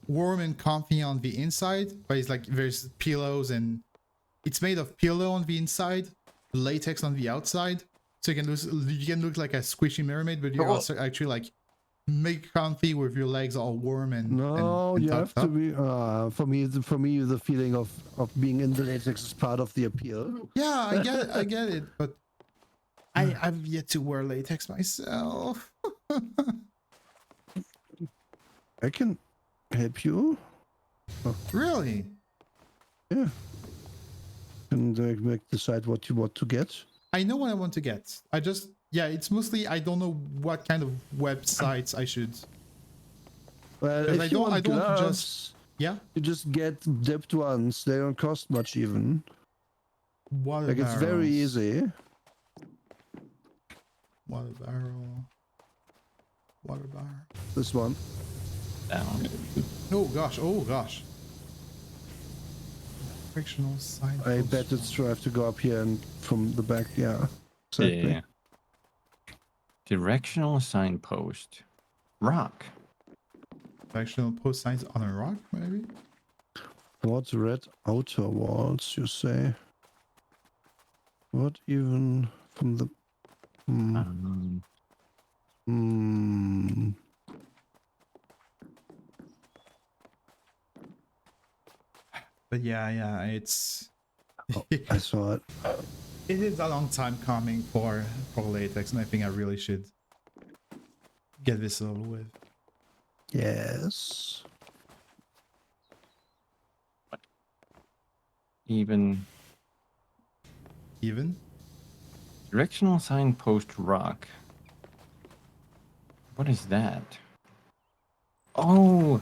warm and comfy on the inside, but it's like there's pillows and it's made of pillow on the inside, latex on the outside. So you can look like a squishy mermaid, but you're also actually like make comfy with your legs all warm and No, and you have tucked to up. be. For me, the feeling of being in the latex is part of the appeal. Yeah, I get it, but I've yet to wear latex myself. I can help you. Really? Yeah. And decide what you want to get. I know what I want to get. It's mostly I don't know what kind of websites I should. Well, Because if you want I don't gloves, just. Yeah. you just get dipped ones. They don't cost much even. Water Like it's very barrels. easy. Water barrel. Water barrel. This one. Down. Oh gosh. Frictional sign. I post. bet it's true. I have to go up here and from the back. Yeah. Exactly. Yeah. Directional signpost. Rock. Frictional post signs on a rock, maybe. What red outer walls, you say? What even from the... But yeah, it's. Oh, I saw it. It is a long time coming for latex, and I think I really should get this over with. Yes. Even even. Directional signpost rock. What is that? Oh,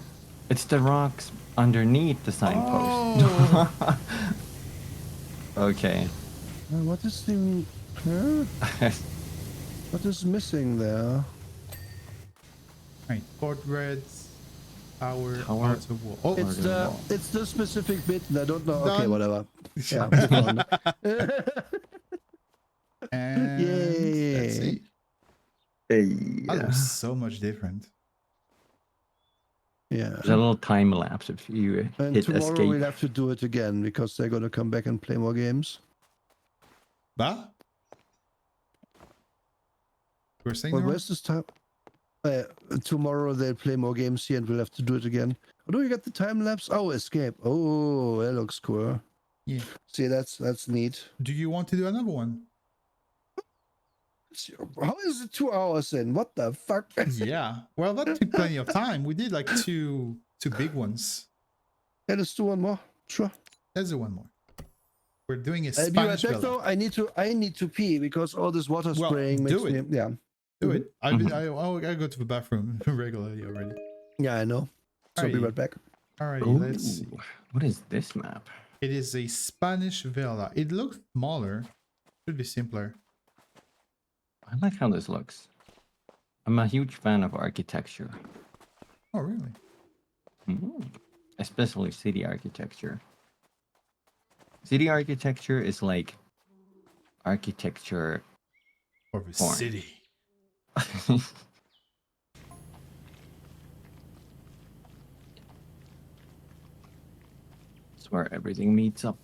it's the rocks underneath the signpost. Oh. Okay. What is the... Huh? What is missing there? Right, port reds, tower, Tower. outer wall. Oh, It's the the wall. it's the specific bit, and I don't know. Okay, Done. whatever. Yeah. we found it. and Yay. let's see. Hey. That looks so much different. Yeah. There's a little time lapse if you And hit tomorrow escape. we'll have to do it again because they're gonna come back and play more games. Bah? We're saying Well, Nora? where's this time? Tomorrow they'll play more games here and we'll have to do it again. How do we get the time lapse? Oh, escape. Oh, that looks cool. Yeah. See, that's neat. Do you want to do another one? How is it 2 hours in? What the fuck? Yeah. Well, that took plenty of time. We did like two big ones. Yeah, let's do one more. Sure. Let's do one more. We're doing a I'll be right Spanish back villa. though. I need to pee because all this water Well, spraying do makes it. me. Yeah. Do it. I go to the bathroom regularly already. Yeah, I know. So I'll be Alrighty. right back. Alrighty, let's see. Ooh, what is this map? It is a Spanish villa. It looks smaller. Should be simpler. I like how this looks. I'm a huge fan of architecture. Oh, really? Mm. Especially city architecture. City architecture is like architecture. Or the Porn. city. It's where everything meets up.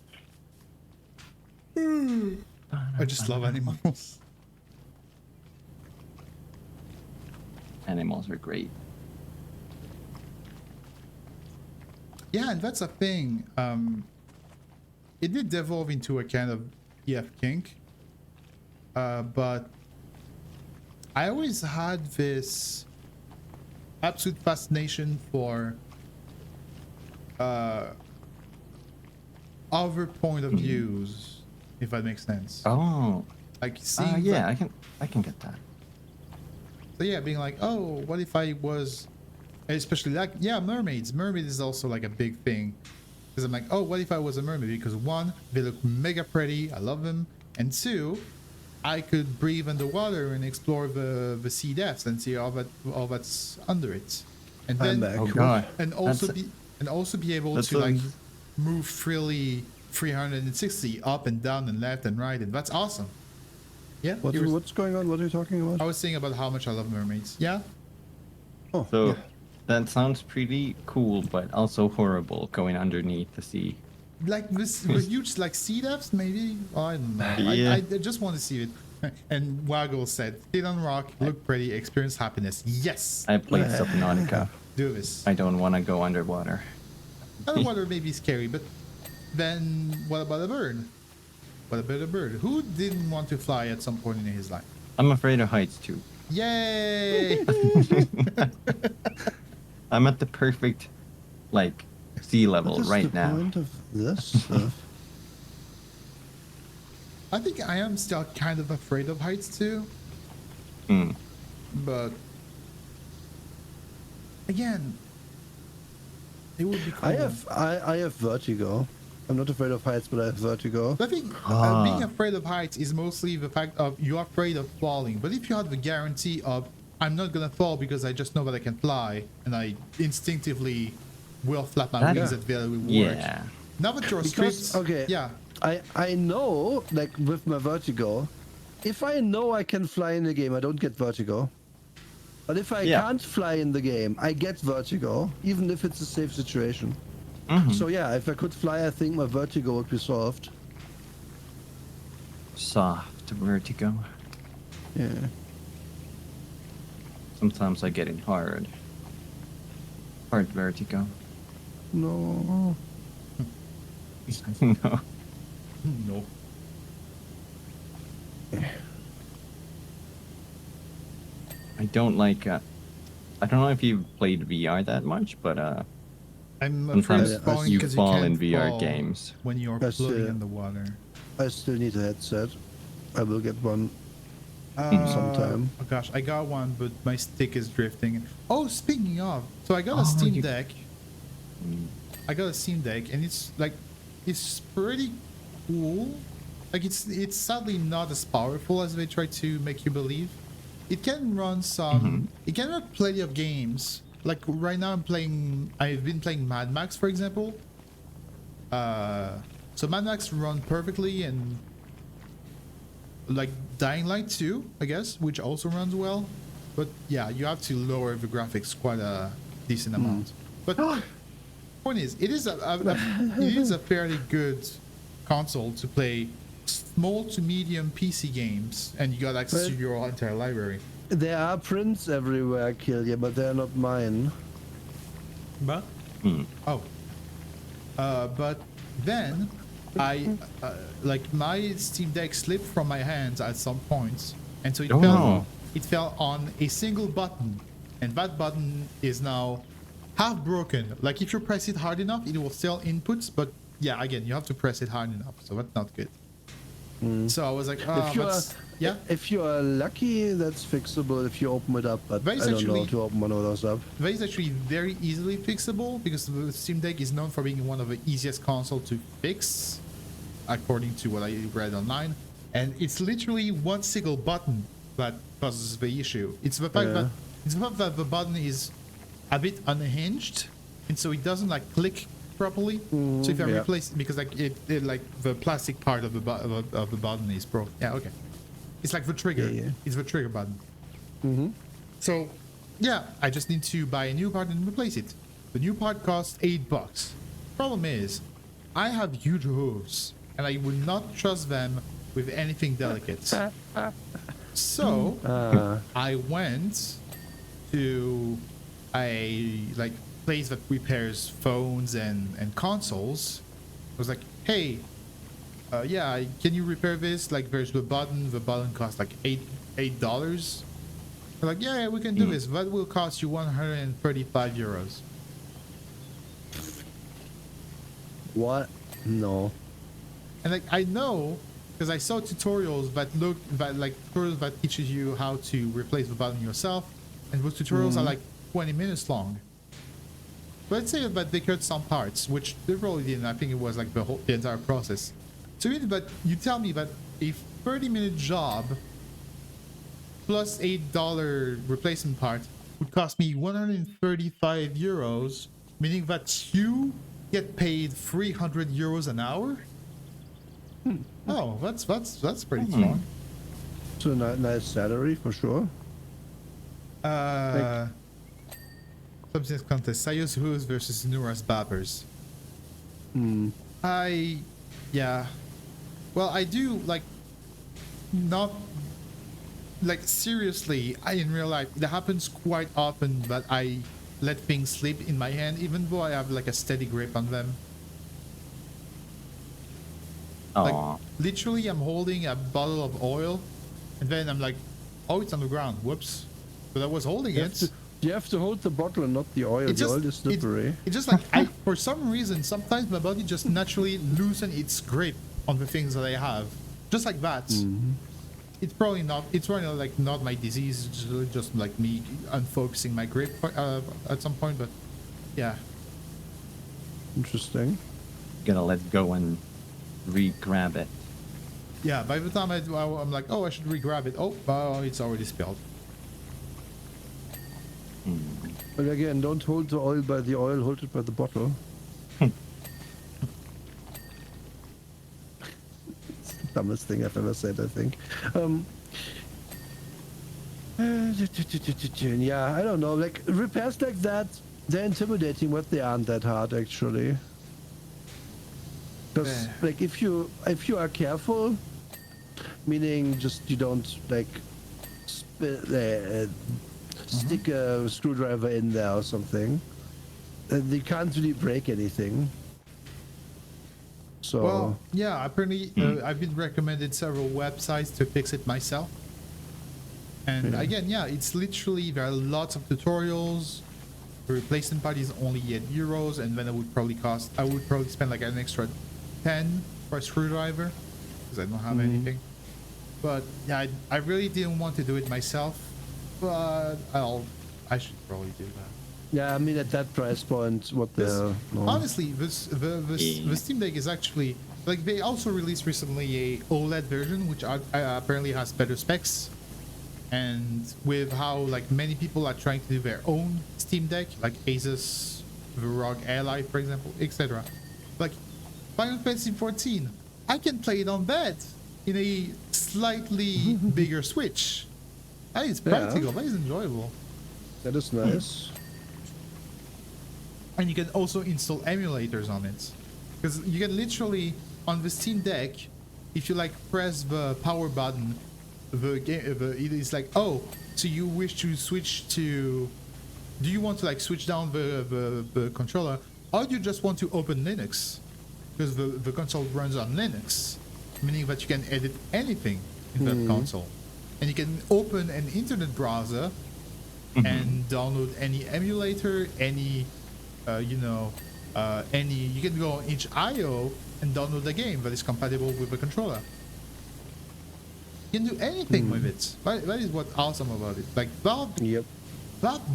I just love animals. Animals are great. Yeah, and that's a thing. It did devolve into a kind of PF kink. But I always had this absolute fascination for other point of views, if that makes sense. Oh, Like seeing yeah, that- I can get that. So yeah, being like, oh, what if I was, especially like, yeah, mermaids. Mermaid is also like a big thing. Because I'm like, oh, what if I was a mermaid? Because one, they look mega pretty. I love them. And two, I could breathe underwater and explore the sea depths and see all that's under it. And I'm then, back. Oh god. and also be able That's to like sounds- move freely 360 up and down and left and right, and that's awesome. Yeah. you were- What's going on? What are you talking I about? was saying about how much I love mermaids. Yeah. Oh, So yeah. that sounds pretty cool, but also horrible going underneath the sea. Like this with huge like sea depths, maybe. I don't know. Yeah. I just want to see it. And Waggle said, "Sit on rock, look pretty, experience happiness." Yes, I played Subnautica. do this. I don't want to go underwater. Underwater may be scary, but then what about a bird? What about a bird? Who didn't want to fly at some point in his life? I'm afraid of heights too. Yay! I'm at the perfect, like, sea level What is right the now. point of this stuff? I think I am still kind of afraid of heights too, Hmm. but again, it would be cool. I have vertigo. I'm not afraid of heights, but I have vertigo. I think being afraid of heights is mostly the fact of you're afraid of falling. But if you have the guarantee of I'm not gonna fall because I just know that I can fly and I instinctively will flap my That- wings at very work. Yeah. Now that you're Because, stripped, okay, yeah, I know, like with my vertigo, if I know I can fly in the game, I don't get vertigo. But if I Yeah. can't fly in the game, I get vertigo, even if it's a safe situation. Mhm. So yeah, if I could fly, I think my vertigo would be solved. Soft vertigo. Yeah. Sometimes I get it hard. Hard vertigo. No. No. no. I don't like. I don't know if you've played VR that much, but I'm afraid sometimes of falling you because fall can't in VR fall games. when you're That's, floating in the water. I still need a headset. I will get one sometime. Oh gosh, I got one, but my stick is drifting. Oh, speaking of, so I got a Oh, Steam you- Deck. I got a Steam Deck, and it's like, it's pretty cool. Like it's sadly not as powerful as they try to make you believe. It can run some. It can run plenty of games. Like right now, I've been playing Mad Max, for example. So Mad Max run perfectly, and like Dying Light 2, I guess, which also runs well. But yeah, you have to lower the graphics quite a decent amount. But point is, it is a fairly good console to play small to medium PC games, and you got access to your entire library. There are prints everywhere, Killia, but they're not mine. But but then I like my Steam Deck slipped from my hands at some points, and so it fell on a single button, and that button is now half broken. Like if you press it hard enough, it will still inputs, but yeah, again, you have to press it hard enough, so that's not good. So I was like, if you are lucky, that's fixable if you open it up, but I don't know how to open one of those up. That is actually very easily fixable, because the Steam Deck is known for being one of the easiest console to fix, according to what I read online. And it's literally one single button that causes the issue. It's the fact that the button is a bit unhinged, and so it doesn't like click properly. So if I replace it, because like it like the plastic part of the button is broken. Yeah, okay. It's like the trigger. It's the trigger button. So yeah, I just need to buy a new part and replace it. The new part costs $8. Problem is, I have huge hooves, and I would not trust them with anything delicate. So I went to a like place that repairs phones and consoles. I was like, hey, yeah, can you repair this? Like, there's the button costs like $8. They're like, yeah, we can do this. That will cost you 135 euros. What? No. And like, I know, because I saw tutorials that teaches you how to replace the button yourself, and those tutorials are like 20 minutes long. But let's say that they cut some parts, which they probably didn't. I think it was like the entire process. So but you tell me that a 30-minute job plus $8 replacement part would cost me 135 euros, meaning that you get paid 300 euros an hour. Oh, that's pretty strong. It's a nice salary for sure. Substance contest: Sayus Who's versus Nuras Babbers. Well, I do like not like seriously. In real life, it happens quite often that I let things slip in my hand, even though I have like a steady grip on them. Like literally, I'm holding a bottle of oil, and then I'm like, "Oh, it's on the ground. Whoops!" But I was holding it. You have to hold the bottle and not the oil. The oil is slippery. It's just like for some reason, sometimes my body just naturally loosens its grip on the things that I have, just like that. It's probably not. It's probably like not my disease. It's just like me unfocusing my grip at some point. But yeah, interesting. Gotta let go and re-grab it. Yeah. By the time I'm like, oh, I should re-grab it. Oh, it's already spilled. But again, don't hold the oil by the oil. Hold it by the bottle. Dumbest thing I've ever said, I think. Yeah, I don't know. Like repairs like that, they're intimidating, but they aren't that hard actually. Because like if you are careful, meaning just you don't like stick a screwdriver in there or something, they can't really break anything. So well, yeah, apparently I've been recommended several websites to fix it myself. And again, yeah, it's literally, there are lots of tutorials. The replacement part is only €8, and then I would probably spend like an extra 10 for a screwdriver. because I don't have anything. But yeah, I really didn't want to do it myself, but I should probably do that. Yeah, I mean at that price point, what the hell? No. Honestly, the Steam Deck is actually like they also released recently a OLED version, which apparently has better specs. And with how like many people are trying to do their own Steam Deck, like Asus, the ROG Ally, for example, etc. Like Final Fantasy 14, I can play it on bed in a slightly bigger Switch. That is practical. That is enjoyable. That is nice. And you can also install emulators on it, because you can literally on the Steam Deck, if you like press the power button, it is like, oh, so you wish to switch to, do you want to like switch down the controller, or do you just want to open Linux, because the console runs on Linux, meaning that you can edit anything in that console, and you can open an internet browser and download any emulator, any you can go on itch.io and download a game that is compatible with the controller. You can do anything with it. That is what's awesome about it. Like Valve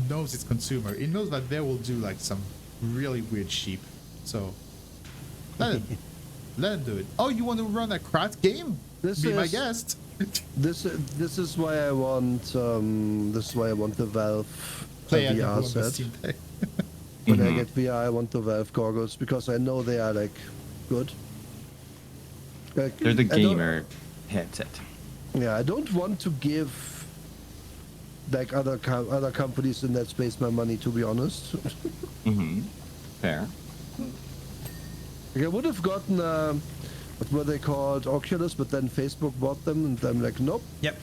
knows its consumer. It knows that they will do like some really weird sheep. So let them do it. Oh, you want to run a craft game? Be my guest. This is why I want the Valve Play VR set. When I get VR, I want the Valve goggles because I know they are like good. Like, They're the gamer headset. Yeah, I don't want to give like other companies in that space my money, to be honest. Fair. Like I would have gotten what were they called, Oculus, but then Facebook bought them, and I'm like, nope. Yep.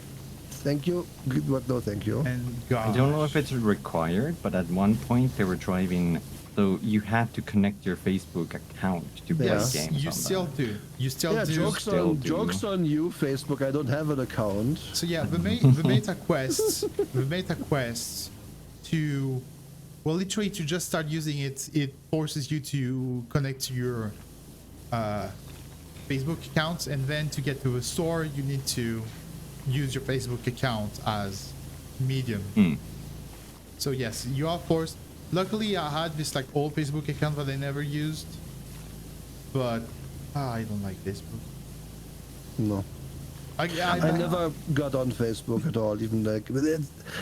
Thank you. What? No, thank you. And I don't know if it's required, but at one point they were driving, so you had to connect your Facebook account to play games. You still do. You still do. Jokes on you, Facebook. I don't have an account. So yeah, the Meta Quests, to, well, literally to just start using it, it forces you to connect to your Facebook account, and then to get to a store, you need to use your Facebook account as medium. So yes, you are forced. Luckily, I had this like old Facebook account that I never used, but I don't like Facebook. No. I never got on Facebook at all, even like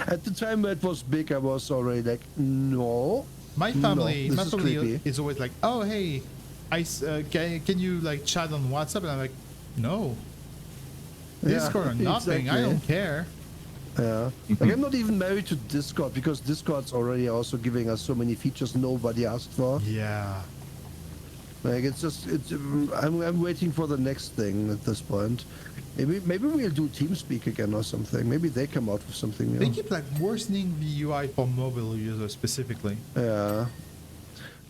at the time it was big, I was already like, no. My family is always like, oh hey, can you like chat on WhatsApp? And I'm like, no. Discord or nothing, exactly. I don't care. Yeah. Like I'm not even married to Discord because Discord's already also giving us so many features nobody asked for. Yeah. Like I'm waiting for the next thing at this point. Maybe we'll do TeamSpeak again or something. Maybe they come out with something new. They keep like worsening the UI for mobile users specifically. Yeah.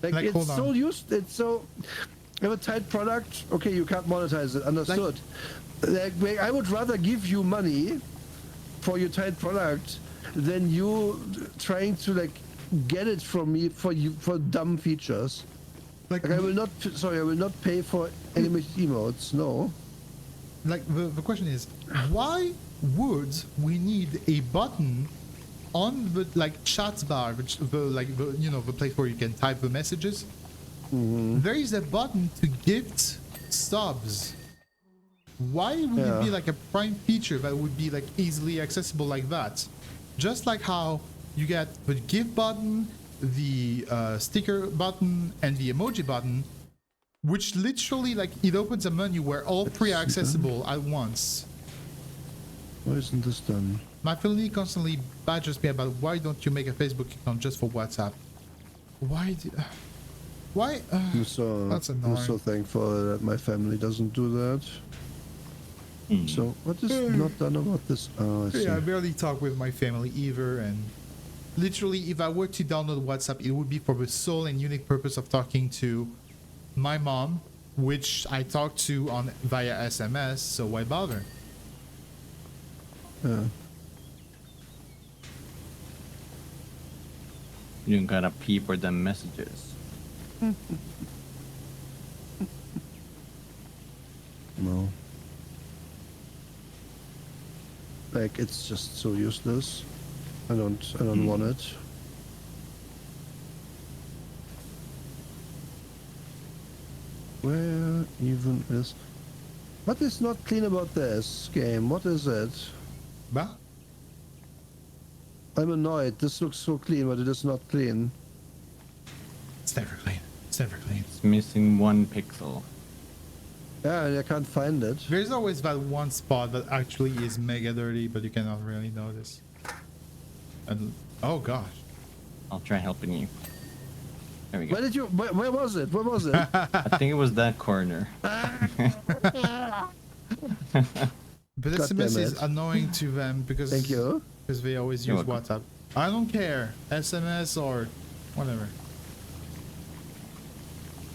Like it's so used. It's so. You have a tight product. Okay, you can't monetize it. Understood. Like, I would rather give you money for your tight product than you trying to like get it from me for dumb features. Like I will not pay for animated emotes. No. Like the question is, why would we need a button on the like chat bar, which the place where you can type the messages? There is a button to gift subs. Why would it be like a prime feature that would be like easily accessible like that? Just like how you get the gift button, the sticker button, and the emoji button, which literally like it opens a menu where all three are accessible at once. Why isn't this done? My family constantly badgers me about why don't you make a Facebook account just for WhatsApp? Why? That's annoying. I'm so thankful that my family doesn't do that. So what is not done about this? I barely talk with my family either, and literally if I were to download WhatsApp, it would be for the sole and unique purpose of talking to my mom, which I talk to via SMS, so why bother? You don't gotta pee for them messages. No. Like, it's just so useless. I don't want it. Where even is... What is not clean about this game? What is it? Bah? I'm annoyed. This looks so clean, but it is not clean. It's never clean. It's never clean. It's missing 1 pixel. Yeah, I can't find it. There's always that one spot that actually is mega dirty, but you cannot really notice. And oh gosh. I'll try helping you. There we go. Where did you... Where was it? Where was it? I think it was that corner. But God SMS damn is it. annoying to them because Thank you. because they always You're use welcome. WhatsApp. I don't care. SMS or whatever.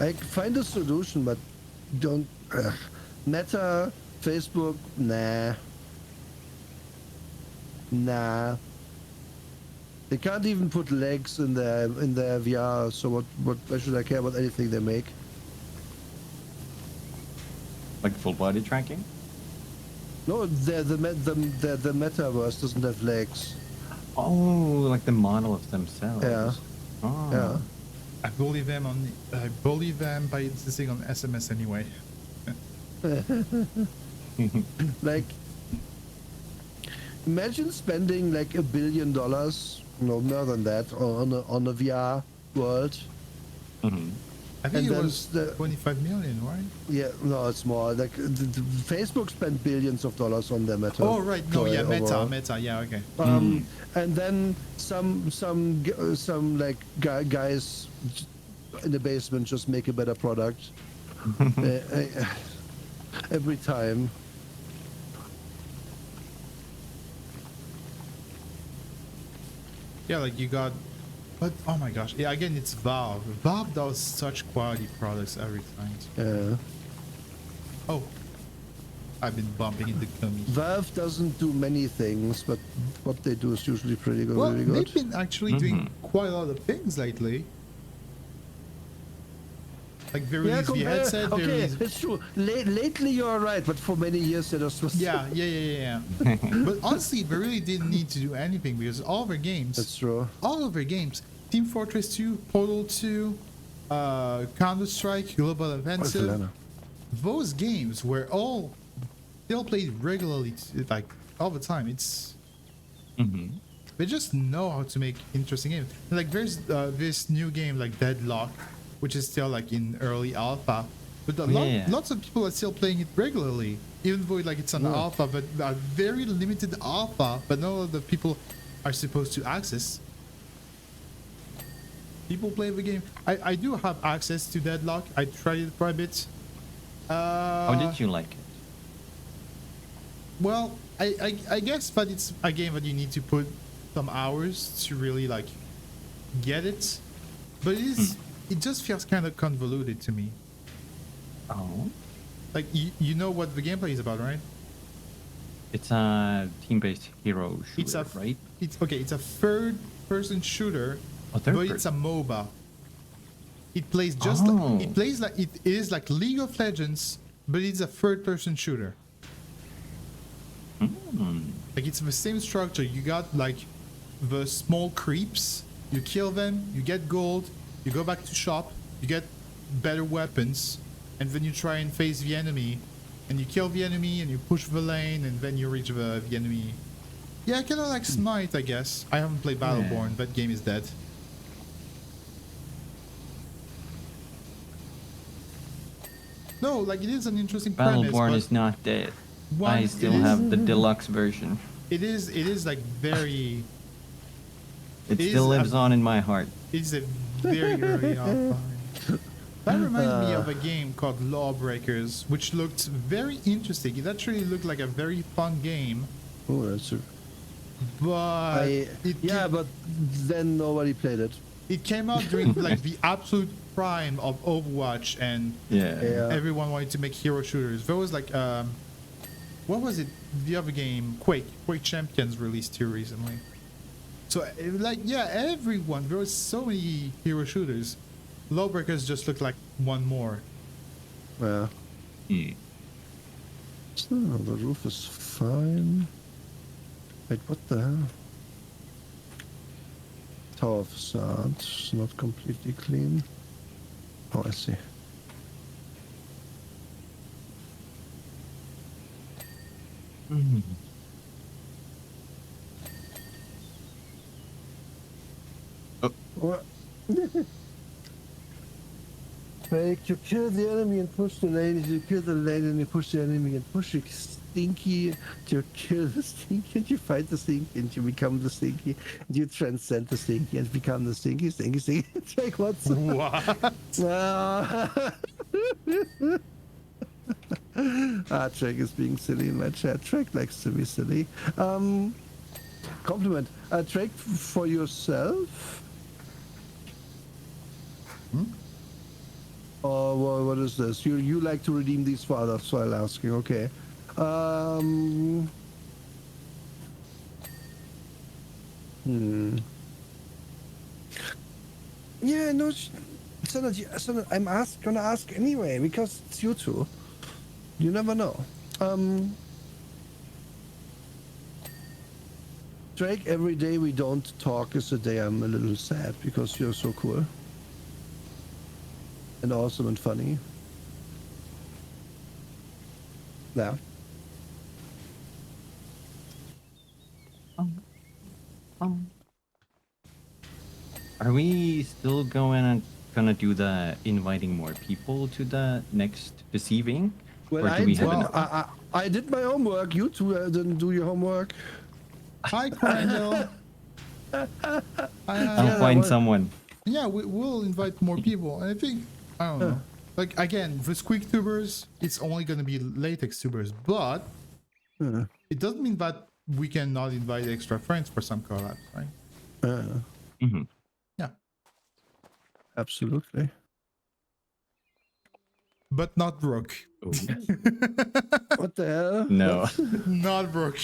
I find a solution, but don't... Meta, Facebook, nah. Nah. They can't even put legs in their VR, so why should I care about anything they make? Like full body tracking? No, the metaverse doesn't have legs. Oh, like the model of themselves. Yeah. Oh. Yeah. I believe them by insisting on SMS anyway. Like, imagine spending like $1 billion, no more than that, on a VR world. Mhm. I think And it then was 25 million, right? Yeah, no, it's more. Like Facebook spent billions of dollars on their Meta. Oh right, no, yeah, overall. Meta, yeah, okay. And then some like guys in the basement just make a better product every time. Yeah, like you got, but oh my gosh, yeah, again, it's Valve. Valve does such quality products every time. Yeah. Oh, I've been bumping into Kumi. Valve doesn't do many things, but what they do is usually pretty good. Well, really good. they've been actually doing quite a lot of things lately. Like they released the headset. They Okay, released... it's true. Lately you're right, but for many years it was. Yeah. But honestly, they really didn't need to do anything because all of their games, That's true. all of their games, Team Fortress 2, Portal 2, Counter-Strike, Global Offensive, those games were all still played regularly, like all the time. It's they just know how to make interesting games. Like there's this new game like Deadlock, which is still like in early alpha, but lots of people are still playing it regularly, even though like it's an alpha, but a very limited alpha, but not all of the people are supposed to access. People play the game. I do have access to Deadlock. I tried it for a bit. How did you like it? Well, I guess that it's a game that you need to put some hours to really like get it, but it just feels kind of convoluted to me. Oh. Like you know what the gameplay is about, right? It's a team-based hero shooter, right? It's okay. It's a third-person shooter, Oh, but it's a MOBA. It plays just like it plays like it is like League of Legends, but it's a third-person shooter. Like it's the same structure. You got like the small creeps. You kill them, you get gold, you go back to shop, you get better weapons, and then you try and face the enemy, and you kill the enemy, and you push the lane, and then you reach the enemy. Yeah, kind of like Smite, I guess. I haven't played Battleborn. That game is dead. No, like it is an interesting premise. Battleborn but is not dead. one, I it still is- have the deluxe version. It is like very. It is still a- lives on in my heart. It's a very early alpha. That reminds me of a game called Lawbreakers, which looked very interesting. It actually looked like a very fun game, Oh, that's true. but But then nobody played it. it came out during like the absolute prime of Overwatch, and Yeah. everyone wanted to make hero shooters. There was like what was it? The other game, Quake Champions released here recently. So like everyone, there was so many hero shooters. Lawbreakers just looked like one more. Yeah. So, the roof is fine. Wait, what the hell? Tower facade, not completely clean. Oh, I see. What? Fake, you kill the enemy and push the lane. You kill the lane and you push the enemy and push it. Stinky, you kill the stinky and you fight the stinky and you become the stinky. And you transcend the stinky and become the stinky. It's like, what's What? Trek is being silly in my chat. Trek likes to be silly. Compliment. Trek for yourself? Or what is this? You like to redeem these for others, so I'll ask you. Okay. Yeah, no, I'm gonna ask anyway because it's you two. You never know. Drake, every day we don't talk is a day I'm a little sad because you're so cool. And awesome and funny. Yeah. Are we still gonna do the inviting more people to the next deceiving? Well, I did my homework. You two didn't do your homework. Hi, Crandall. I'll find someone. Yeah, we'll invite more people. And I think, I don't know. Like, again, for Squeak tubers, it's only going to be latex tubers. But it doesn't mean that we cannot invite extra friends for some collabs, right? Yeah. Absolutely. But not Brooke. What the hell? No. Not Brooke.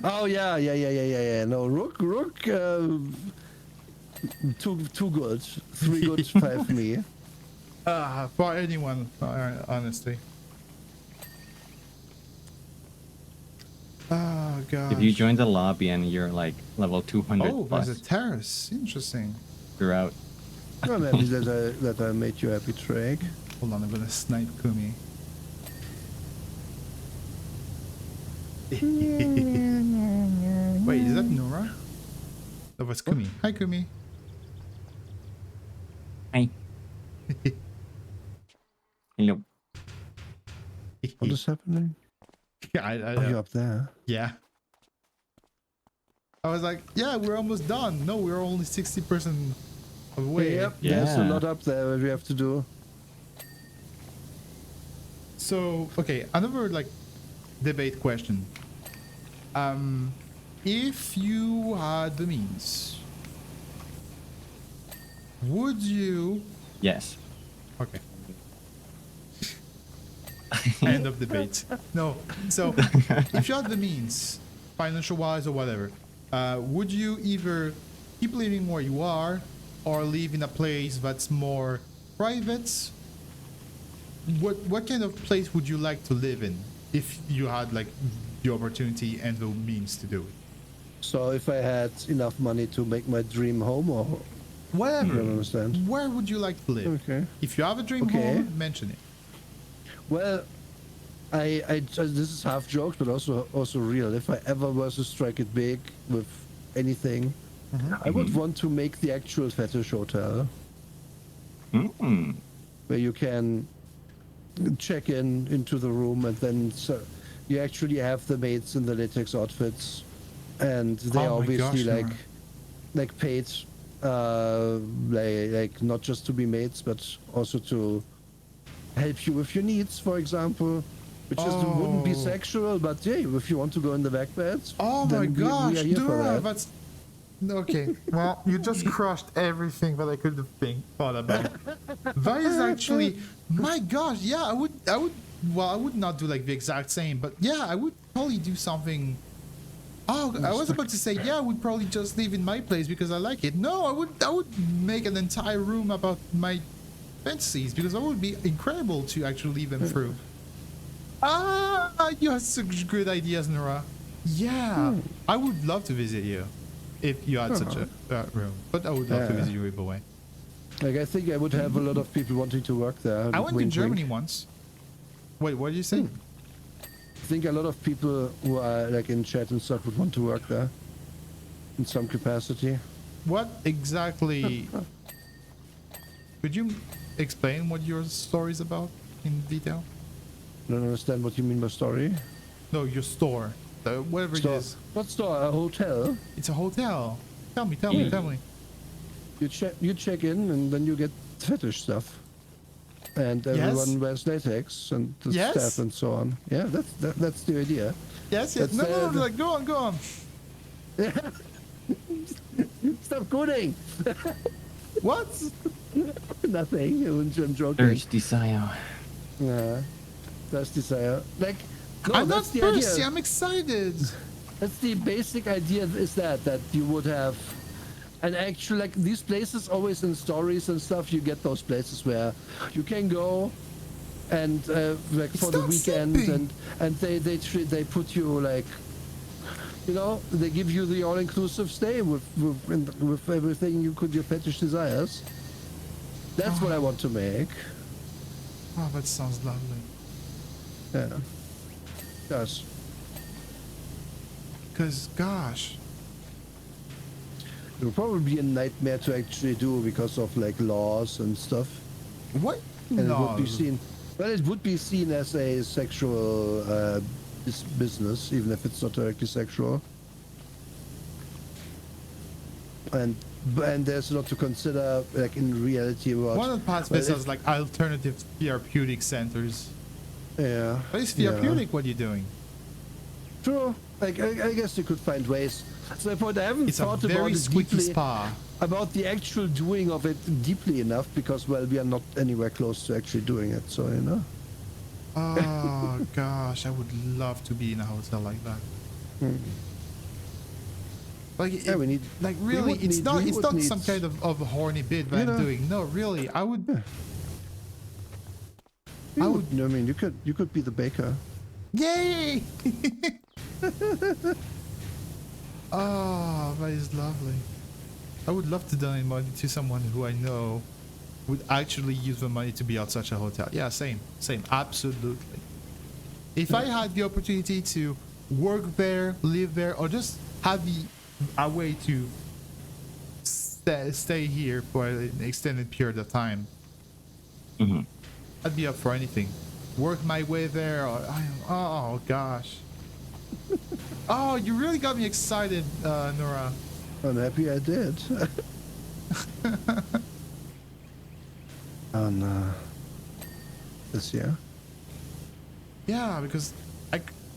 Oh yeah. No, Rook. Two good, 3 good, 5 me. For anyone, honestly. Oh god. If you join the lobby and you're like level 200 Oh, plus, there's a terrace. Interesting. you're out. I'm happy that I made you happy, Drake. Hold on, I'm gonna snipe Kumi. Wait, is that Nora? That was Kumi. Hi, Kumi. Hi. Hello. What is happening? Yeah, Oh, you're up there. yeah. I was like, yeah, we're almost done. No, we're only 60% away. Yep, Yeah. there's a lot up there that we have to do. So, okay, another like debate question. If you had the means, would you? Yes. Okay. End of debate. No. So, if you had the means, financial wise or whatever, would you either keep living where you are or live in a place that's more private? What kind of place would you like to live in if you had like the opportunity and the means to do it? So if I had enough money to make my dream home, or Whatever. I don't understand. Where would you like to live? Okay. If you have a dream Okay. home, mention it. Well, I this is half joke, but also real. If I ever was to strike it big with anything, I would want to make the actual fetish hotel where you can check into the room and then you actually have the maids in the latex outfits, and they're Oh my obviously gosh, like paid like not just to be maids but also to help you with your needs, for example, which wouldn't be Oh. sexual, but yeah, if you want to go in the back beds, Oh then my we gosh, are here for Dura, that. that's okay. Well, you just crushed everything that I could have thought about. That is actually, my gosh, yeah, I would. Well, I would not do like the exact same, but yeah, I would probably do something. Oh, I was about to say, yeah, I would probably just live in my place because I like it. No, I would make an entire room about my fantasies because that would be incredible to actually live them through. You have such good ideas, Nora. Yeah, I would love to visit you if you had such a room. But I would love to Yeah. visit you either way. Like, I think I would have a lot of people wanting to work there. I went to Wink, Germany wink. once. Wait, what did you say? I think a lot of people who are like in chat and stuff would want to work there in some capacity. What exactly? Could you explain what your story is about in detail? I don't understand what you mean by story. No, your store. Whatever Store. it is. What store? A hotel. It's a hotel. Tell me, tell me, tell me. You check in and then you get fetish stuff. And everyone wears latex and the Yes. staff and so on. Yeah, that's the idea. Yes, yes. That's, No, like, go on, go on. Stop coding. What? Nothing. I'm joking. Thirsty Sayo. Yeah. That's desire. Like, go. I'm not that's the thirsty. idea. I'm excited. That's the basic idea. Is that you would have an actual, like, these places always in stories and stuff. You get those places where you can go and like for the Stop weekend sipping. and they put you like, you know, they give you the all-inclusive stay with everything your fetish desires. That's what I want to make. Oh, that sounds lovely. Yeah. Yes. Because, gosh. It would probably be a nightmare to actually do because of like laws and stuff. What? And it No. would be seen. Well, it would be seen as a sexual business, even if it's not directly sexual. And there's a lot to consider, like in reality about. One of the past well, bits was like alternative therapeutic centers. Yeah. But it's yeah. therapeutic. What are you doing? True. Like I guess you could find ways. So I thought I haven't It's a thought about very it squeaky deeply, spa. about the actual doing of it deeply enough, because well, we are not anywhere close to actually doing it. So you know. Oh gosh, I would love to be in a hotel like that. Like, Yeah, we need. like we really, would it's need- not. we It's would not need- some kind of horny bit that You I'm know. doing. No, really, I would. I I would. I mean, you could be the baker. Yay! Oh, that is lovely. I would love to donate money to someone who I know would actually use the money to be at such a hotel. Yeah, same, absolutely. If I had the opportunity to work there, live there, or just have a way to stay here for an extended period of time, I'd be up for anything. Work my way there, or oh gosh. Oh, you really got me excited, Nora. I'm happy I did. Oh no. This year? Yeah, because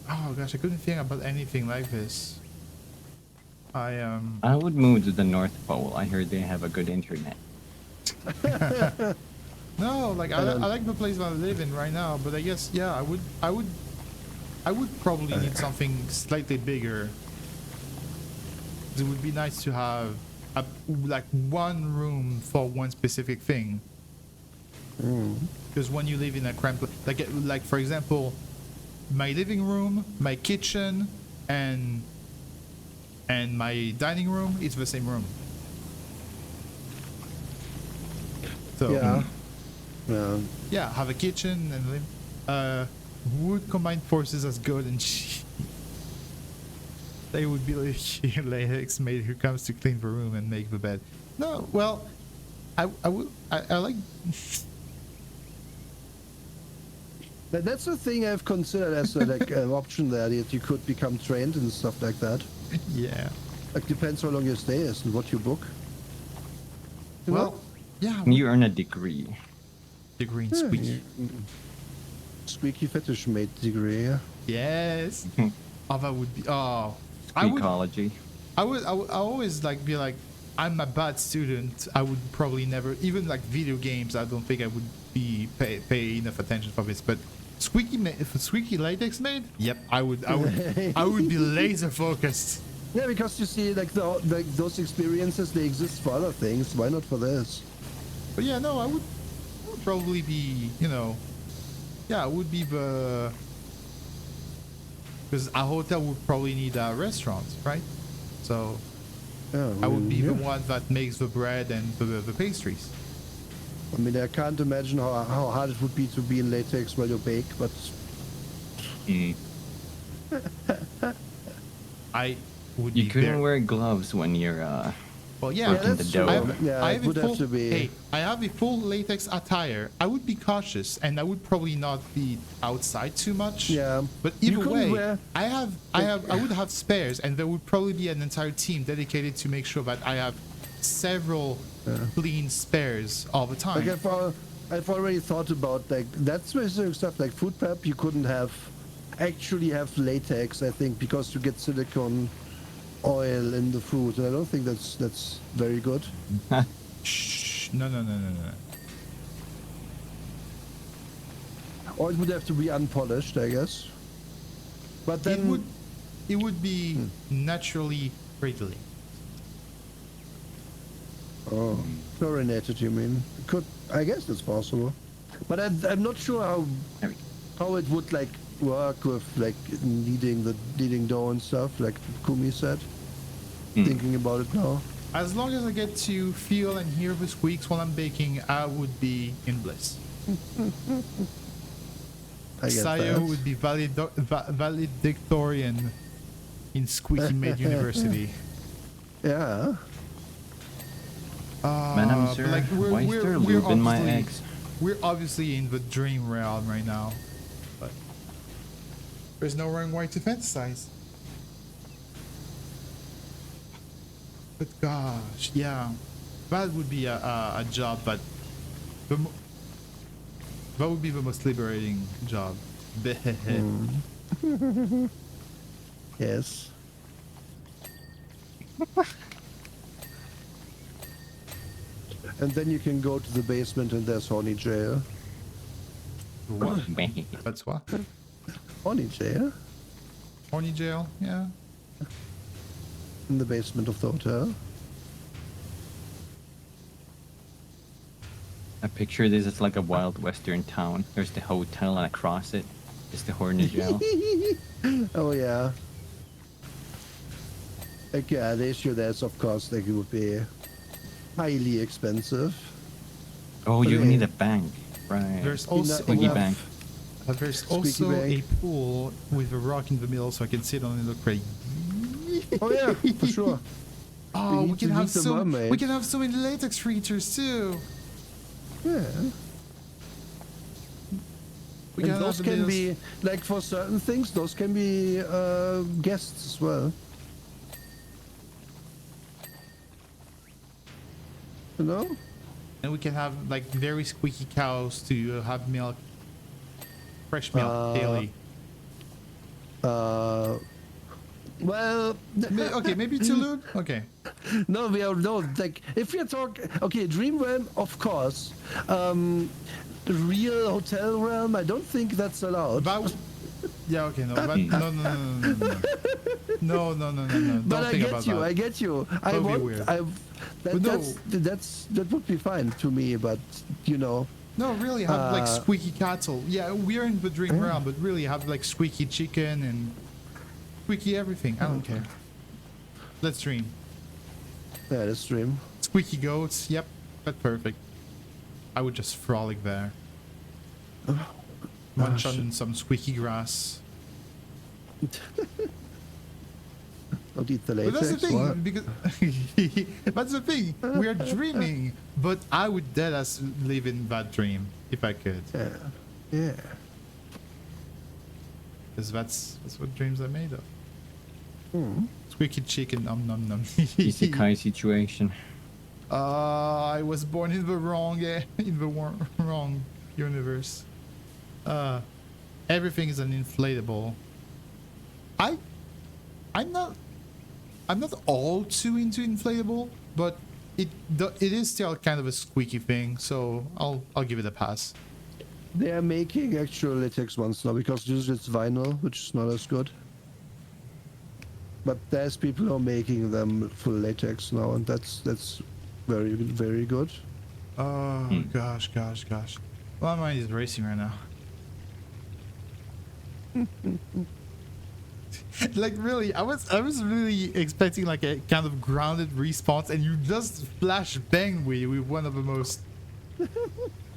oh gosh, I couldn't think about anything like this. I would move to the North Pole. I heard they have a good internet. No, like I like the place that I live in right now, but I guess yeah, I would probably need something slightly bigger. It would be nice to have like one room for one specific thing. Because when you live in a cramped, like for example, my living room, my kitchen, and my dining room, it's the same room. So Yeah. Yeah. yeah, have a kitchen and live. Would combine forces as good and cheap. They would be like a latex maid who comes to clean the room and make the bed. No, well, I like. That's the thing I've considered as a, like an option there, that you could become trained and stuff like that. Yeah. Like depends how long your stay is and what you book. You know? Well, yeah. You earn a degree. The green Yeah, squeaky. Squeaky fetish mate degree. Yeah. Yes. Oh, that would be. Oh, I would. Ecology. I always like be like, I'm a bad student. I would probably never, even like video games. I don't think I would be pay enough attention for this. But squeaky latex made. Yep, I would be laser focused. Yeah, because you see, like those experiences, they exist for other things. Why not for this? But yeah, no, I would probably be, yeah, it would be the because a hotel would probably need a restaurant, right? So Yeah, I would be yeah. the one that makes the bread and the pastries. I mean, I can't imagine how hard it would be to be in latex while you bake, but Mm. I would You be couldn't very, wear gloves when you're well, yeah. working that's the dough. true. Yeah, it would have to be. Hey, I have a full latex attire. I would be cautious, and I would probably not be outside too much. Yeah. But You either couldn't way, wear- I would have spares, and there would probably be an entire team dedicated to make sure that I have several clean spares all the time. Like I've already thought about like that specific stuff like food prep. You couldn't actually have latex, I think, because you get silicone oil in the food, and I don't think that's very good. Shh, no. Or it would have to be unpolished, I guess. But then It would be naturally friendly. Oh, chlorinated, you mean? I guess it's possible. But I'm not sure There we go. how it would like work with like kneading dough and stuff, like Kumi said. Thinking about it now. As long as I get to feel and hear the squeaks while I'm baking, I would be in bliss. I guess Sayo that. would be valedictorian in Squeaky Made University. Yeah. Madam But, Sir, like, why is there lube in my eggs? We're obviously in the dream realm right now, but there's no wrong way to fantasize. But gosh, yeah, that would be a job, but that would be the most liberating job. Yes. And then you can go to the basement and there's horny jail. What? That's what? Horny jail? Horny jail? Yeah. In the basement of the hotel. I picture this as like a wild western town. There's the hotel and across it is the horny jail. Oh yeah. Like yeah, the issue there is of course like it would be highly expensive. Oh, you Okay. need a bank, right? There's also Squeaky bank. there's Squeaky also bank. a pool with a rock in the middle, so I can sit on it and look pretty. Oh yeah, for sure. Oh, We we need can to have meet the so mermaid. we can have so many latex creatures too. Yeah. We And can those have the can little- be like for certain things, those can be guests as well. You know? and we can have like very squeaky cows to have milk, fresh milk daily. Well, Okay, maybe Tulud. Okay, no, we are no like if we talk okay, Dream Realm, of course. The real hotel realm, I don't think that's allowed. that. Yeah, okay, no, no. Don't But I think get about you. that. I get you. I That would be want. weird. That, But no. that would be fine to me. But you know, No, really have like Uh, squeaky cattle. Yeah, we are in the dream realm, but really have like squeaky chicken and squeaky everything. I don't care. Let's dream. yeah, that's Dream. Squeaky goats. Yep, that's perfect. I would just frolic there. Munch on some squeaky grass. Don't eat the But latex. that's the thing, what? because that's the thing. We are dreaming, but I would dead as live in that dream if I could, Yeah. Yeah. because that's what dreams are made of. Hmm. Squeaky chicken, nom nom nom. Isekai situation. I was born in the wrong wrong universe. Everything is an inflatable. I'm not all too into inflatable, but it is still kind of a squeaky thing, so I'll give it a pass. They are making actual latex ones now because usually it's vinyl, which is not as good. But there's people who are making them full latex now, and that's very very good. Oh gosh. Well, my mind is racing right now. Like really, I was really expecting like a kind of grounded response, and you just flash bang me with one of the most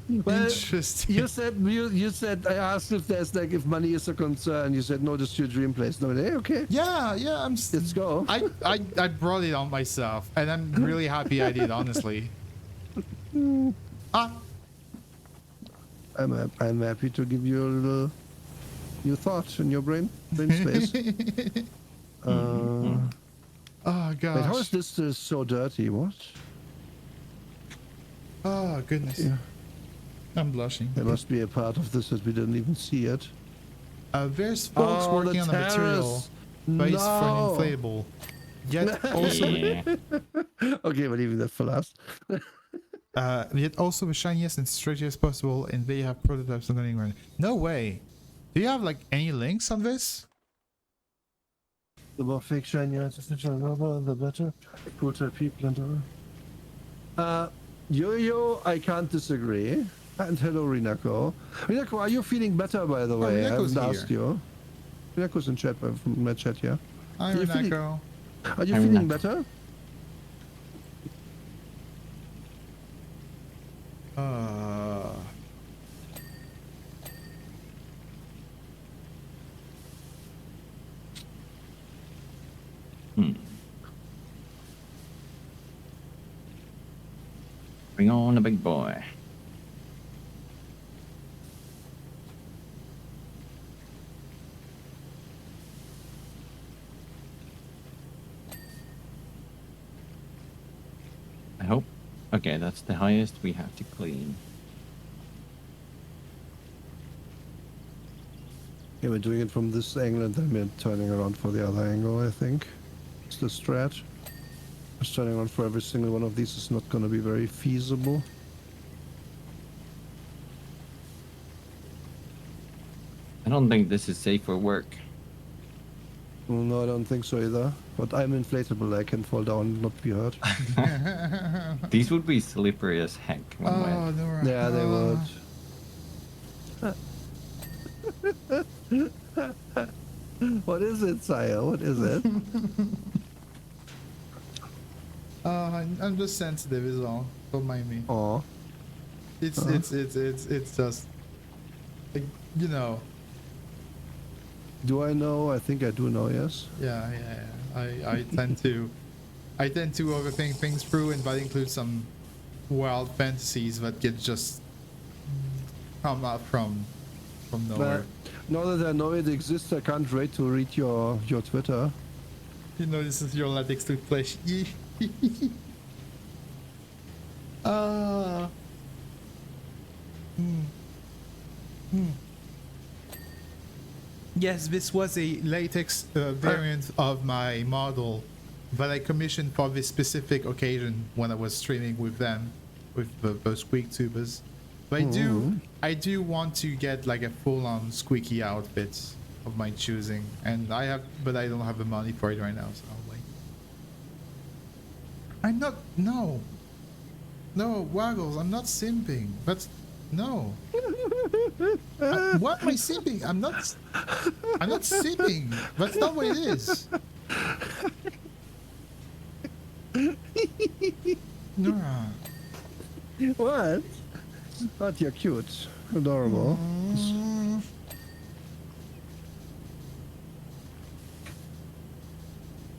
Well, interesting. you said I asked if there's like if money is a concern. You said no, just your dream place. No, okay. Yeah, Let's go. I brought it on myself, and I'm really happy I did. Honestly. I'm happy to give you a little new thought in your brain space. Oh gosh. Wait, how is this so dirty? What? Oh goodness. Yeah. I'm blushing. There must be a part of this that we didn't even see yet. There's folks working on the material based for an inflatable. Yet also, Okay, we're leaving that for last. yet also the shiniest and stretchiest possible, and they have prototypes running around. No way. Do you have like any links on this? The more fake shiny the better. Prototype people and Yo-Yo, I can't disagree. And hello, Rinako. Rinako, are you feeling better, by the way? I Rinako's haven't asked you. Rinako's in chat, from my chat, yeah. Hi, Are you feeling- Renako. Are you Hi, feeling Rinako. better? Bring on the big boy. I hope. Okay, that's the highest we have to clean. Yeah, we're doing it from this angle and then we're turning around for the other angle, I think. It's the strat. Just turning around for every single one of these is not going to be very feasible. I don't think this is safe for work. Well, no, I don't think so either. But I'm inflatable, I can fall down and not be hurt. These would be slippery as heck when wet. Oh, Nora. Yeah, they would. What is it, Sire? What is it? I'm just sensitive is all. Don't mind me. Aw. It's just like, you know. Do I know? I think I do know, yes. Yeah. I tend to overthink things through, and that includes some wild fantasies that get just come out from nowhere. But now that I know it exists, I can't wait to read your Twitter. You know, this is your latex toothbrush. Yes, this was a latex variant of my model that I commissioned for this specific occasion when I was streaming with them, with the Squeak tubers. But I do want to get like a full-on Squeaky outfit of my choosing, and but I don't have the money for it right now, so I'll wait. I'm not. No, Waggles. I'm not simping. That's no. What am I simping? I'm not simping. That's not what it is. Nora. What? But you're cute. Adorable.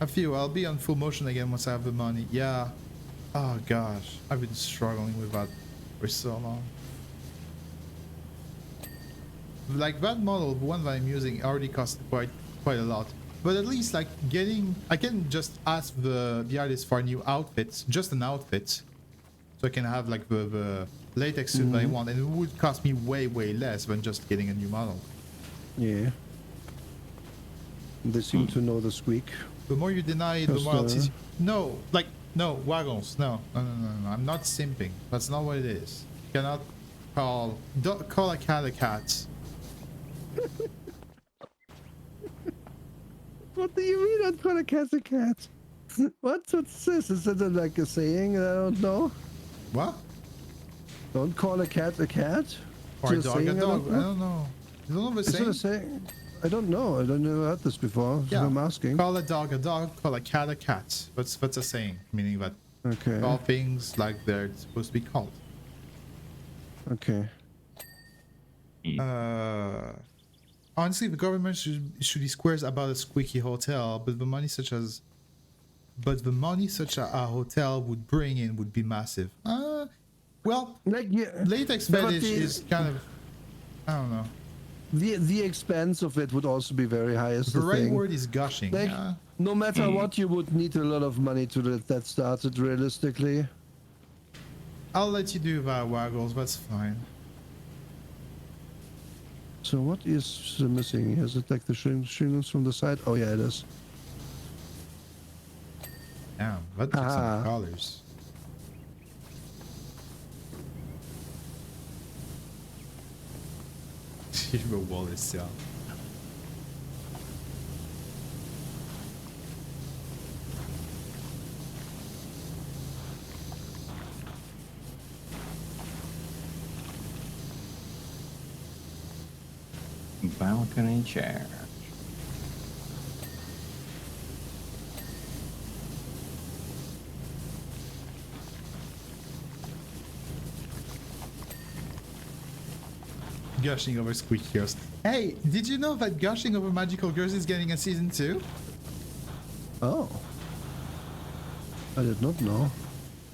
I'll be on full motion again once I have the money. Yeah. Oh gosh. I've been struggling with that for so long. Like that model, the one that I'm using, already cost quite a lot. But at least like I can just ask the artist for new outfits, just an outfit. So I can have like the latex suit that I want, and it would cost me way less than just getting a new model. Yeah. They seem to know the squeak. The more you deny, the more I'll teach you. No, Waggles, no. I'm not simping. That's not what it is. You cannot don't call a cat a cat. What do you mean? I'd call a cat a cat. What's this? Is it like a saying? I don't know. What? Don't call a cat a cat? Or a Is it dog a saying? dog? I don't know. I don't know the Is it saying. a saying? I don't know. I don't never heard this before. So I'm asking. Call a dog, call a cat a cat. What's a saying? Meaning that Okay. call things like they're supposed to be called. Okay. Honestly, the government should be squares about a squeaky hotel, but the money such a hotel would bring in would be massive. Well, Like, yeah, latex but fetish is kind of, I don't know. the expense of it would also be very high. Is The the right thing. word is gushing. Like, no matter what, you would need a lot of money to get that started. Realistically. I'll let you do that, Waggles. That's fine. So what is missing? Is it like the shingles from the side? Oh yeah, it is. Damn, that took some colors. The wall itself. Balcony chair. Gushing over Squeaky Girls. Hey, did you know that Gushing over Magical Girls is getting a season 2? Oh. I did not know.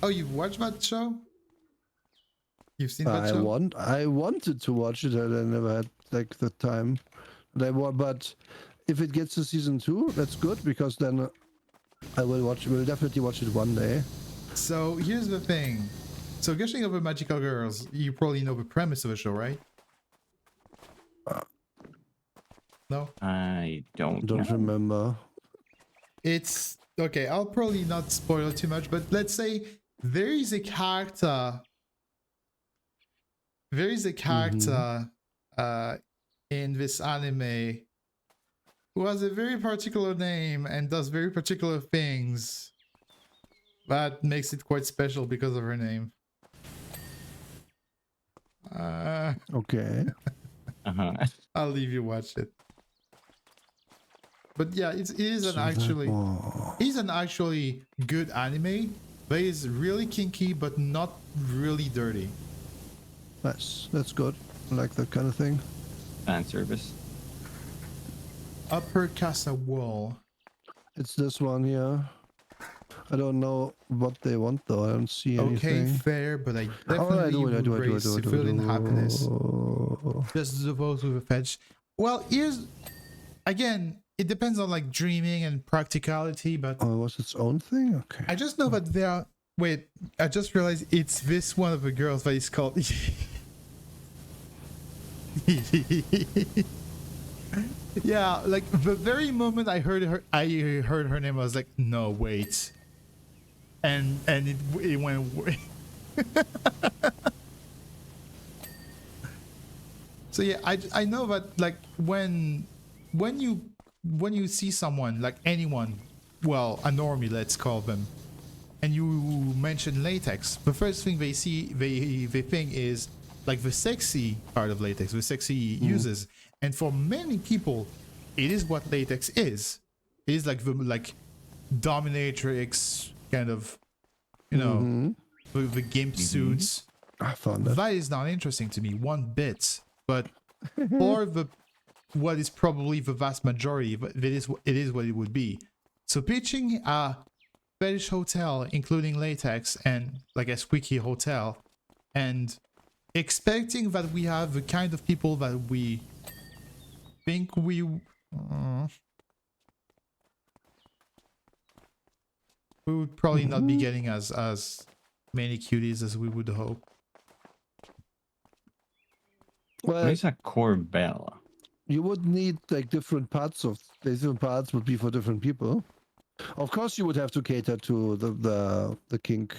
Oh, you've watched that show? You've seen that show? I wanted to watch it, and I never had like the time. But if it gets to season 2, that's good, because then I will definitely watch it one day. So here's the thing. So Gushing over Magical Girls, you probably know the premise of the show, right? No? I don't remember. It's okay, I'll probably not spoil too much, but let's say there is a character in this anime who has a very particular name and does very particular things that makes it quite special because of her name. Okay. I'll leave you watch it. But yeah, it is an actually good anime. But it's really kinky, but not really dirty. Nice. That's good. I like that kind of thing. Fan service. Upper Casa Wall. It's this one here. I don't know what they want though. I don't see anything. Okay, fair, but I definitely would raise civilian happiness. Just the vote with a fetch. Well, here's again. It depends on like dreaming and practicality, but oh, it was its own thing. Okay. I just know that there are. Wait, I just realized it's this one of the girls that is called. Yeah, like the very moment I heard her name, I was like, no, wait, and it went. So yeah, I know that like when you see someone, like anyone, well, a normie, let's call them, and you mention latex, the first thing they think is like the sexy part of latex, the sexy uses. And for many people, it is what latex is. It is like the dominatrix kind of, you know, the gimp suits. I found that. That is not interesting to me one bit. But for what is probably the vast majority, it is what it would be. So pitching a fetish hotel, including latex, and like a squeaky hotel, and expecting that we have the kind of people that we think we would probably not be getting as many cuties as we would hope. Well, Where's a core bell? you would need like different parts would be for different people. Of course, you would have to cater to the kink,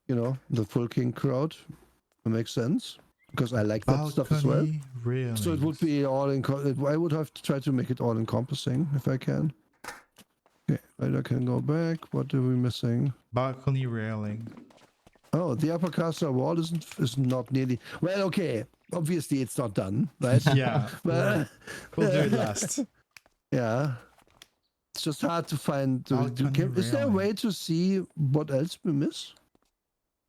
you know, the full kink crowd. It makes sense because I like that stuff as well. Really? So it would be all I would have to try to make it all encompassing if I can. Okay, right, I can go back. What are we missing? Balcony railing. Oh, the upper casa wall is not nearly. Well, okay. Obviously, it's not done, right? Yeah, But we'll do it last. yeah, it's just hard to find. Balcony Is there a railing. way to see what else we miss?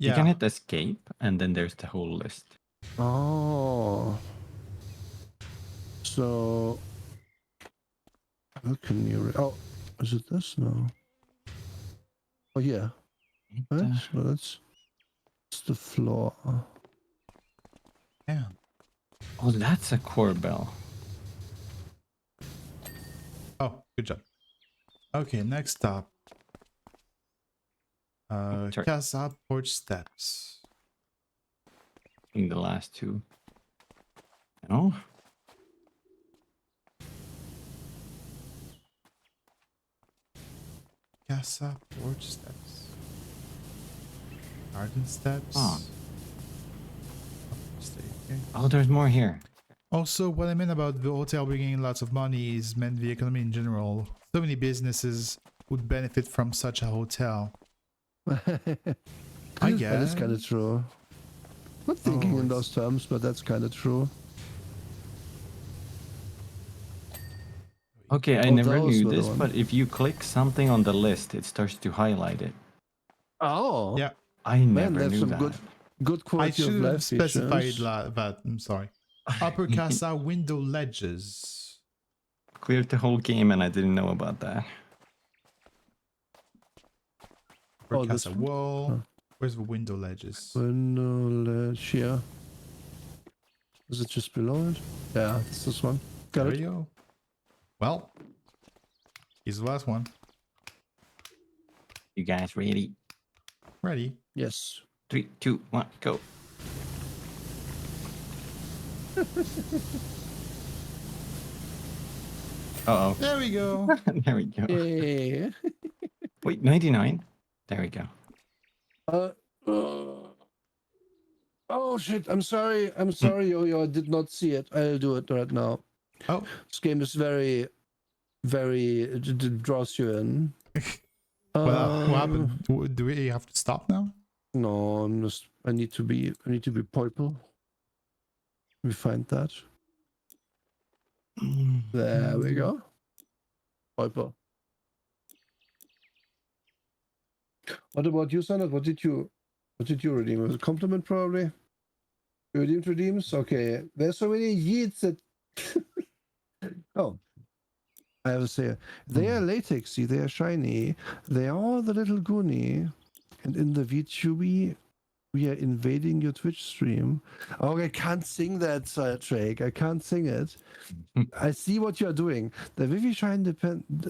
You can Yeah. hit escape, and then there's the whole list. Oh, so how can you? Oh, is it this? No. Oh yeah. Right. So that's the floor. Yeah. Oh, that's a core bell. Oh, good job. Okay, next stop. Sorry. Casa porch steps. In the last two. No? Casa porch steps. Garden steps. Oh. Okay. Oh, there's more here. Also, what I meant about the hotel bringing in lots of money is meant the economy in general. So many businesses would benefit from such a hotel. I guess. That is kind of true. Not thinking in it's- those terms, but that's kind of true. Okay, I Oh, never those knew were the this, ones. but if you click something on the list, it starts to highlight it. Oh, Yeah, I man, never that's knew some that. good I quality of should have life specified features. that. I'm sorry. Upper casa window ledges. Cleared the whole game and I didn't know about that. Upper Oh, this casa one? wall. Oh. Where's the window ledges? Window ledge here. Is it just below it? Yeah, it's this one. Got There it. you go. Well, here's the last one. You guys ready? Ready? Yes. 3, 2, 1, go. Uh-oh. There we go. There we go. Yeah. Wait, 99? There we go. Uh, oh shit! I'm sorry. I'm sorry, Yo-Yo. I did not see it. I'll do it right now. Oh, This game is very, very. It draws you in. well, what happened? Do we have to stop now? No, I'm just. I need to be purple. We find that. There we go. Purple. What about you, Sanat? What did you redeem? Was it a compliment probably? You redeemed redeems? Okay. There's so many yeets that oh. I have to say they are latexy, they are shiny, they are the little goonie. And in the VTube we are invading your Twitch stream. Oh, I can't sing that, Drake. I can't sing it. I see what you're doing. The Vivi Shine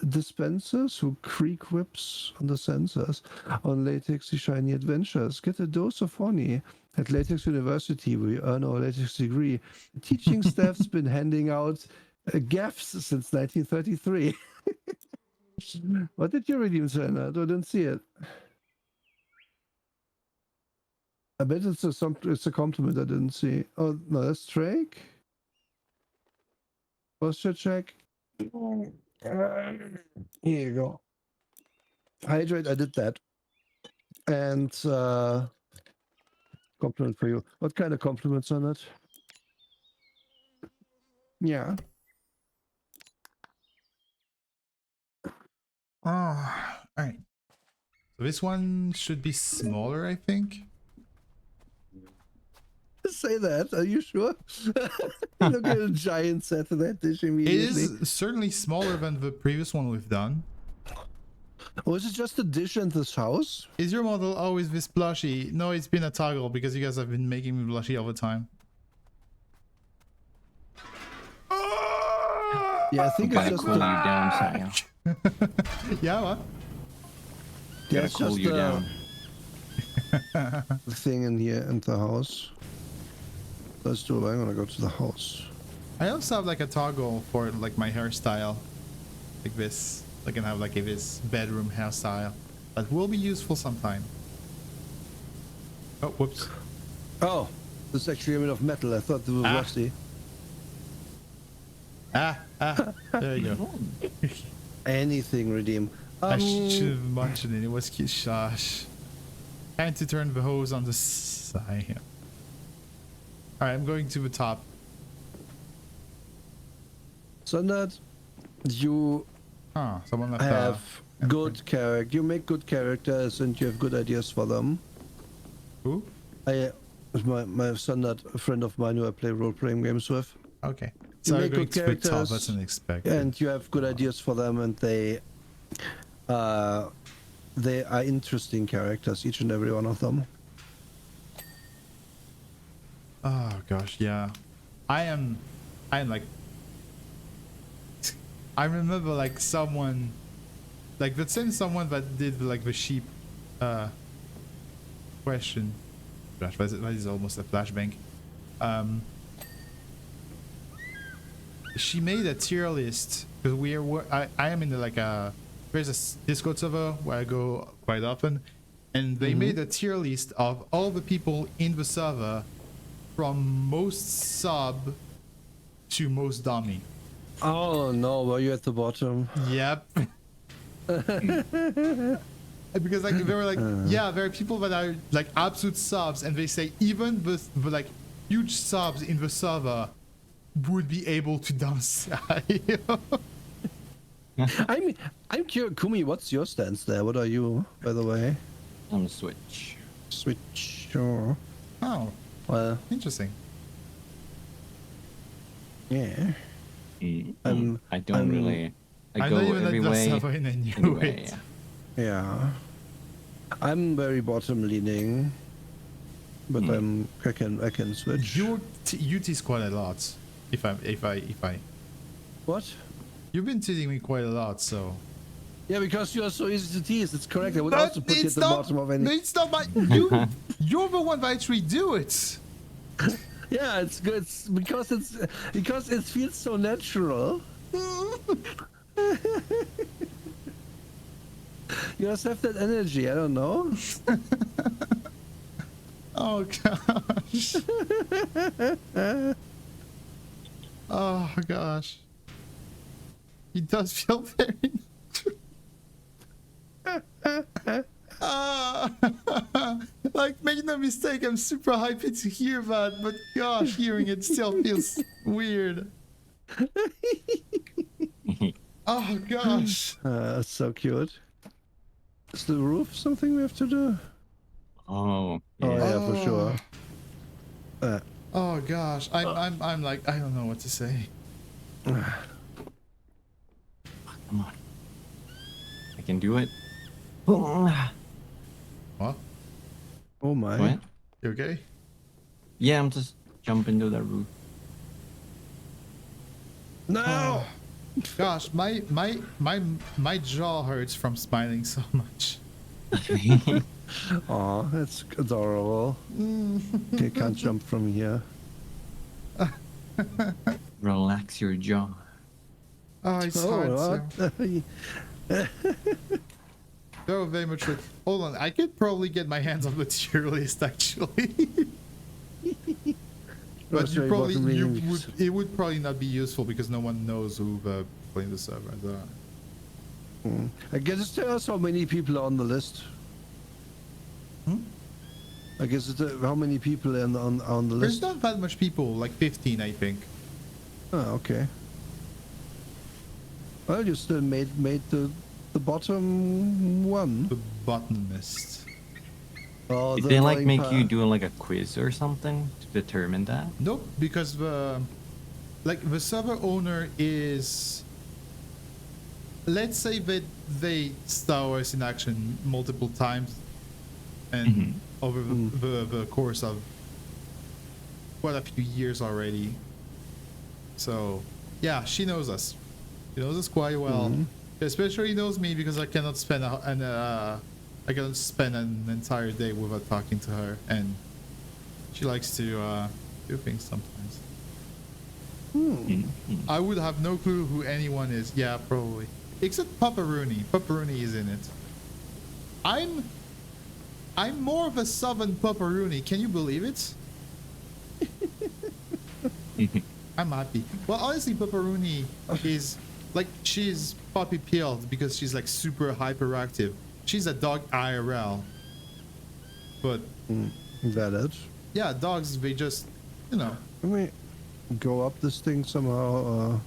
dispensers who creak whips on the sensors on Latexy Shiny Adventures. Get a dose of honey at Latex University. We earn our latex degree. The teaching staff's been handing out gaffs since 1933. What did you redeem, Senna? I didn't see it. I bet it's a compliment I didn't see. Oh, no, that's Drake. Posture check. Here you go. Hydrate, I did that. And compliment for you. What kind of compliments on it? Yeah. Oh, all right. So this one should be smaller, I think. Say that. Are you sure? Look at a giant set of that dish It immediately. is certainly smaller than the previous one we've done. Or is it just a dish in this house? Is your model always this blushy? No, it's been a toggle because you guys have been making me blushy all the time. Yeah, I think it's Gotta just cool you a, down, Saya. Yeah, what? yeah, Gotta it's cool just you down. a thing in here in the house. Let's do it. I'm gonna go to the house. I also have like a toggle for like my hairstyle, like this. I can have like this bedroom hairstyle that will be useful sometime. Oh, whoops! Oh, this is actually made of metal. I thought it was rusty. There you go. Anything redeem. I should have mentioned it. It was cute. Shush. Trying to turn the hose on the side. All right, I'm going to the top. So that you Someone left. have good character. You make good characters and you have good ideas for them. Who? My son, that a friend of mine who I play role-playing games with. Okay. You So I'm make going good to the top. characters, That's unexpected. and you have good ideas for them, and they are interesting characters, each and every one of them. Oh gosh, yeah. I am like. I remember like someone, like the same someone that did like the sheep, question. Gosh, that is almost a flashbang. She made a tier list because I am in there's a Discord server where I go quite often, and they made a tier list of all the people in the server from most sub to most dummy. Oh no, were you at the bottom? Yep. Because like they were like, yeah, there are people that are like absolute subs, and they say even the like huge subs in the server would be able to dance. I'm curious, Kumi, what's your stance there? What are you, by the way? I'm a Switch. Switch. Sure. Oh, Well, interesting. yeah. I don't really. I I'm go not even every at the way. server and I knew Anyway, it. Yeah. I'm very bottom leaning, but I can switch. You tease quite a lot. If I. What? You've been teasing me quite a lot, so. Yeah, because you are so easy to tease. It's correct. I would also put you at the bottom of any. It's not my. You're the one that actually do it. Yeah, it's good. It's because it feels so natural. You just have that energy. I don't know. Oh gosh. Oh gosh. He does feel very. Like, make no mistake, I'm super happy to hear that, but gosh, hearing it still feels weird. Oh gosh. That's so cute. Is the roof something we have to do? Oh, Oh yeah. yeah, for sure. Oh gosh, I'm like, I don't know what to say. Come on. I can do it. What? Oh my. What? You okay? Yeah, I'm just jumping to the roof. No. Gosh, my jaw hurts from smiling so much. Aw, that's adorable. You can't jump from here. Relax your jaw. Oh, it's hard. Oh, So. what? Oh, very much. Hold on, I could probably get my hands on the tier list actually. But That's very bottom leaning. it would probably not be useful because no one knows who playing the server. I guess tell us how many people are on the list. I guess it's how many people on the There's list. not that much people, like 15, I think. Oh, okay. Well, you still made the bottom one. The botanist. Oh, Did the they like annoying make part. you do like a quiz or something to determine that? Nope, because the server owner is. Let's say that they saw us in action multiple times, and over the course of quite a few years already. So, yeah, she knows us. She knows us quite well. Especially knows me because I cannot spend an entire day without talking to her, and she likes to do things sometimes. I would have no clue who anyone is. Yeah, probably. Except Pepperoni. Pepperoni is in it. I'm more of a southern Pepperoni. Can you believe it? I'm happy. Well, honestly, Pepperoni is like, she's puppy pilled because she's like super hyperactive. She's a dog IRL. But Valid. yeah, dogs, you know. Let me go up this thing somehow.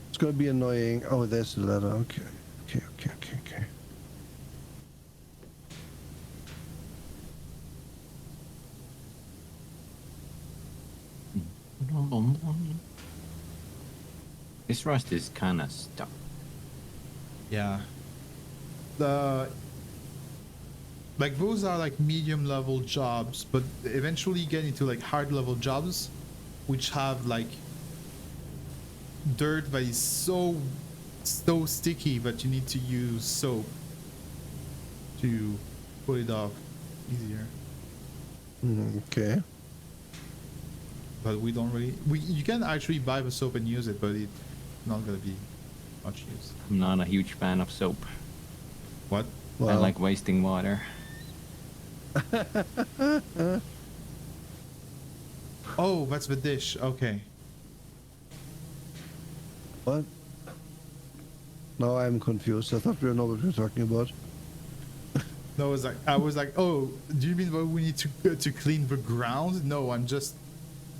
It's gonna be annoying. Oh, there's the ladder. Okay. Okay. This rust is kind of stuck. Yeah. The like those are like medium level jobs, but eventually you get into like hard level jobs which have like dirt that is so sticky that you need to use soap to put it off easier. Okay. But we don't really you can actually buy the soap and use it, but it's not gonna be much use. I'm not a huge fan of soap. What? I Well, like wasting water. Oh, that's the dish. Okay. what? Now I'm confused. I thought we know what we were talking about. No, I was like, oh, do you mean that we need to clean the ground? No, I'm just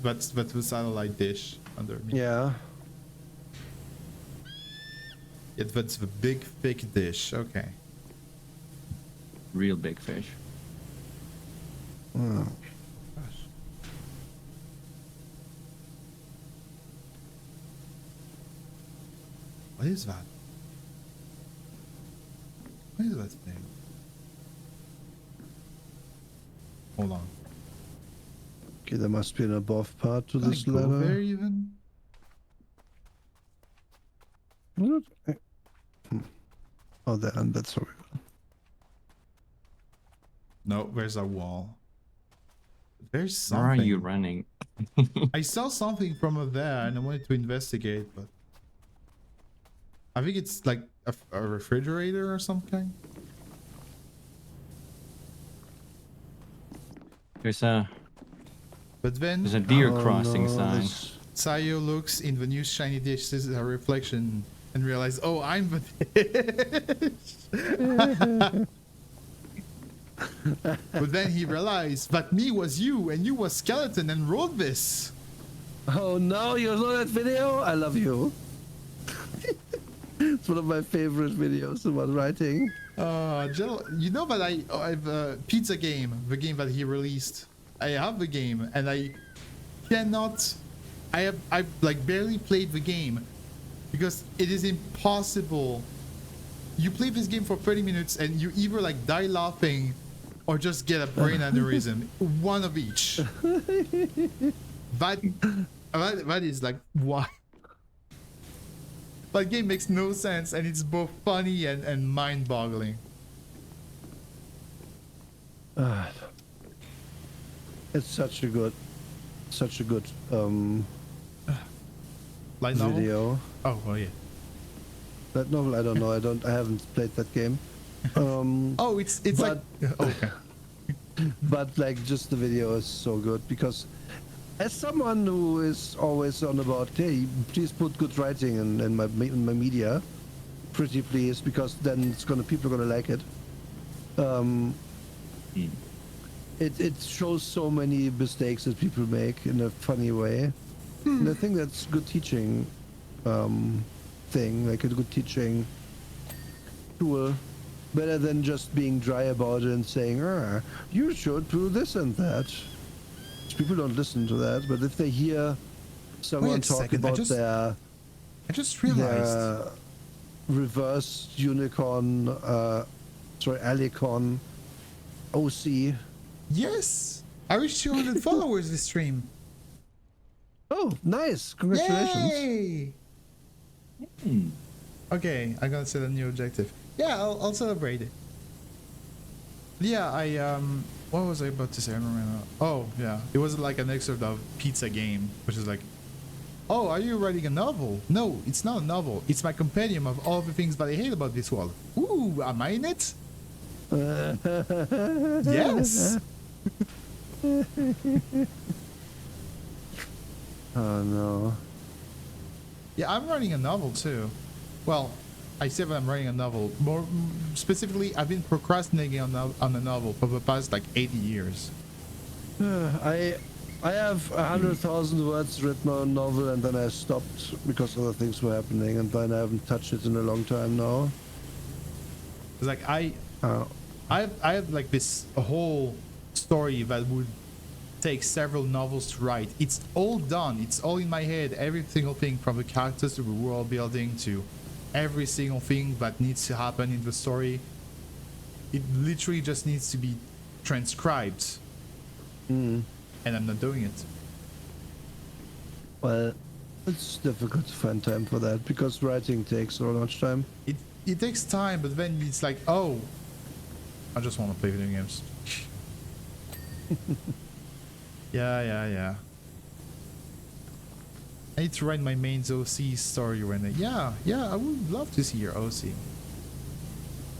that's the satellite dish under me. Yeah. Yeah, that's the big thick dish. Okay. Real big fish. Oh. Gosh. What is that? What is that thing? Hold on. Okay, there must be an above part to Can this I go ladder. there even? What? Oh, there, and that's where we go. No, there's a wall. There's something. Where are you running? I saw something from over there and I wanted to investigate, but I think it's like a refrigerator or something. There's a deer Oh, crossing no, sign. this- Sayo looks in the new shiny dish, sees her reflection, and realizes, oh, I'm the dish. But then he realized that me was you, and you was skeleton, and wrote this. Oh no, you saw that video? I love you. It's one of my favorite videos about writing. You know that I've Pizza Game, the game that he released. I have the game, and I cannot. I've like barely played the game because it is impossible. You play this game for 30 minutes and you either like die laughing or just get a brain aneurysm. One of each. That is like why. That game makes no sense and it's both funny and mind-boggling. It's such a good Light novel? video. Oh, well, yeah. That novel, I don't know. I haven't played that game. Oh, it's like okay. But like just the video is so good because as someone who is always on about, hey, please put good writing in my media, pretty please, because then people are gonna like it. It shows so many mistakes that people make in a funny way, and I think that's good teaching thing, like a good teaching tool. Better than just being dry about it and saying, you should do this and that. People don't listen to that, but if they hear someone talk about I just realized. their reverse unicorn, alicorn OC. Yes! I reached 200 followers this stream. Oh, nice! Congratulations! Yay! Okay, I'm gonna set a new objective. Yeah, I'll celebrate it. Yeah, what was I about to say? I don't remember. Oh, yeah. It was like an excerpt of Pizza Game, which is like, oh, are you writing a novel? No, it's not a novel. It's my compendium of all the things that I hate about this world. Ooh, am I in it? Yes. Oh no. Yeah, I'm writing a novel too. Well, I say that I'm writing a novel. More specifically, I've been procrastinating on a novel for the past like 80 years. I I have 100,000 words written on a novel, and then I stopped because other things were happening, and then I haven't touched it in a long time now. It's like I have like this a whole story that would take several novels to write. It's all done. It's all in my head. Every single thing, from the characters to the world building to every single thing that needs to happen in the story. It literally just needs to be transcribed. And I'm not doing it. Well, it's difficult to find time for that because writing takes so much time. It takes time, but then it's like, oh, I just want to play video games. Yeah. I need to write my main OC story right now. Yeah, I would love to see your OC.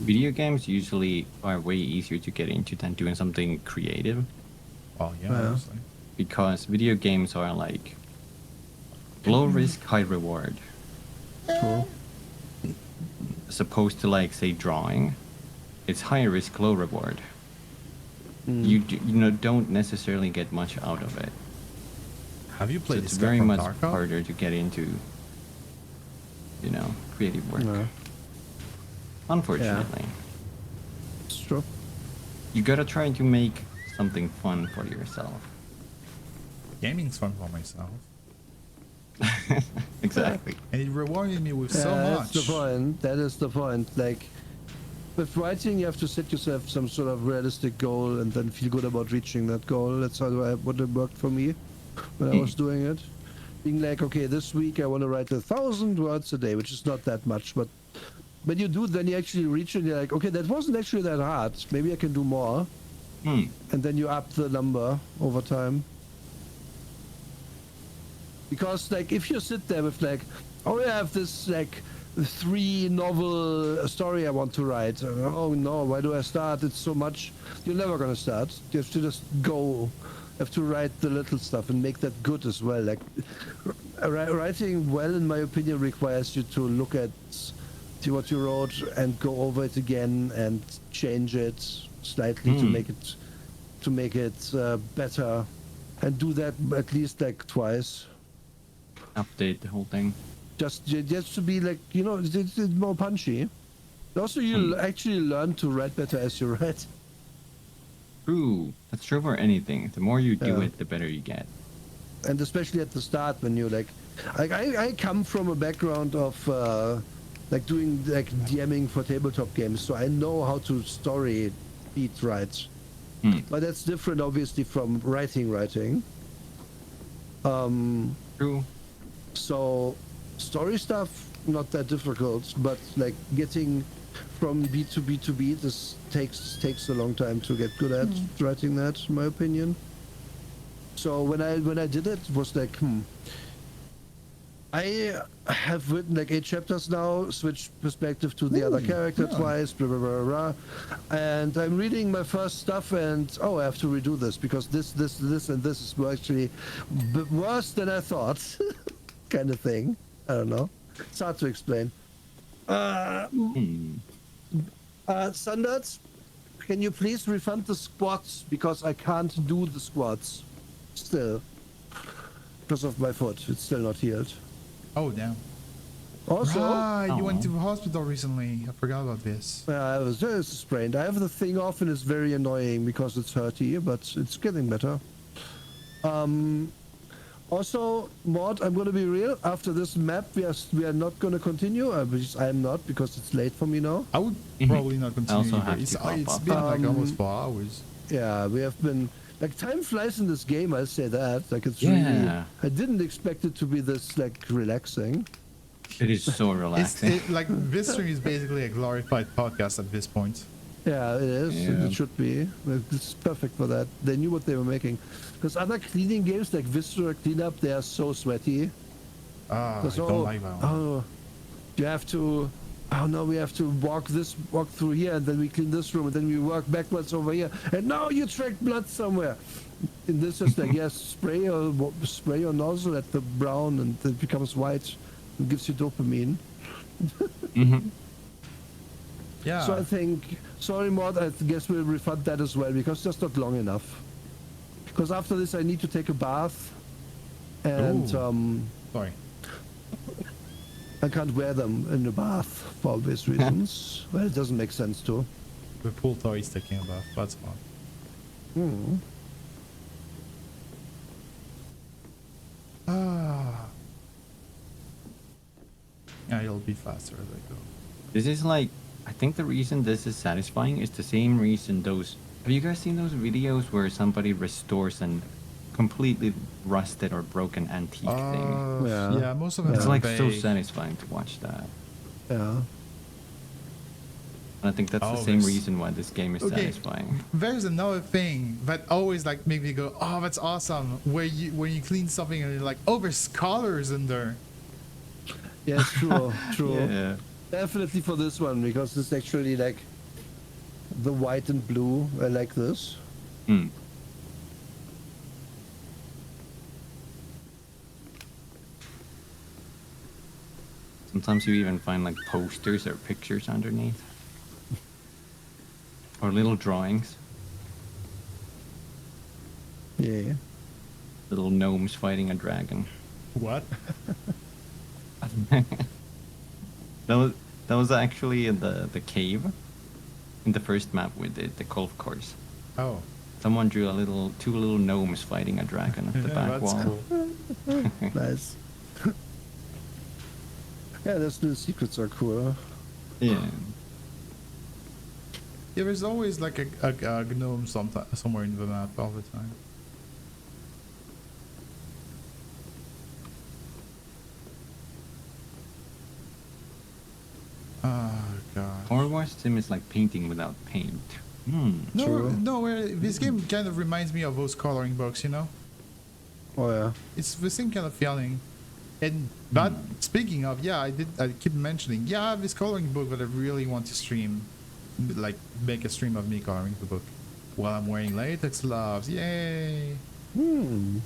Video games usually are way easier to get into than doing something creative. Oh yeah, honestly. Because video games are like low risk, high reward. Cool. As opposed to like say drawing, it's high risk, low reward. You don't necessarily get much out of it. Have you So played it's this guy very from much Tarkov? harder to get into, creative work. Yeah, Unfortunately, it's true. you gotta try to make something fun for yourself. Gaming's fun for myself. Exactly. And it rewarded me with so much. That's the point. That is the point. Like, with writing, you have to set yourself some sort of realistic goal and then feel good about reaching that goal. That's what it worked for me when I was doing it. Being like, okay, this week I want to write 1,000 words a day, which is not that much, but when you do, then you actually reach it. And you're like, okay, that wasn't actually that hard. Maybe I can do more. And then you up the number over time. Because like if you sit there with like, oh, I have this like 3 novel story I want to write. Oh no, why do I start? It's so much. You're never gonna start. You have to just go. You have to write the little stuff and make that good as well. Like writing well, in my opinion, requires you to look at what you wrote and go over it again and change it slightly to make it better, and do that at least like twice. Update the whole thing. Just to be like, it's more punchy. Also, you actually learn to write better as you write. True. That's true for anything. The more you do it, the better you get. And especially at the start when you like I come from a background of like doing like DMing for tabletop games, so I know how to story beat right. But that's different obviously from writing. True. So story stuff not that difficult, but like getting from beat to beat to beat takes a long time to get good at writing that, in my opinion. So when I did it, it was like I have written like 8 chapters now, switched perspective to the other character twice, blah, blah, blah, blah. And I'm reading my first stuff and, I have to redo this because this, and this is actually worse than I thought, kind of thing. I don't know. It's hard to explain. Standards, can you please refund the squats because I can't do the squats still because of my foot. It's still not healed. Oh, damn. Also, you went to the hospital recently. I forgot about this. I was sprained. I have the thing off and it's very annoying because it's hurty, but it's getting better. Also, Mord, I'm going to be real. After this map, we are not going to continue. I'm not because it's late for me now. I would probably not continue. also have It's to pop been up. like almost 4 hours. Yeah, we have been. Like, time flies in this game, I'll say that. Like, it's Yeah. really... I didn't expect it to be this, like, relaxing. It is so relaxing. Like this stream is basically a glorified podcast at this point. Yeah, it is. Yeah. It should be. It's perfect for that. They knew what they were making. Because other cleaning games, like Viscera Cleanup, they are so sweaty. I Because, don't like that one. You have to... Oh no, we have to walk through here, and then we clean this room, and then we work backwards over here, and now you track blood somewhere. And this is like, yes, spray your nozzle at the brown, and it becomes white, and gives you dopamine. Yeah. So I think, sorry Mod, I guess we'll refund that as well, because that's not long enough. Because after this I need to take a bath, and Ooh. Sorry. I can't wear them in the bath for obvious reasons. Well, it doesn't make sense to. The pool toy is taking a bath. That's fun. Hmm. Ah. Yeah, it'll be faster as I go. This is like, I think the reason this is satisfying is the same reason those. Have you guys seen those videos where somebody restores an completely rusted or broken antique thing? Yeah. Most of them It's are like so vague. satisfying to watch that. Yeah. And I think that's the same reason why this game is satisfying. There's another thing that always like make me go, oh, that's awesome. When you clean something and you're like, oh, there's colors in there. Yes, true, true. Yeah. Definitely for this one, because it's actually like the white and blue. I like this. Hmm. Sometimes you even find like posters or pictures underneath. Or little drawings. Yeah. Little gnomes fighting a dragon. What? That was actually in the cave in the first map we did, the golf course. Oh. Someone drew two little gnomes fighting a dragon at the back That's wall. cool. Nice. Yeah, those little secrets are cool. Yeah. Yeah, there's always like a gnome somewhere in the map all the time. Oh god. Or War Sim is like painting without paint. Hmm. This game kind of reminds me of those coloring books, you know? Oh yeah. It's the same kind of feeling. And but speaking of, I keep mentioning, this coloring book that I really want to stream, like make a stream of me coloring the book while I'm wearing latex gloves. Yay! Is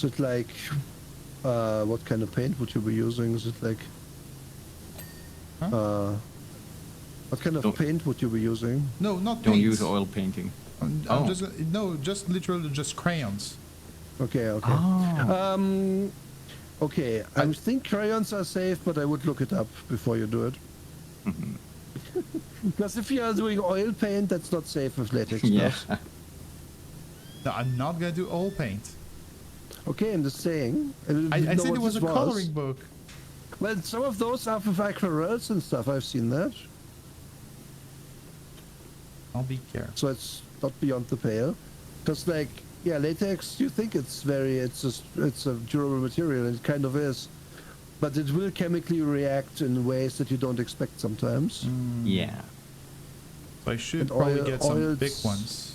it like, what kind of paint would you be using? Is it like, what kind of paint would you be using? No, not Don't paints. use oil painting. I'm just literally just crayons. Okay, okay. Oh. Okay, I think crayons are safe, but I would look it up before you do it. Because if you are doing oil paint, that's not safe with latex Yeah. gloves. No, I'm not gonna do oil paint. Okay, I'm just saying. I said it was a coloring book. Well, some of those are with aquarels and stuff. I've seen that. I'll be careful. So it's not beyond the pale. Because like, yeah, latex, you think it's a durable material, and it kind of is. But it will chemically react in ways that you don't expect sometimes. Yeah. So I should And probably get some oils- big ones.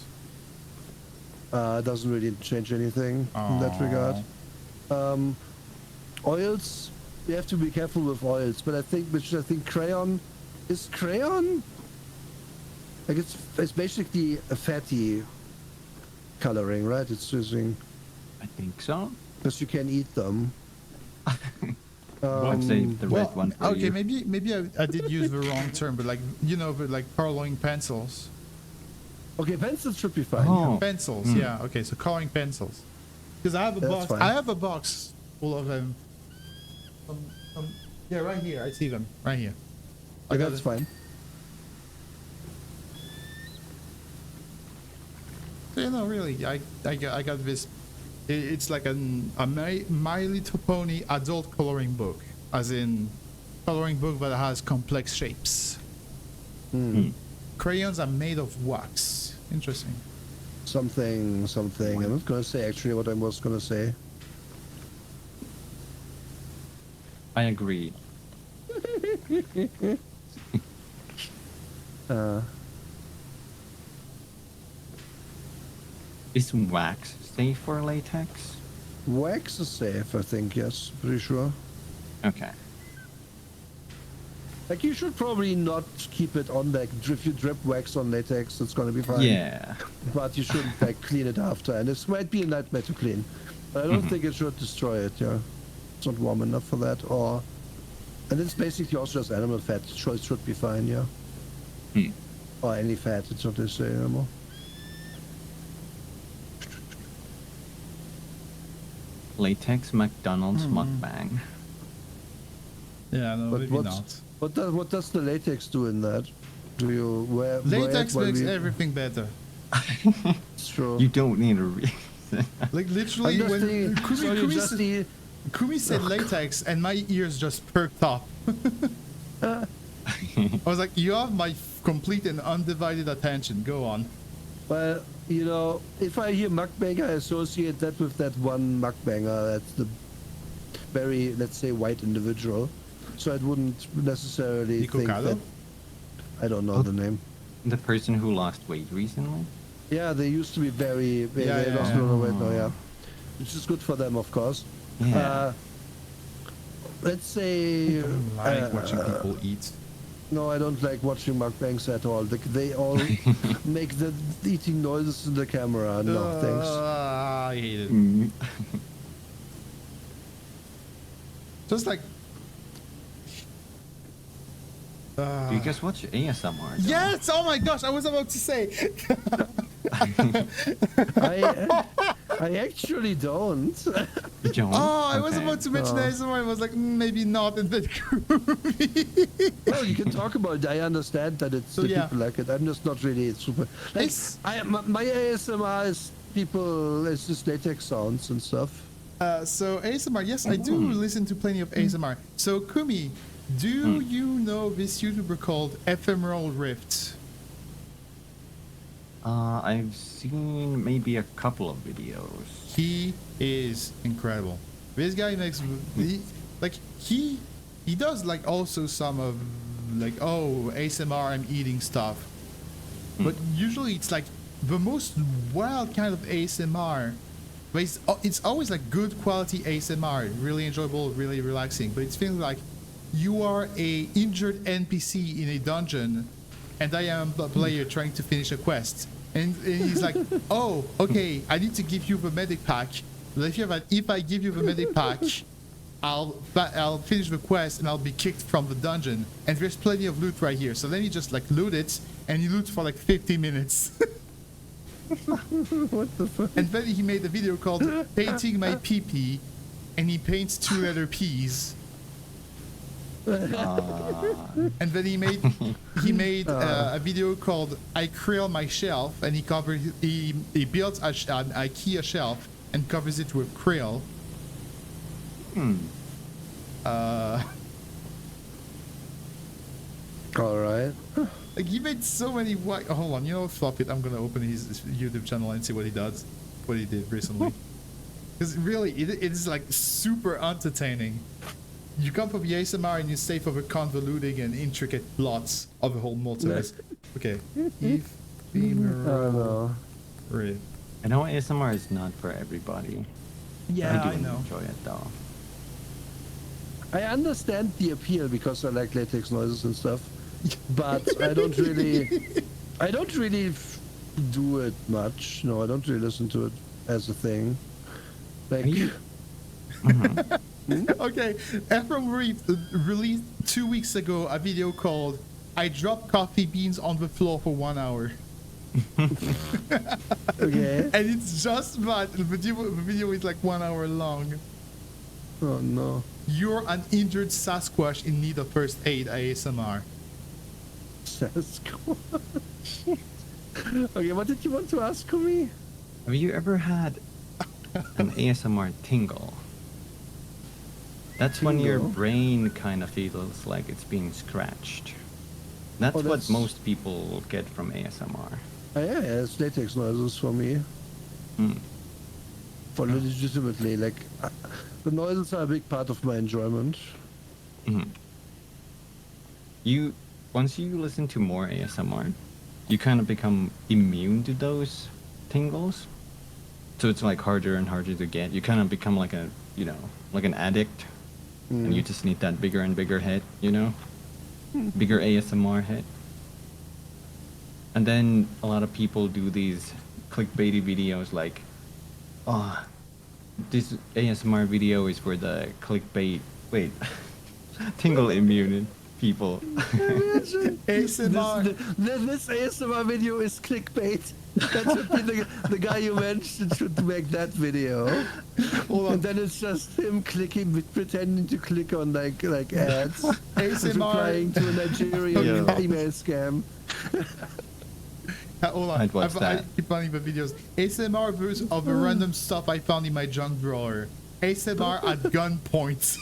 Doesn't really change anything in that regard. Oils, you have to be careful with oils, but I think crayon is crayon. Like it's basically a fatty coloring, right? It's using I think so. because you can eat them. I'd say the red one for okay, you. maybe I did use the wrong term, but like but like coloring pencils. Okay, pencils should be fine. Oh. Pencils, yeah. Okay, so coloring pencils. Because I have a That's box. fine. I have a box full of them. Yeah, right here. I see them right here. I Okay, got that's it. fine. Yeah, no, really. I got this. It's like a My Little Pony adult coloring book, as in coloring book that has complex shapes. Crayons are made of wax. Interesting. Something. I'm not gonna say actually what I was gonna say. I agree. Is wax safe for latex? Wax is safe, I think. Yes, pretty sure. Okay. Like you should probably not keep it on like if you drip wax on latex, it's gonna be fine. Yeah. But you shouldn't like clean it after, and this might be a nightmare to clean. But I don't think it should destroy it. Yeah, it's not warm enough for that. And it's basically also just animal fat. So it should be fine. Yeah. Or any fat. It's not this anymore. latex McDonald's mukbang. Yeah, no, But maybe not. what does the latex do in that? Do you wear Latex while makes we- everything better. It's true. You don't need a reason. Like literally, I'm just when thinking, so you just need- Kumi said latex, and my ears just perked up. I was like, "You have my complete and undivided attention. Go on." Well, you know, if I hear mukbang, I associate that with that one mukbanger. That's the very, let's say, white individual. So I wouldn't necessarily Nico think Carlo? that. I don't know the name. The person who lost weight recently? Yeah, they used to be very. They Yeah, lost yeah. a lot of weight now, yeah. Which is good for them, of course. Yeah. Let's say. I like watching people eat. No, I don't like watching mukbangs at all. They all make the eating noises in the camera. No, thanks. I hate it. Mm. Just like. Do you guys watch ASMR? though? Yes! Oh my gosh! I was about to say. I actually don't. You don't? Oh, I was Okay. about to mention Oh. ASMR. I was like, maybe not. And then Well, you can talk about it. I understand that it's So, the yeah. people like it. I'm just not really super. Like, It's- my ASMR is people. It's just latex sounds and stuff. So ASMR, yes, I do listen to plenty of ASMR. So Kumi, do you know this YouTuber called Ephemeral Rift? I've seen maybe a couple of videos. He is incredible. This guy makes he does like also some of like ASMR I'm eating stuff. But usually it's like the most wild kind of ASMR. But it's always like good quality ASMR, really enjoyable, really relaxing. But it's feeling like you are a injured NPC in a dungeon, and I am the player trying to finish a quest. And he's like, "Oh, okay, I need to give you the medic pack. But if I give you the medic pack, I'll finish the quest and I'll be kicked from the dungeon. And there's plenty of loot right here. So then you just like loot it, and you loot for like 50 minutes." What the fuck? And then he made a video called "Painting My PP," and he paints 2 letter P's. And then he made a video called "I Krill My Shelf," and he built an IKEA shelf and covers it with krill. All right. Like he made so many. Hold on, you know, fuck it. I'm gonna open his YouTube channel and see what he did recently. Because really, it is like super entertaining. You come from the ASMR and you stay for the convoluting and intricate plots of the whole multiverse. Okay. Ephemeral Rift. I know ASMR is not for everybody. Yeah, I I do know. enjoy it though. I understand the appeal because I like latex noises and stuff, but I don't really do it much. No, I don't really listen to it as a thing. Like, Okay, Ephraim released 2 weeks ago a video called "I dropped coffee beans on the floor for 1 hour." okay. And it's just that the video is like 1 hour long. Oh no. You're an injured Sasquatch in need of first aid ASMR. Sasquatch. Okay, what did you want to ask me? Have you ever had an ASMR tingle? That's when your Tingle? brain kind of feels like it's being scratched. That's what that's- most people get from ASMR. Oh, yeah, it's latex noises for me. Mm. For legitimately, like, the noises are a big part of my enjoyment. Mhm. Once you listen to more ASMR, you kind of become immune to those tingles. So it's like harder and harder to get. You kind of become like like an addict, and you just need that bigger and bigger hit, bigger ASMR hit. And then a lot of people do these clickbaity videos like, oh, this ASMR video is for the clickbait. Wait, tingle immune people. ASMR. This ASMR video is clickbait. That should be the guy you mentioned should make that video. And then it's just him pretending to click on like ads. ASMR. Replying to a Nigerian email scam. Hold on. I'd watch that. I keep finding the videos. ASMR version of the random stuff I found in my junk drawer. ASMR at gunpoint.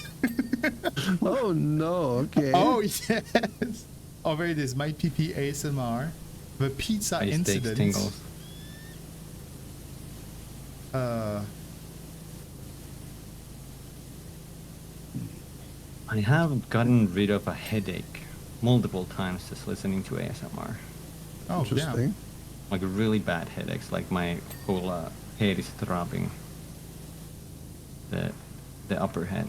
Oh no, okay. Oh yes. Oh, there it is. My PP ASMR. The pizza Ice steaks incident. tingles. I have gotten rid of a headache multiple times just listening to ASMR. Oh, Interesting. yeah. Like really bad headaches, like my whole head is throbbing. The upper head.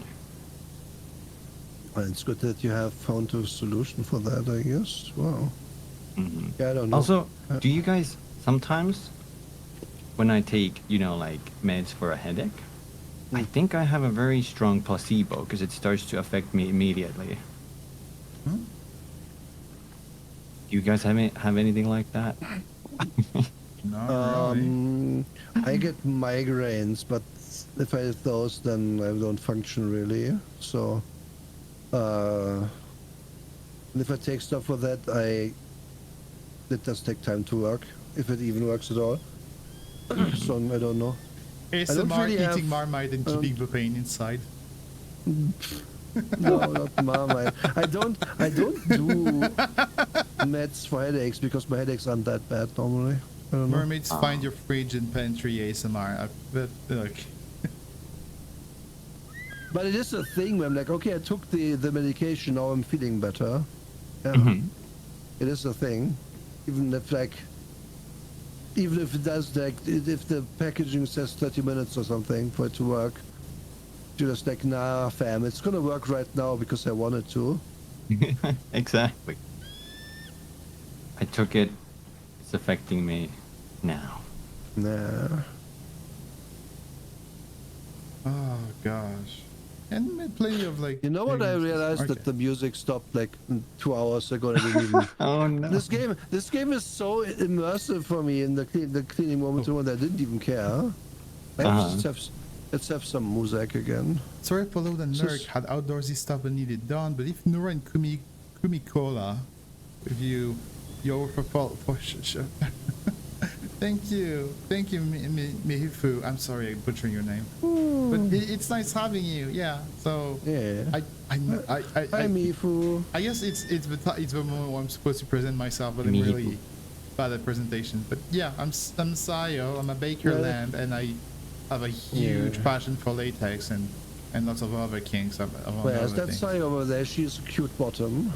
Well, it's good that you have found a solution for that, I guess. Wow. Mm-hmm. Yeah, I don't know. Also, do you guys sometimes, when I take, like meds for a headache, I think I have a very strong placebo because it starts to affect me immediately. Hmm? Do you guys have anything like that? Not really. I get migraines, but if I have those, then I don't function really. So, if I take stuff for that, it does take time to work, if it even works at all. So I don't know. ASMR really eating have, Marmite and keeping the pain inside. No, not Marmite. I don't do meds for headaches because my headaches aren't that bad normally. I don't know. Mermaids find your fridge and pantry ASMR. Look. But it is a thing where I'm like, okay, I took the medication, now I'm feeling better. Yeah. Mhm. It is a thing. Even if it does, like, if the packaging says 30 minutes or something for it to work, you're just like, nah, fam, it's gonna work right now because I want it to. Exactly. I took it. It's affecting me now. Nah. Oh gosh. And plenty of like. You know what I realized that the music stopped like 2 hours ago. And I didn't even... Oh no. This game is so immersive for me in the cleaning moment that I didn't even care. Let's have some music again. Sorry, Follow the Nurk had outdoorsy stuff that needed done, but if Nura and Kumikola, if you for Thank you, Mihifu. I'm sorry, I'm butchering your name, but it's nice having you. Yeah. So yeah. Hi Mihifu. I guess it's the moment where I'm supposed to present myself, but I'm Mihifu. really bad at presentation. But yeah, I'm Sayo. I'm a baker lamb, and I have a huge passion for latex and lots of other kinks. Yes, that's Sai over there. She's a cute bottom.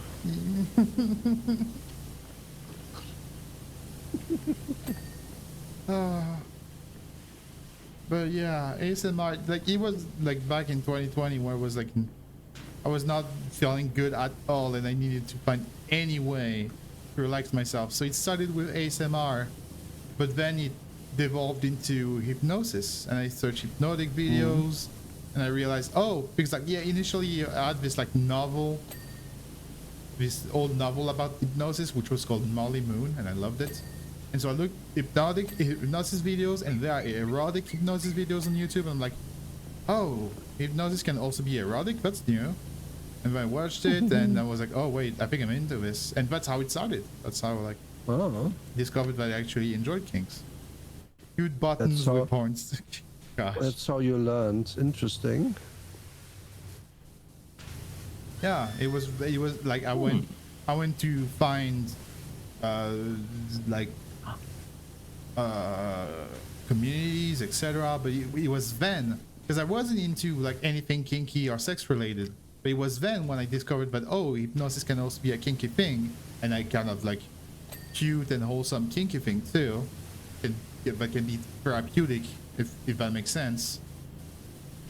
But yeah, ASMR, like it was like back in 2020 where it was like I was not feeling good at all and I needed to find any way to relax myself. So it started with ASMR, but then it devolved into hypnosis and I searched hypnotic videos and I realized, oh, because like, yeah, initially I had this like novel, this old novel about hypnosis, which was called Molly Moon, and I loved it. And so I looked hypnosis videos, and there are erotic hypnosis videos on YouTube. And I'm like, oh, hypnosis can also be erotic. That's new. And then I watched it, and I was like, oh wait, I think I'm into this. And that's how it started. That's how I discovered that I actually enjoyed kinks. Cute buttons with horns. Gosh. That's how you learned. Interesting. Yeah, it was like I went to find communities, etc. But it was then, because I wasn't into like anything kinky or sex related. But it was then when I discovered that, oh, hypnosis can also be a kinky thing, and I kind of like cute and wholesome kinky thing too. That can be therapeutic if that makes sense.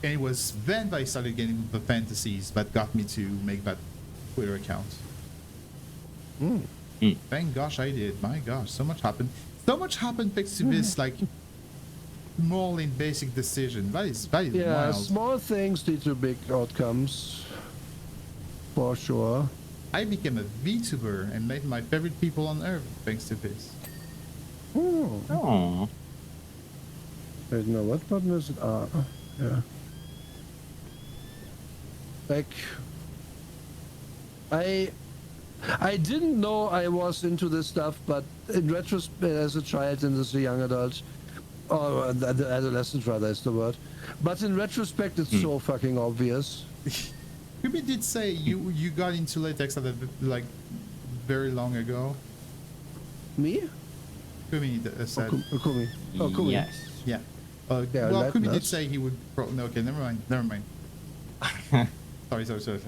And it was then that I started getting the fantasies that got me to make that Twitter account. Thank gosh I did. My gosh, so much happened. So much happened thanks to this like small and basic decision. That is yeah, wild. small things lead to big outcomes. For sure. I became a VTuber and made my favorite people on earth thanks to this. Oh. Oh. Wait, no, what button is it? Ah, yeah. Like, I didn't know I was into this stuff, but in retrospect, as a child and as a young adult, or adolescent rather is the word, but in retrospect, it's so fucking obvious. Kumi did say you got into latex at like very long ago. Me? Kumi said. Kumi. Oh, Kumi. Yes. Yeah. Yeah, well, Kumi did nuts. say he would. No, okay, never mind. Never mind. Sorry.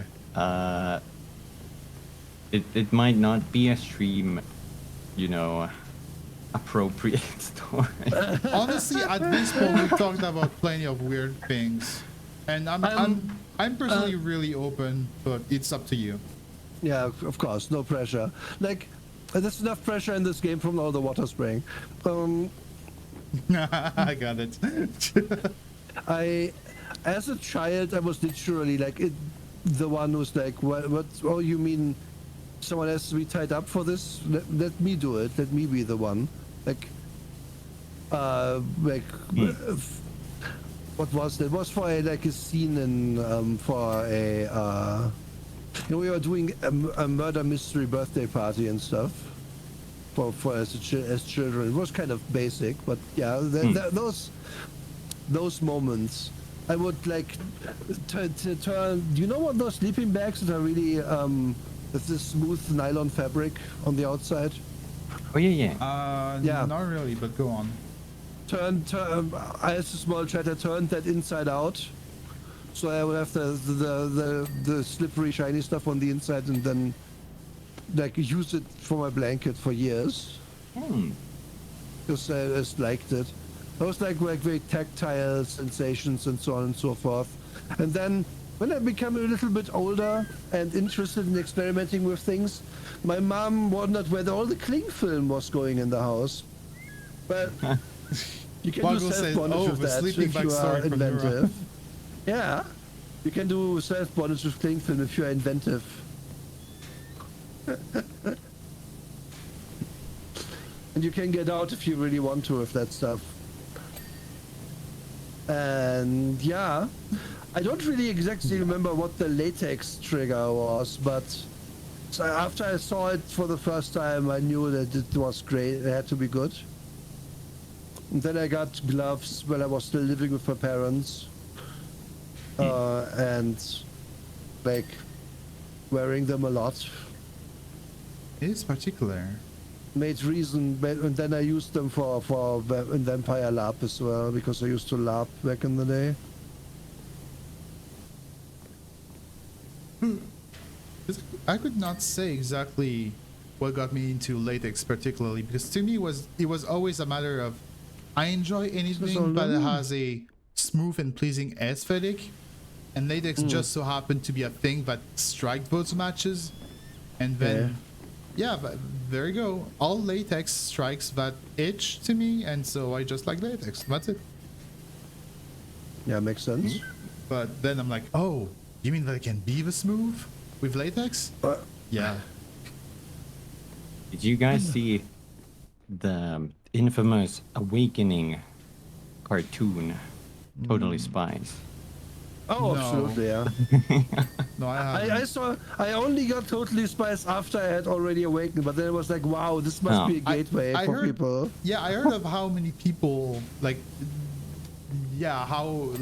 It might not be a stream, you know, appropriate story. Honestly, at this point, we've talked about plenty of weird things, and I'm personally really open, but it's up to you. Yeah, of course, no pressure. Like, there's enough pressure in this game from all the water spraying. I got it. As a child, I was literally like the one who's like, what? Oh, you mean someone has to be tied up for this? Let me do it. Let me be the one. Like, what was that? It was for a scene in for a we were doing a murder mystery birthday party and stuff for as children. It was kind of basic, but yeah, those moments. I would like turn. Do you know what those sleeping bags that are really with this smooth nylon fabric on the outside? Oh yeah. Yeah. Not really, but go on. Turn. I as a small child, I turned that inside out, so I would have the slippery, shiny stuff on the inside, and then like use it for my blanket for years. Because I just liked it. I was like very tactile sensations and so on and so forth. And then when I became a little bit older and interested in experimenting with things, my mom wondered whether all the cling film was going in the house. But you can do self-bondage with that if you are inventive. Yeah, you can do self-bondage with cling film if you are inventive. And you can get out if you really want to with that stuff. And yeah, I don't really exactly remember what the latex trigger was, but so after I saw it for the first time, I knew that it was great. It had to be good. And then I got gloves when I was still living with my parents, and like wearing them a lot. It is particular. Made reason, and then I used them for in Vampire LARP as well, because I used to LARP back in the day. I could not say exactly what got me into latex particularly, because to me it was always a matter of I enjoy anything that has a smooth and pleasing aesthetic, and latex just so happened to be a thing that strike those matches, and then but there you go. All latex strikes that itch to me, and so I just like latex. That's it. Yeah, makes sense. But then I'm like, oh, you mean that I can be the smooth with latex? Yeah. Did you guys see the infamous Awakening cartoon, Totally Spies? Oh, No. absolutely, yeah. No, I haven't. I only got Totally Spies after I had already awakened, but then it was like, wow, this must be a gateway I for heard, people. Yeah, I heard of how many people how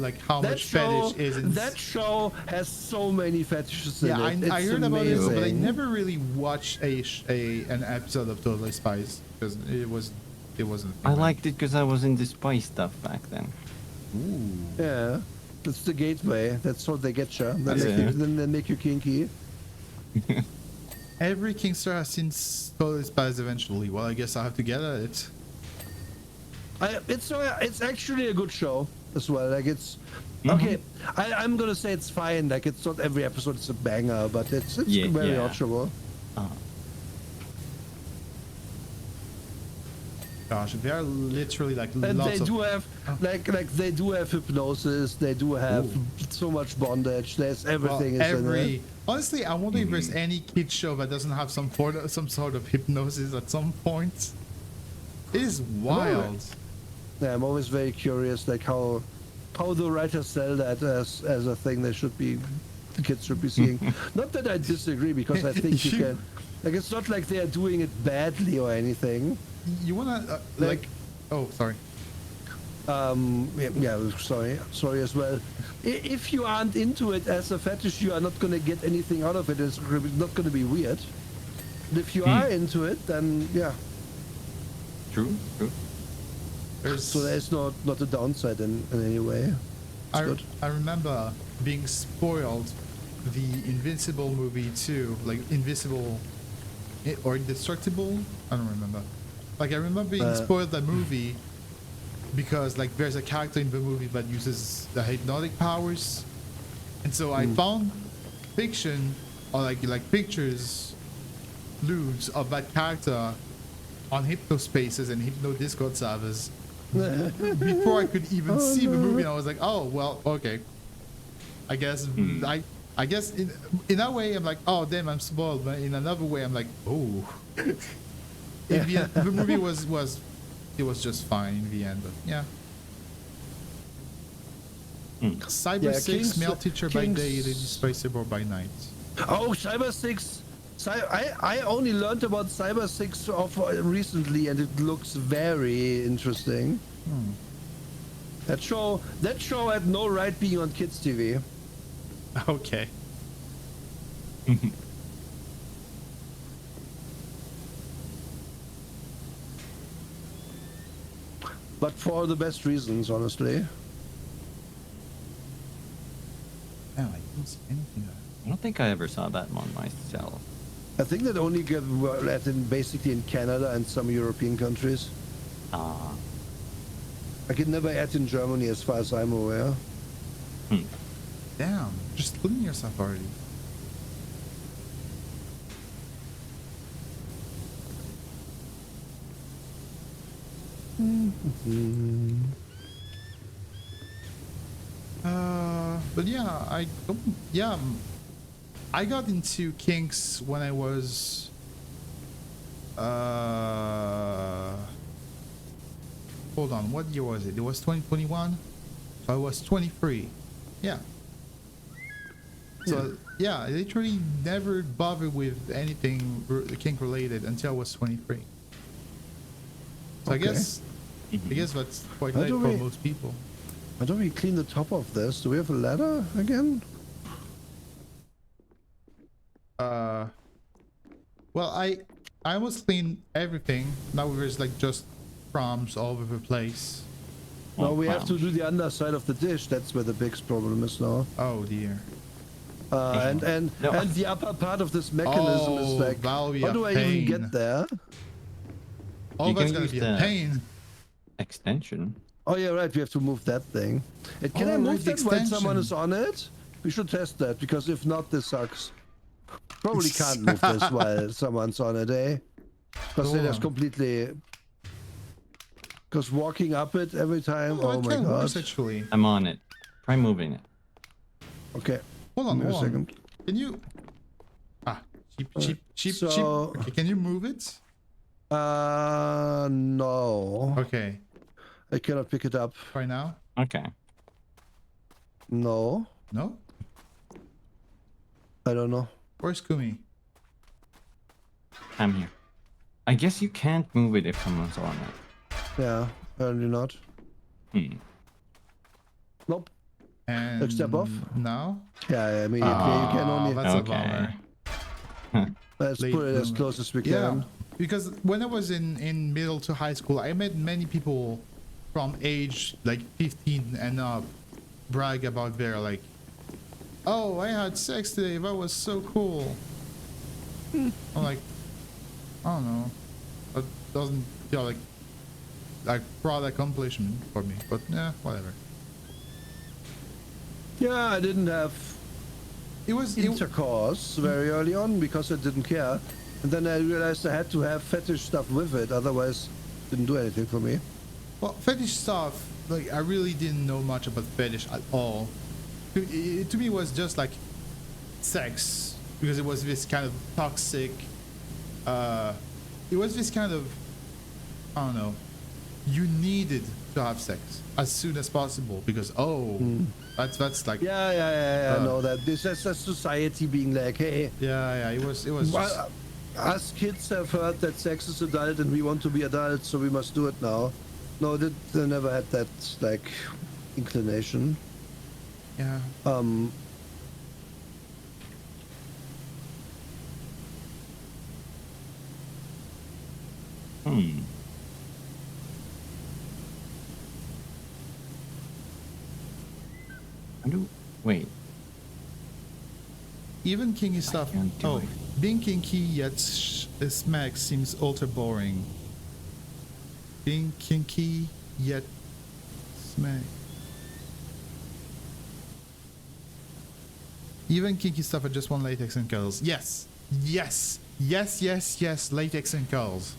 much fetish is in that show has so many fetishes in it. I It's heard about it, but I amazing. never really watched an episode of Totally Spies because it wasn't. I liked it because I was into spy stuff back then. Ooh. Yeah, it's the gateway. That's how they get you. Then they make you kinky. Every Kingster has seen Totally Spies eventually. Well, I guess I have to get at it. It's actually a good show as well. Like it's okay. I'm gonna say it's fine. Like it's not every episode is a banger, but it's very watchable. Gosh, they are literally like And lots they do have they do have hypnosis. They do have so much bondage. There's everything is in it. Honestly, I wonder if there's any kid show that doesn't have some sort of hypnosis at some point. It is wild. Yeah, I'm always very curious, like how the writers sell that as a thing they should be, the kids should be seeing. Not that I disagree, because I think you can, like, it's not like they are doing it badly or anything. You wanna like? Oh, sorry. Sorry as well. If you aren't into it as a fetish, you are not going to get anything out of it. It's not going to be weird. But if you are into it, then yeah. True. So there's not a downside in any way. It's good. I remember being spoiled the Invincible movie too, like Invisible or Indestructible. I don't remember. Like I remember being spoiled that movie. Because like there's a character in the movie that uses the hypnotic powers, and so I found fiction or like pictures, nudes of that character on hypnospaces and hypno Discord servers before I could even see the movie. And I was like, oh well, okay. I guess I guess in that way I'm like, oh damn, I'm spoiled. But in another way I'm like, oh. The movie was. It was just fine in the end, but yeah. Cyber 6, male teacher by day, Lady Spice Cyborg by night. Oh, Cyber 6! I only learned about Cyber 6 recently, and it looks very interesting. That show had no right being on kids' TV. Okay. But for the best reasons, honestly. Yeah, I didn't see anything. I don't think I ever saw that one myself. I think that only got basically in Canada and some European countries. Ah. I could never add in Germany as far as I'm aware. Damn, just killing yourself already. But yeah, I got into kinks when I was hold on, what year was it? It was 2021, so I was 23. Yeah. So yeah, I literally never bothered with anything kink related until I was 23. So Okay. I guess that's quite late for most people. How do we clean the top of this? Do we have a ladder again? Well, I almost cleaned everything. Now there's like just crumbs all over the place. No, we have to do the underside of the dish. That's where the big problem is now. Oh dear. And the upper part of this mechanism is like, how do I even get there? Oh, that's gonna be a pain. Extension. Oh yeah, right. We have to move that thing. And can I move that while someone is on it? We should test that, because if not, this sucks. Probably can't move this while someone's on it, eh? Because then it's completely. Because walking up it every time. Oh my god. Actually. I'm on it. Try moving it. Okay. Hold on, Give me a second. Can you? Cheap. So- Okay, can you move it? No. Okay. I cannot pick it up. Try now. Okay. No. No. I don't know. Where's Kumi? I'm here. I guess you can't move it if someone's on it. Yeah, apparently not. Nope. And Like step off? Now? Yeah, immediately. You can only. That's a Okay. bummer. Let's late put it as bloomer. close as we Yeah, can. because when I was in middle to high school, I met many people from age like 15 and up brag about their like, oh, I had sex today, that was so cool. I'm like, I don't know, that doesn't feel like proud accomplishment for me, but yeah, whatever. Yeah, I didn't have intercourse very early on because I didn't care. And then I realized I had to have fetish stuff with it, otherwise it didn't do anything for me. Well, fetish stuff, like I really didn't know much about fetish at all. To me, it was just like sex because it was this kind of toxic. It was this kind of, I don't know. You needed to have sex as soon as possible because that's like I know that this is a society being like, hey, it was well, us kids have heard that sex is adult and we want to be adults, so we must do it now. No, they never had that like inclination. yeah. Wait. Even kinky stuff. can't do Oh, it. being kinky yet smack seems ultra boring. Being kinky yet smack. Even kinky stuff, I just want latex and curls. Yes, yes, yes, yes, yes. Latex and curls,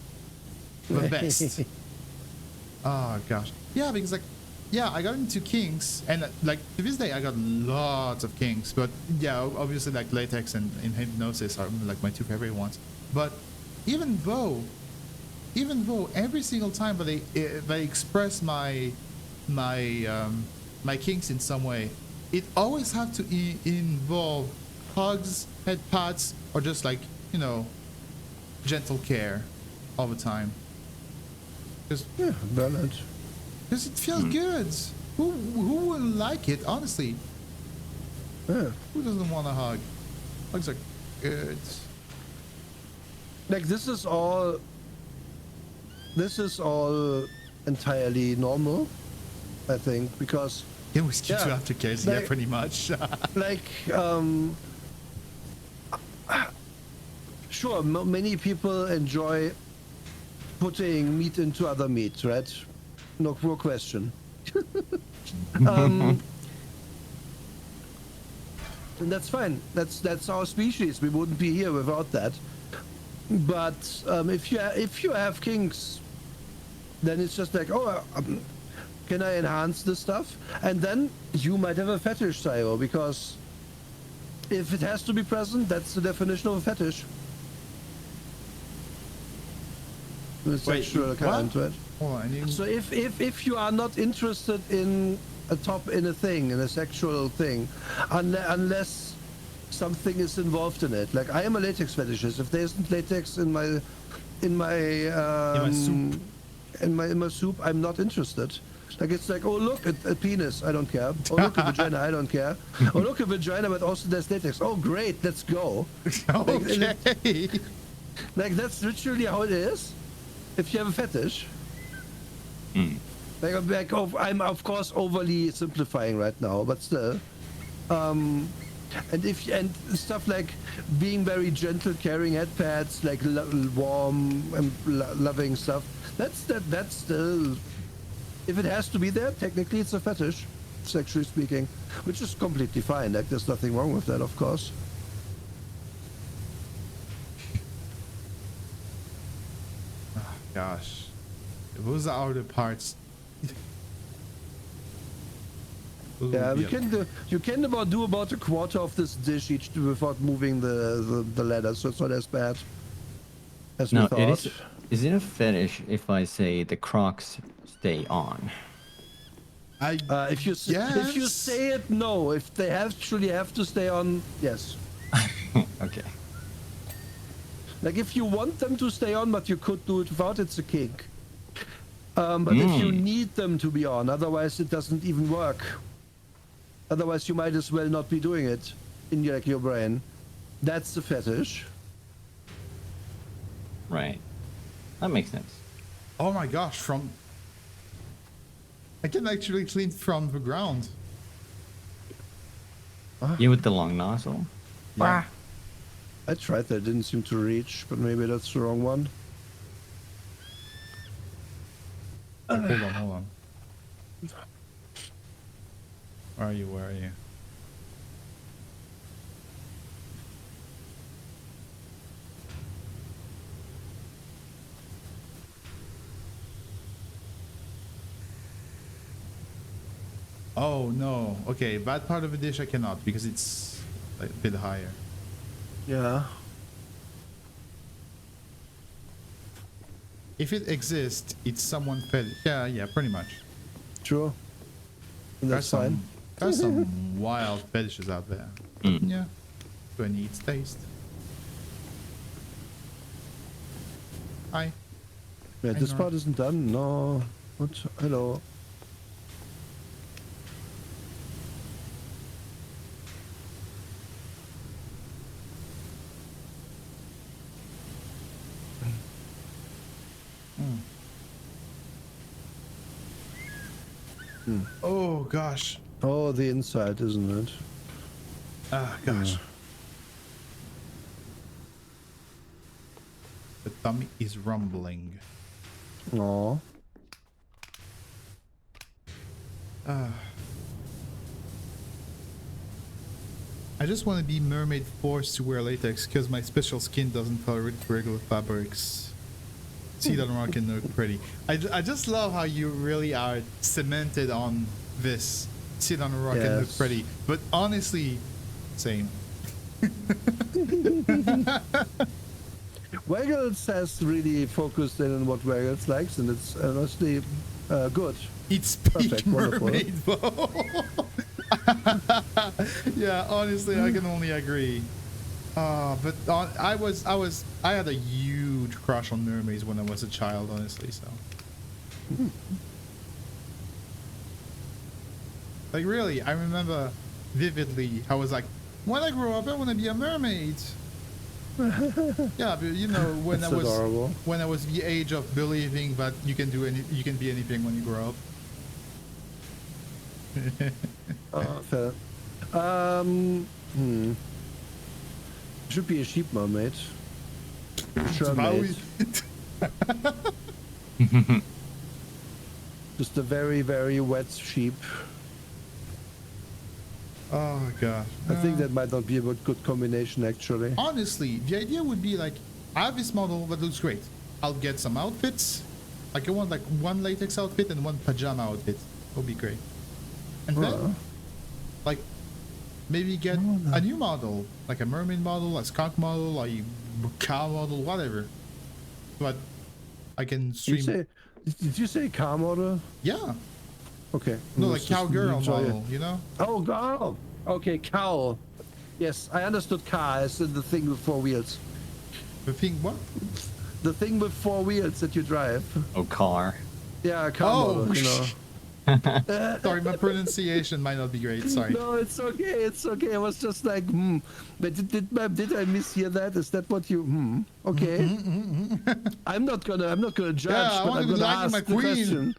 the best. Oh gosh, yeah, because like, yeah, I got into kinks, and like to this day, I got lots of kinks. But yeah, obviously, like latex and hypnosis are like my two favorite ones. But even though every single time that they express my kinks in some way, it always have to involve hugs, head pats, or just like, you know, gentle care all the time. Because Balance. it feels good. Who wouldn't like it, honestly? Yeah. Who doesn't want a hug? Hugs are good. Like this is all entirely normal, I think, because Yeah, we skip to Yeah, aftercare, like- yeah, pretty much. like sure, many people enjoy putting meat into other meat, right? No question. And that's fine. That's our species. We wouldn't be here without that. But if you have kinks, then it's just like, can I enhance this stuff? And then you might have a fetish, Sayo, because if it has to be present, that's the definition of a fetish. The Wait, sexual kind, what? right? Hold on, I need... So if you are not interested in a sexual thing, unless something is involved in it, like I am a latex fetishist. If there isn't latex in my soup. in my soup, I'm not interested. Like it's like, oh look, a penis, I don't care. Oh look, a vagina, I don't care. Oh look, a vagina, but also there's latex. Oh great, let's go. Okay. Like that's literally how it is. If you have a fetish. I'm of course overly simplifying right now, but still. And stuff like being very gentle, carrying head pads, like warm and loving stuff. That's still. If it has to be there, technically it's a fetish, sexually speaking, which is completely fine. Like there's nothing wrong with that, of course. Oh, gosh, those are the parts. Yeah, you can do about a quarter of this dish each without moving the ladder, so it's not as bad as we No, thought. is it a fetish if I say the Crocs stay on? If you say it, no. If they actually have to stay on, yes. Okay. Like if you want them to stay on, but you could do it without, it's a kink. But if you need them to be on, otherwise it doesn't even work. Otherwise you might as well not be doing it in your brain. That's the fetish. Right. That makes sense. Oh my gosh, I can actually clean from the ground. You with the long nozzle? Yeah. I tried that, didn't seem to reach, but maybe that's the wrong one. Hold on. Where are you? Oh no. Okay, that part of the dish I cannot because it's a bit higher. Yeah. If it exists, it's someone fed. Yeah, pretty much. True. And that's fine. There's some wild fetishes out there. Yeah. Do I need taste? Hi. Yeah, I this know. part isn't done. No. What? Hello. Oh gosh. Oh, the inside, isn't it? Ah gosh. The tummy is rumbling. Oh. I just want to be mermaid forced to wear latex because my special skin doesn't tolerate regular fabrics. See that rock and look pretty. I just love how you really are cemented on this. Sit on a rock and look Yes. pretty. But honestly, same. Waggles has really focused in on what Waggles likes, and it's honestly good. It's peak Perfect, wonderful. mermaid though. Yeah, honestly, I can only agree. But I had a huge crush on mermaids when I was a child, honestly. So, like, really, I remember vividly. I was like, when I grow up, I want to be a mermaid. Yeah, but you know, when That's I was adorable. when I was the age of believing that you can be anything when you grow up. Fair. Should be a sheep mermaid. Sure, Maui. Just a very, very wet sheep. Oh gosh. I think that might not be a good combination, actually. Honestly, the idea would be like, I have this model that looks great. I'll get some outfits. Like I want like one latex outfit and one pajama outfit. Would be great. And then, like, maybe get a new model, like a mermaid model, a skunk model, a cow model, whatever. But I can stream. Did you say car model? Yeah. Okay. No, I like was just cowgirl enjoying it. model, you know? Oh, girl. Okay, cow. Yes, I understood car as in the thing with 4 wheels. The thing, what? The thing with 4 wheels that you drive. Oh, car. Yeah, a car Oh, model, you know. Sorry, my pronunciation might not be great. Sorry. No, it's okay. It's okay. I was just like, But did I mishear that? Is that what you? Okay. I'm not gonna judge, Yeah, I but want I'm to be gonna like ask my the queen. question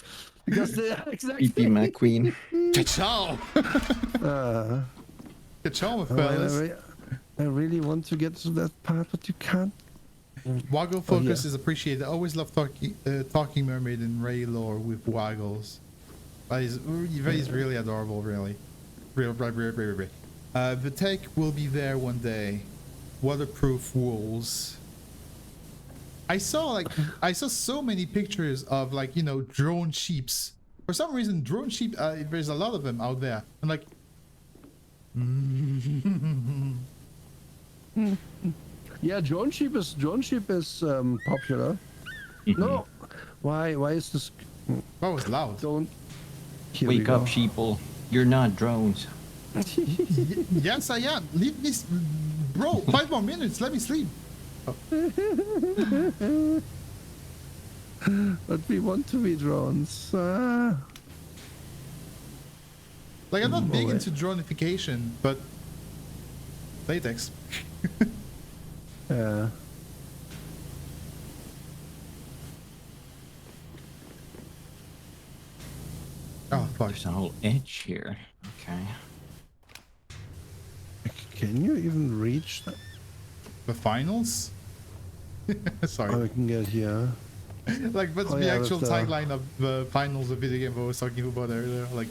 because exactly. Pee McQueen. Ciao. Uh, Ciao, I, fellas. I really want to get to that part, but you can't. Waggle focus yeah. is appreciated. I always love talking mermaid and Ray lore with Waggles. That is really adorable, really. Real. The tech will be there one day. Waterproof wools. I saw so many pictures of like, you know, drone sheeps. For some reason, drone sheep, there's a lot of them out there. I'm like, Yeah, drone sheep is popular. No, why is this? that was loud. Don't. Here we Wake up, go. sheeple. You're not drones. Yes, I am. Leave me, bro. 5 more minutes. Let me sleep. But we want to be drones. Like, I'm not big wait. into dronification, but latex. Yeah. Oh fuck. There's a whole edge here. Okay. Can you even reach that? The finals? Sorry. Oh, we can get here. Like, what's Oh, the yeah, actual with the- tagline of the finals of video game I was talking about earlier? Like,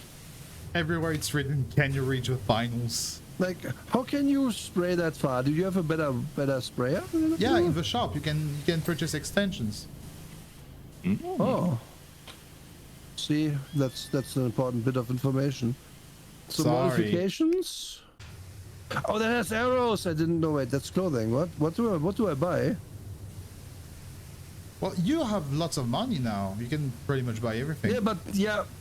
everywhere it's written, can you reach the finals? Like, how can you spray that far? Do you have a better sprayer? Yeah, in the shop you can purchase extensions. Oh. See, that's an important bit of information. So Sorry. modifications. Oh, that has arrows. I didn't know. Wait, that's clothing. What do I buy? Well, you have lots of money now. You can pretty much buy everything. Yeah, but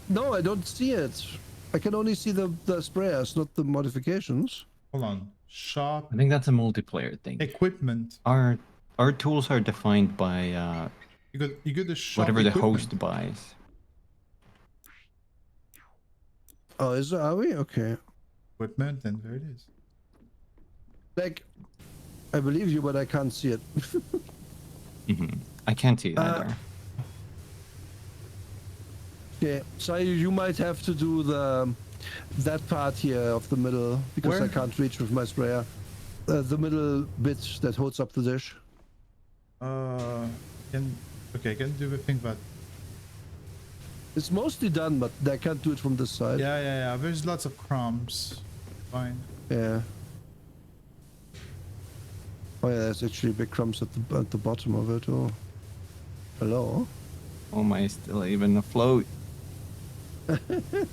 no, I don't see it. I can only see the sprayers, not the modifications. Hold on. Shop. I think that's a multiplayer thing. Equipment. Our tools are defined by You go to shop whatever the equipment. host buys. Oh, are we? Okay. Equipment, and there it is. Like, I believe you, but I can't see it. I can't see it either. Okay, so you might have to do that part here of the middle because Where? I can't reach with my sprayer. The middle bit that holds up the dish. I can do the thing, but It's mostly done, but I can't do it from this side. yeah. There's lots of crumbs. Fine. Yeah. Oh yeah, there's actually big crumbs at the bottom of it. Oh, hello. Oh, am I still even afloat?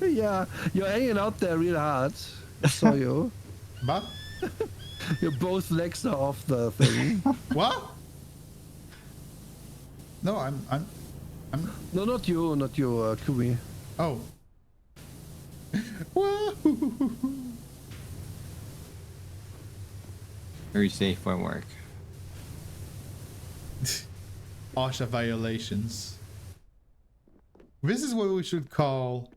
Yeah, you're hanging out there real hard. I saw you. But Your both legs are off the thing. what? No, I'm. No, not you, Kumi. Oh. Whoa. Very safe for work. OSHA violations. This is what we should call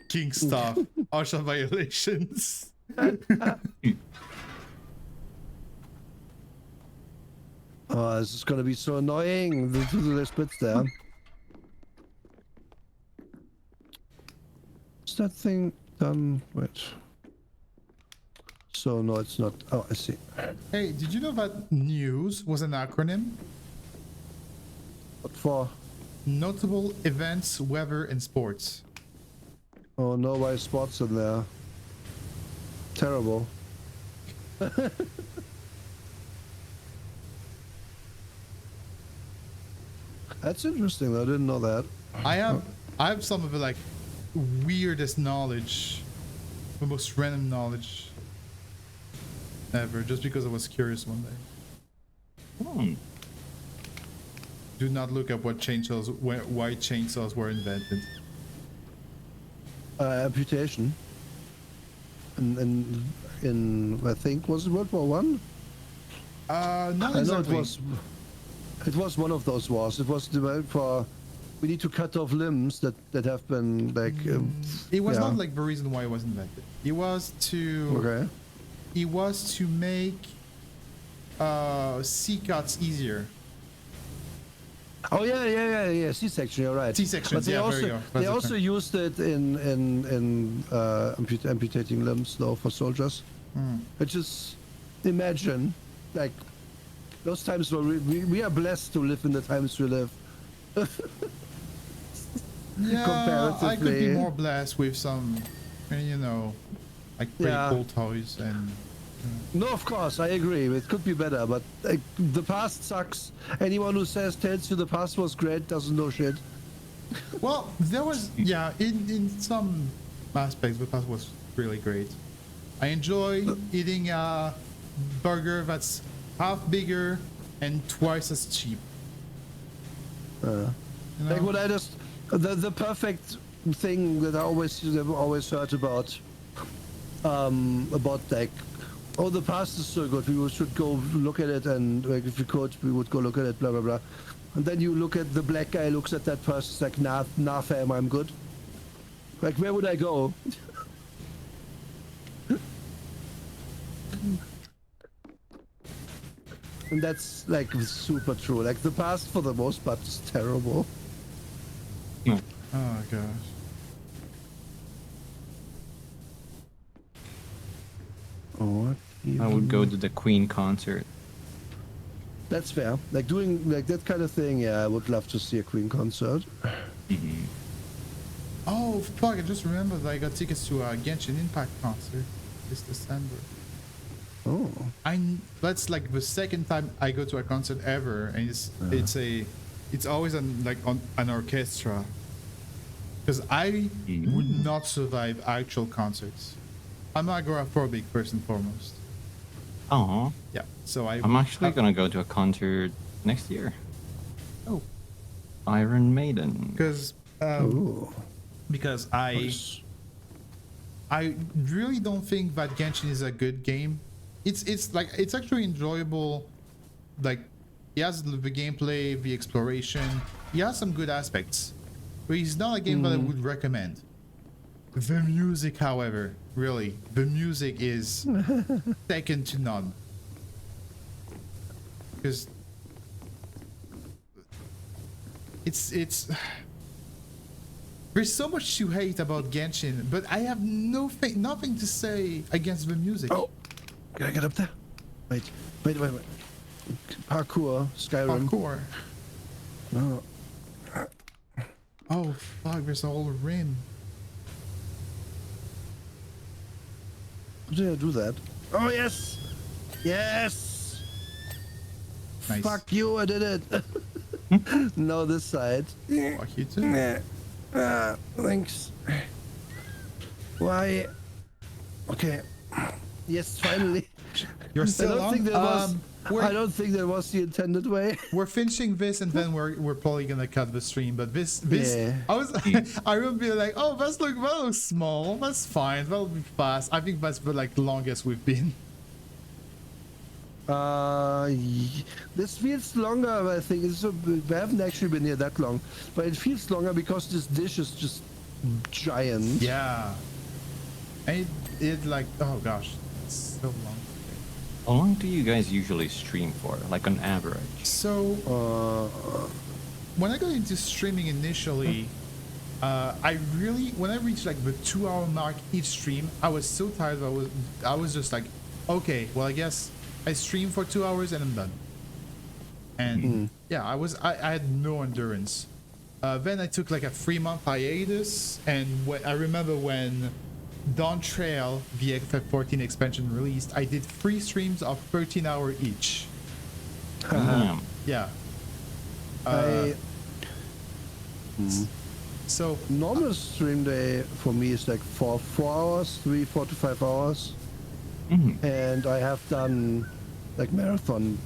King stuff. OSHA violations. Oh, this is gonna be so annoying. The splits there. Is that thing done? Wait. So no, it's not. Oh, I see. Hey, did you know that news was an acronym? What for? Notable events, weather, and sports. Oh no, why spots in there? Terrible. That's interesting. I didn't know that. I have some of the like weirdest knowledge, the most random knowledge ever, just because I was curious one day. Do not look up what chainsaws, why chainsaws were invented. Amputation. In I think was it World War One? Not I exactly. know it was one of those wars. It was developed for we need to cut off limbs that have been like. It was yeah. not like the reason why it was invented. It was to. Okay. It was to make sea cuts easier. Oh yeah. C-section, you're right. C-sections, But they yeah, also, there you go. They That's the also term. used it in amputating limbs though for soldiers. Which is, imagine, like, those times where we are blessed to live in the times we live. Yeah, I could be comparatively. more blessed with some, like pretty Yeah. cool toys and. No, of course, I agree. It could be better, but the past sucks. Anyone who tells you the past was great doesn't know shit. Well, there was, in some aspects, the past was really great. I enjoy eating a burger that's half bigger and twice as cheap. You know? Like what I just the perfect thing that I always heard about like, oh, the past is so good, we should go look at it, and like if we could we would go look at it, blah blah blah. And then you look at the black guy, looks at that person, it's like, nah fam, I'm good. Like, where would I go? And that's like super true. Like the past for the most part is terrible. Oh gosh. Oh, I would go to the Queen concert. that's fair. Like doing like that kind of thing. Yeah, I would love to see a Queen concert. Oh fuck! I just remembered I got tickets to a Genshin Impact concert this December. Oh, That's like the second time I go to a concert ever, and it's always on an orchestra. Because I would not survive actual concerts. I'm agoraphobic first and foremost. Oh, Yeah. So I'm actually gonna go to a concert next year. Oh, Iron Maiden. because Ooh. because Nice. I really don't think that Genshin is a good game. It's like it's actually enjoyable. Like, he has the gameplay, the exploration. He has some good aspects, but it's not a game that I would recommend. The music, however, really, the music is second to none. Because it's there's so much to hate about Genshin, but I have nothing to say against the music. Oh, can I get up there? Wait. Parkour, Skyrim. Parkour. Oh. Oh fuck! There's a whole rim. How did I do that? Oh, yes! Yes! Nice. Fuck you, I did it! No, this side. Fuck you too. Thanks. Why? Okay. Yes, finally. You're still on. I don't think that was the intended way. We're finishing this, and then we're probably gonna cut the stream. But this Yeah. I will be like, oh, that looks small. That's fine. That'll be fast. I think that's the like longest we've been. This feels longer. I think we haven't actually been here that long, but it feels longer because this dish is just giant. Yeah. And it like, oh gosh, it's so long. How long do you guys usually stream for, like on average? So when I got into streaming initially, when I reached like the 2-hour mark each stream, I was so tired. I was just like, okay, well, I guess I stream for 2 hours and I'm done. And yeah, I had no endurance. Then I took like a 3-month hiatus, and I remember when Dawn Trail, the FF14 expansion released, I did 3 streams of 13 hours each. Damn. Yeah. So Normal stream day for me is like 4 hours, 4 to 5 hours. And I have done like marathon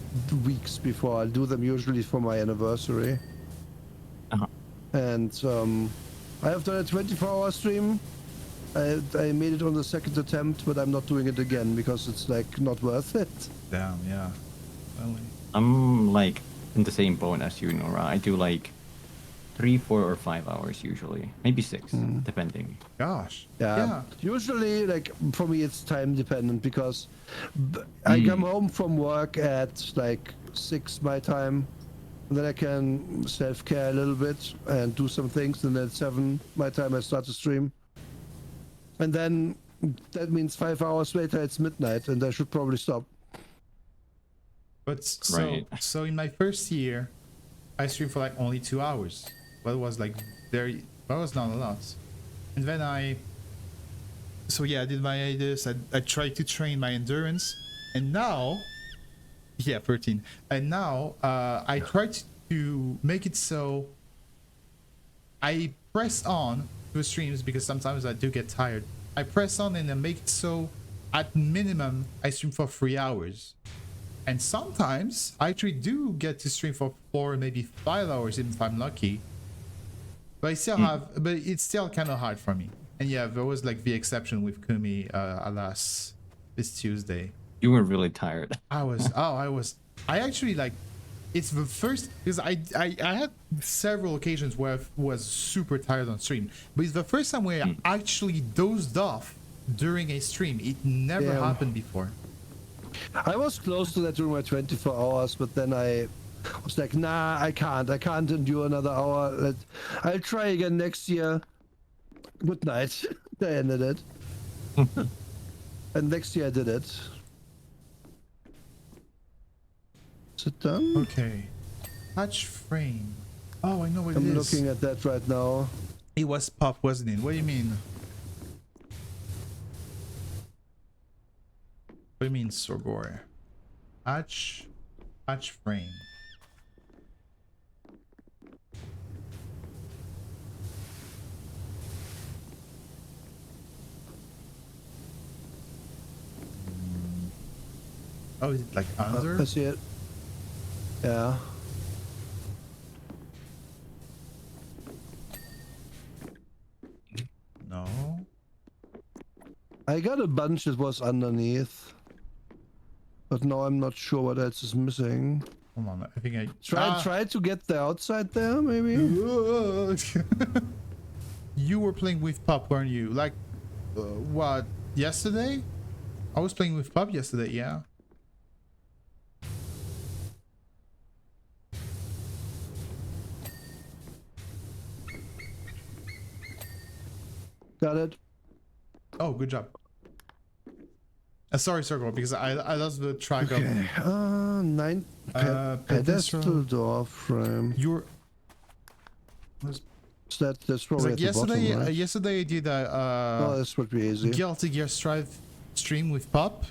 weeks before. I'll do them usually for my anniversary. And I have done a 24-hour stream. I made it on the 2nd attempt, but I'm not doing it again because it's like not worth it. damn, yeah. Only. I'm like in the same boat as you, Nora. I do like 3, 4, or 5 hours usually, maybe 6, depending. Gosh. Yeah. Usually, like for me, it's time dependent because I come home from work at like 6 my time. Then I can self-care a little bit and do some things. And then at 7 my time, I start to stream. And then that means 5 hours later, it's midnight, and I should probably stop. But Right. so in my first year, I streamed for like only 2 hours. But it was like that was not a lot. And then I did my hiatus. I tried to train my endurance, and now, 13. And now I tried to make it so I press on to streams because sometimes I do get tired. I press on and I make it so at minimum I stream for 3 hours. And sometimes I actually do get to stream for 4, maybe 5 hours if I'm lucky. But I still but it's still kind of hard for me. And yeah, there was like the exception with Kumi, alas, this Tuesday. You were really tired. I actually like, it's the first, because I had several occasions where I was super tired on stream, but it's the first time where I actually dozed off during a stream. It never happened before. I was close to that during my 24 hours, but then I was like, nah, I can't endure another hour. I'll try again next year. Good night. I ended it. And next year I did it. Is it done? Okay. Touch frame. Oh, I know what it is. I'm looking at that right now. It was pop, wasn't it? What do you mean? What do you mean, Sorgor? Touch frame. Oh, is it like under? I see it. Yeah. No. I got a bunch that was underneath. But now I'm not sure what else is missing. Hold on, I think I Try to get the outside there, maybe? You were playing with Pup, weren't you? Like, what, yesterday? I was playing with Pup yesterday, yeah. Got it. Oh, good job. Sorry, Circle, because I lost the track of... Okay. 9 pedestal door frame. You're... That's probably like at yesterday, the bottom, right? yesterday I did a Oh, this would be easy. Guilty Gear Strive stream with Pup,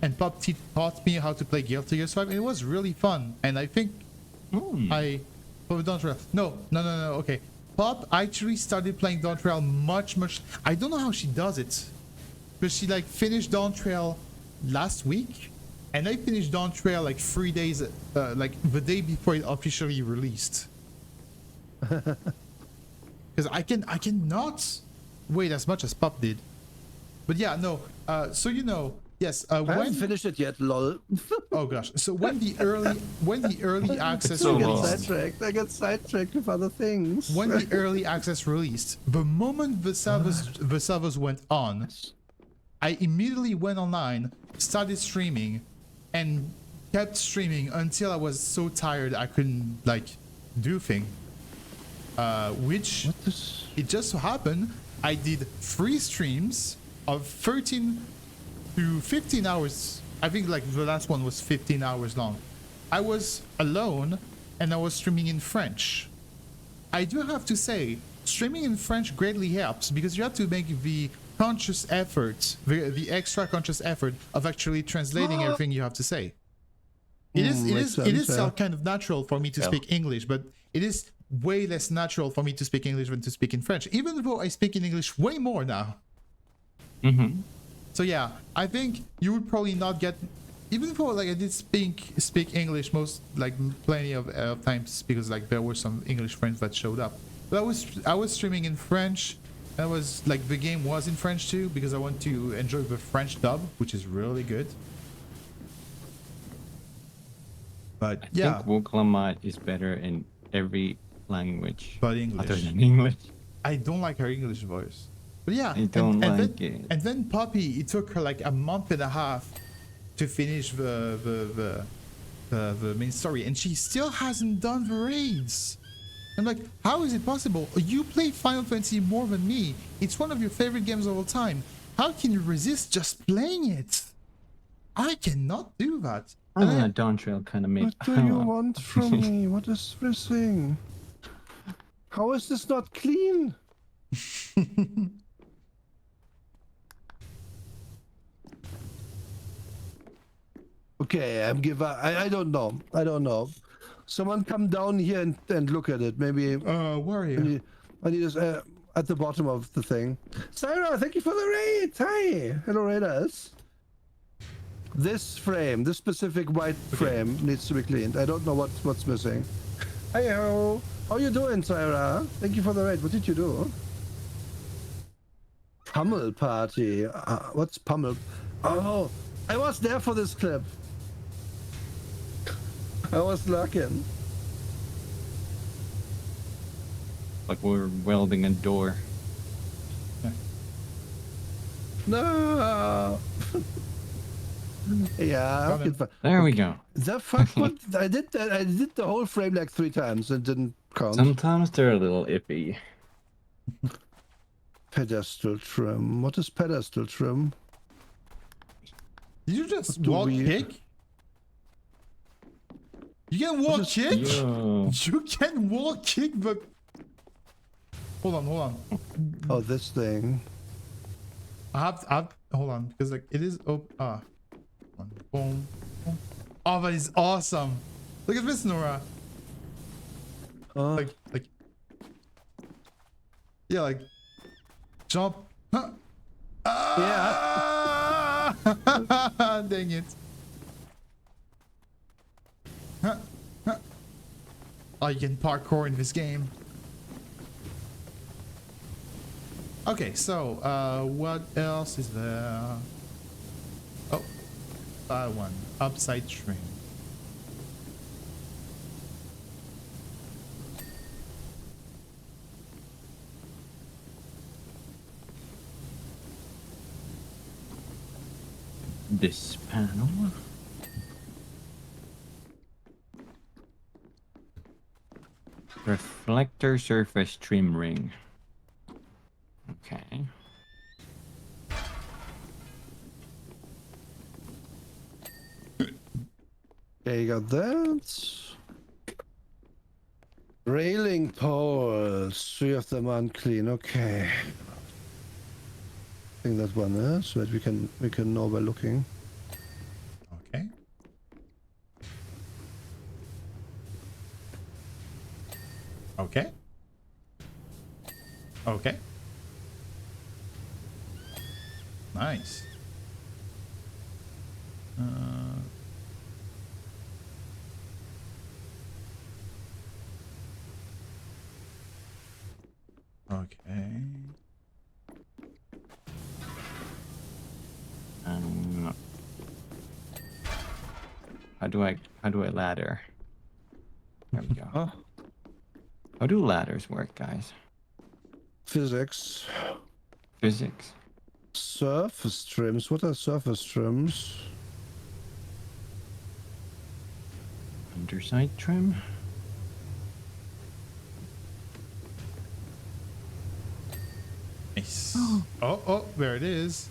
and Pup taught me how to play Guilty Gear Strive, and it was really fun. And I think I... Oh, Dawntrail. No, okay. Pup actually started playing Dawntrail much... I don't know how she does it. Because she like finished Dawntrail last week, and I finished Dawntrail like 3 days, like the day before it officially released. Because I cannot wait as much as Pup did. But yeah, no. So you know, yes. I haven't finished it yet, lol. Oh gosh. So when the early access I released, I get sidetracked with other things. when the early access released, the moment the servers went on, I immediately went online, started streaming, and kept streaming until I was so tired I couldn't like do thing. Which it just so happened I did 3 streams of 13 to 15 hours. I think like the last one was 15 hours long. I was alone and I was streaming in French. I do have to say, streaming in French greatly helps because you have to make the conscious effort, the extra conscious effort of actually translating everything you have to say. It is still kind of natural for me to speak English, but it is way less natural for me to speak English than to speak in French, even though I speak in English way more now. So yeah, I think you would probably not get, even though like I did speak English most, like plenty of times, because like there were some English friends that showed up. But I was streaming in French. That was like the game was in French too, because I want to enjoy the French dub, which is really good. But I think Woklamat is better in every language but English. other than English. I don't like her English voice. But yeah, I don't like it. And then Poppy, it took her like a month and a half to finish the main story, and she still hasn't done the raids. I'm like, how is it possible? You play Final Fantasy more than me. It's one of your favorite games of all time. How can you resist just playing it? I cannot do that. Dawntrail kind of made... What do you want from me? What is this thing? How is this not clean? Okay, I'm give up. I don't know. I don't know. Someone come down here and look at it. Maybe. Where are you? I need this at the bottom of the thing. Sarah, thank you for the raid. Hi, hello raiders. This frame, this specific white frame, needs to be cleaned. I don't know what's missing. Hey ho, how you doing, Sarah? Thank you for the raid. What did you do? Pummel party. What's pummel? Oh, I was there for this clip. I was lurking. Like we're welding a door. No. Yeah. There we go. The fuck? What? I did that. I did the whole frame like 3 times and didn't count. Sometimes they're a little iffy. Pedestal trim. What is pedestal trim? Did you just wall kick? You can wall kick? Yo. You can wall kick, but... Hold on. Oh, this thing. I have hold on, because like it is boom, boom. Oh, that is awesome. Look at this, Nora. Like yeah, like jump. Huh. Yeah. Dang it. Oh, you can parkour in this game. Okay, so what else is there? Oh, that one. Upside string. This panel. Reflector surface trim ring. Okay. Okay, you got that. Railing poles. 3 of them unclean. Okay. I think that one is, but we can know by looking. Okay. Okay. Okay. Nice. Okay. How do I ladder? There we go. Oh, How do ladders work, guys? physics. Physics. Surface trims. What are surface trims? Underside trim. Nice. Oh, there it is.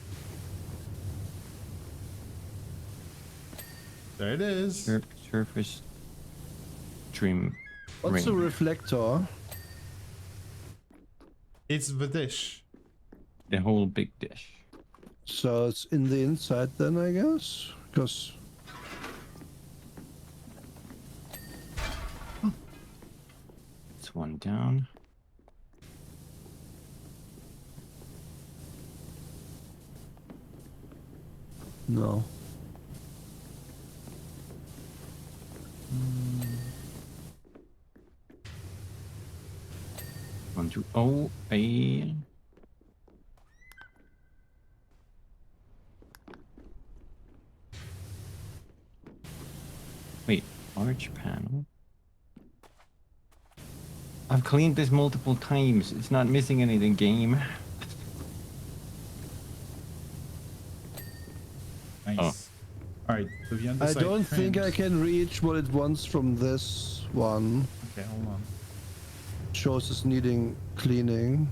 There it is. Surface trim What's a ring. reflector? It's the dish. The whole big dish. So it's in the inside then, I guess? Because... It's one down. No. One, two, oh, a. Wait, large panel. I've cleaned this multiple times. It's not missing anything, game. Nice. All right. So the I underside don't think I trims. can reach what it wants from this one. Okay, hold on. Shows it's needing cleaning.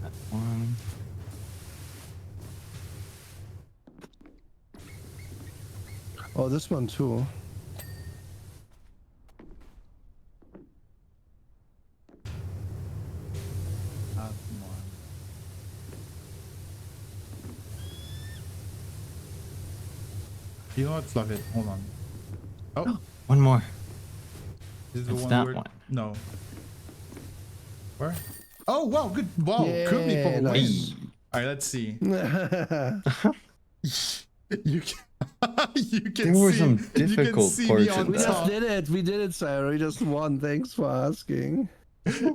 That one. Oh, this one too. That one. You know what? Love it. Hold on. Oh, One more. this is the It's one that where... one. No. Where? Oh, wow. Good. Wow. Could be Yeah, probably. nice. All right. Let's see. You can. You can There were see. some You can difficult see me portions. on We just top. did it. We did it, Syra. We just won. Thanks for asking.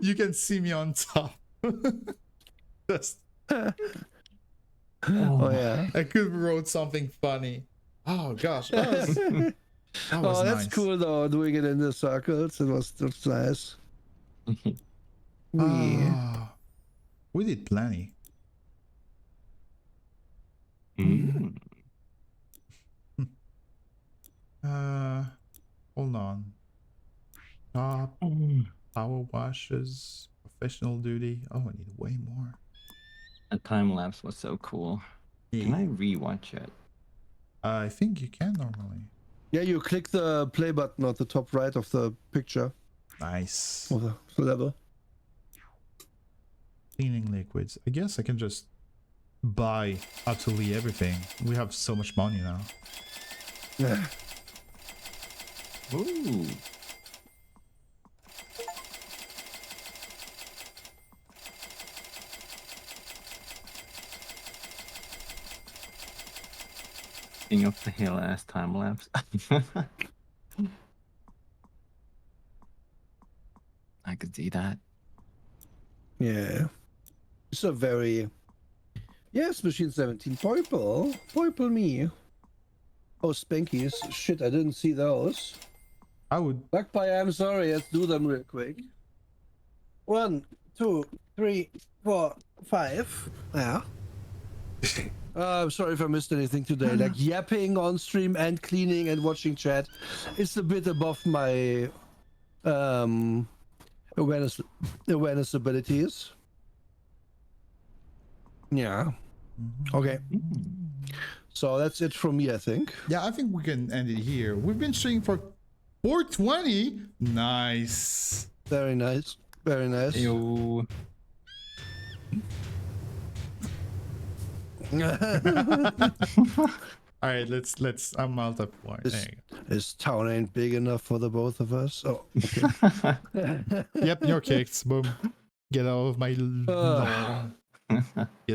You can see me on top. Just, Oh Oh, yeah. I could have wrote something funny. Oh gosh, that was Oh, that's nice. cool though. Doing it in the circles. That's nice. Ah, we did plenty. Mm. Hold on. Top Mm. power washes, professional duty. Oh, I need way more. That time lapse was so cool. Can I rewatch it? I think you can normally. Yeah, you click the play button at the top right of the picture Nice. of the level. Cleaning liquids. I guess I can just buy absolutely everything. We have so much money now. Yeah. Ooh. King of the Hill as time lapse. I could see that. Yeah. It's a very... Yes, Machine 17. Purple me. Oh, Spankies. Shit, I didn't see those. I would. Magpie, I'm sorry. Let's do them real quick. 1, 2, 3, 4, 5. Yeah. I'm sorry if I missed anything today. Like yapping on stream and cleaning and watching chat. It's a bit above my awareness abilities. Yeah. Okay. So that's it from me, I think. Yeah, I think we can end it here. We've been streaming for 420. Nice. Very nice. Very nice. Yo. All right, let's. I'm multiple. This town ain't big enough for the both of us. Oh, okay. Yep, you're kicked. Boom. Get out of my. Get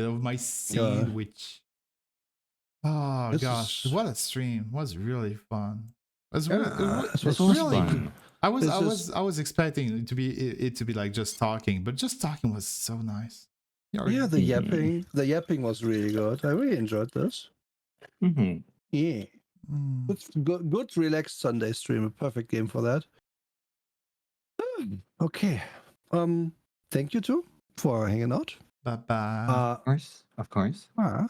out of my sandwich. Oh This gosh, is- what a stream! It was really fun. It was really, this This was was really fun. I was This I was is- I was expecting it to be like just talking, but just talking was so nice. Yeah, the yapping was really good. I really enjoyed this. Mm-hmm. Yeah. Good relaxed Sunday stream. A perfect game for that. Okay. Thank you too for hanging out. Bye bye. Of course. I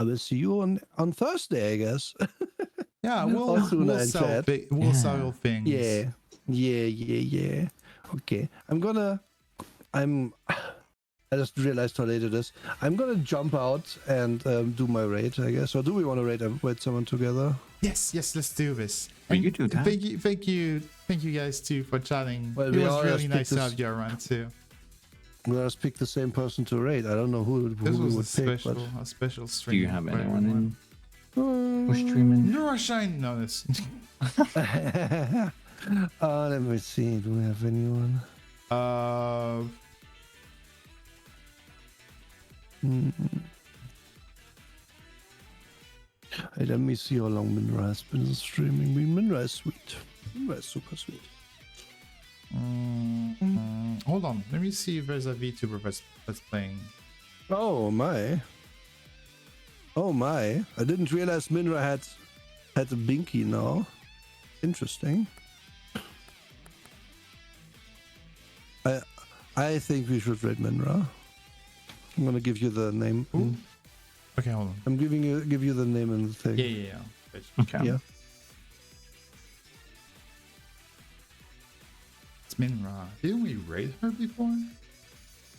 will see you on Thursday, I guess. Yeah, also we'll in sell chat. we'll sell things. Yeah. Okay. I just realized how late it is. I'm gonna jump out and do my raid, I guess. Or do we want to raid someone together? Yes, let's do this. Oh, you And do that. Thank you guys too for chatting. Well, It we was all really just nice picked to have you around too. We'll just pick the same person to raid. I don't know who This we was would pick, but a special stream. Do you have for anyone everyone. in? Who's streaming? Neuroshine? No, this. let me see. Do we have anyone? Hey, let me see how long Minra has been streaming. Minra is sweet. Minra is super sweet. Hold on. Let me see if there's a VTuber that's playing. Oh my. I didn't realize Minra had a binky now. Interesting. I think we should raid Minra. I'm gonna give you the name. Ooh. Okay, hold on. I'm give you the name and the thing. Yeah. Okay. Yeah. It's Minra. Didn't we raid her before?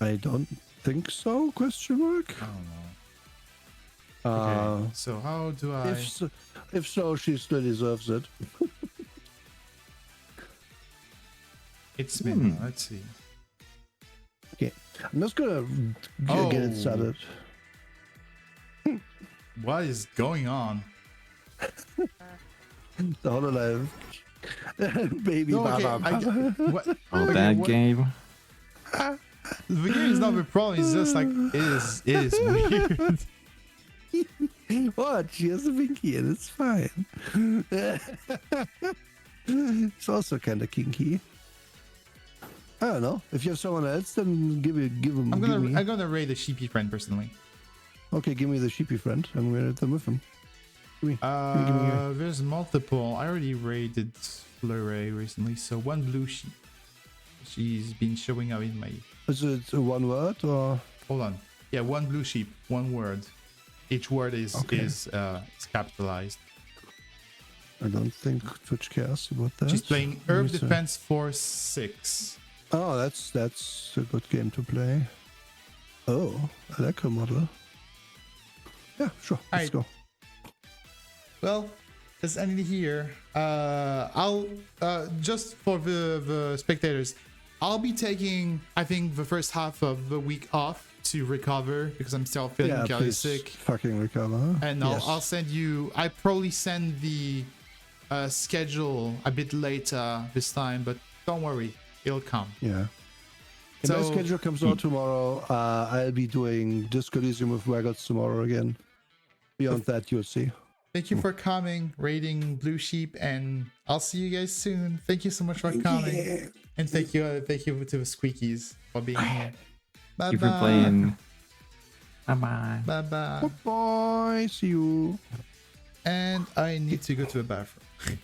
I don't think so. Question mark. I don't know. Okay. So how do I? If so, she still deserves it. It's Minra. Let's see. Okay, I'm just gonna get it started. What is going on? The Hololive baby No, okay, Baba. what? Oh, Okay, that what- game. The game is not the problem. It's just like it is weird. What? She has a binky and it's fine. It's also kind of kinky. I don't know. If you have someone else, then give him. I'm give me. gonna raid a sheepy friend personally. Okay, give me the sheepy friend. I'm gonna let them with him. Give me here. There's multiple. I already raided Fleury recently, so one blue sheep. She's been showing up in my. Is it one word or? Hold on. Yeah, one blue sheep, one word. Each word is capitalized. I don't think Twitch cares about that. She's playing Let Herb me see. Defense Force 6. Oh, that's a good game to play. Oh, I like her model. Yeah, sure. Let's Alright. go. Well, let's end it here. I'll just for the spectators, I'll be taking I think the first half of the week off to recover because I'm still feeling kind of please sick. fucking recover. And Yes. I'll send you. I probably send the schedule a bit later this time, but don't worry, it'll come. Yeah. If my So- schedule comes out tomorrow, I'll be doing Disco Elysium with Waggots tomorrow again. Beyond that, you'll see. Thank you for coming, raiding Blue Sheep, and I'll see you guys soon. Thank you so much for coming, and thank you to the Squeakies for being here. Bye Thank you for playing. Bye bye. Bye bye. Goodbye. See you. And I need to go to the bathroom.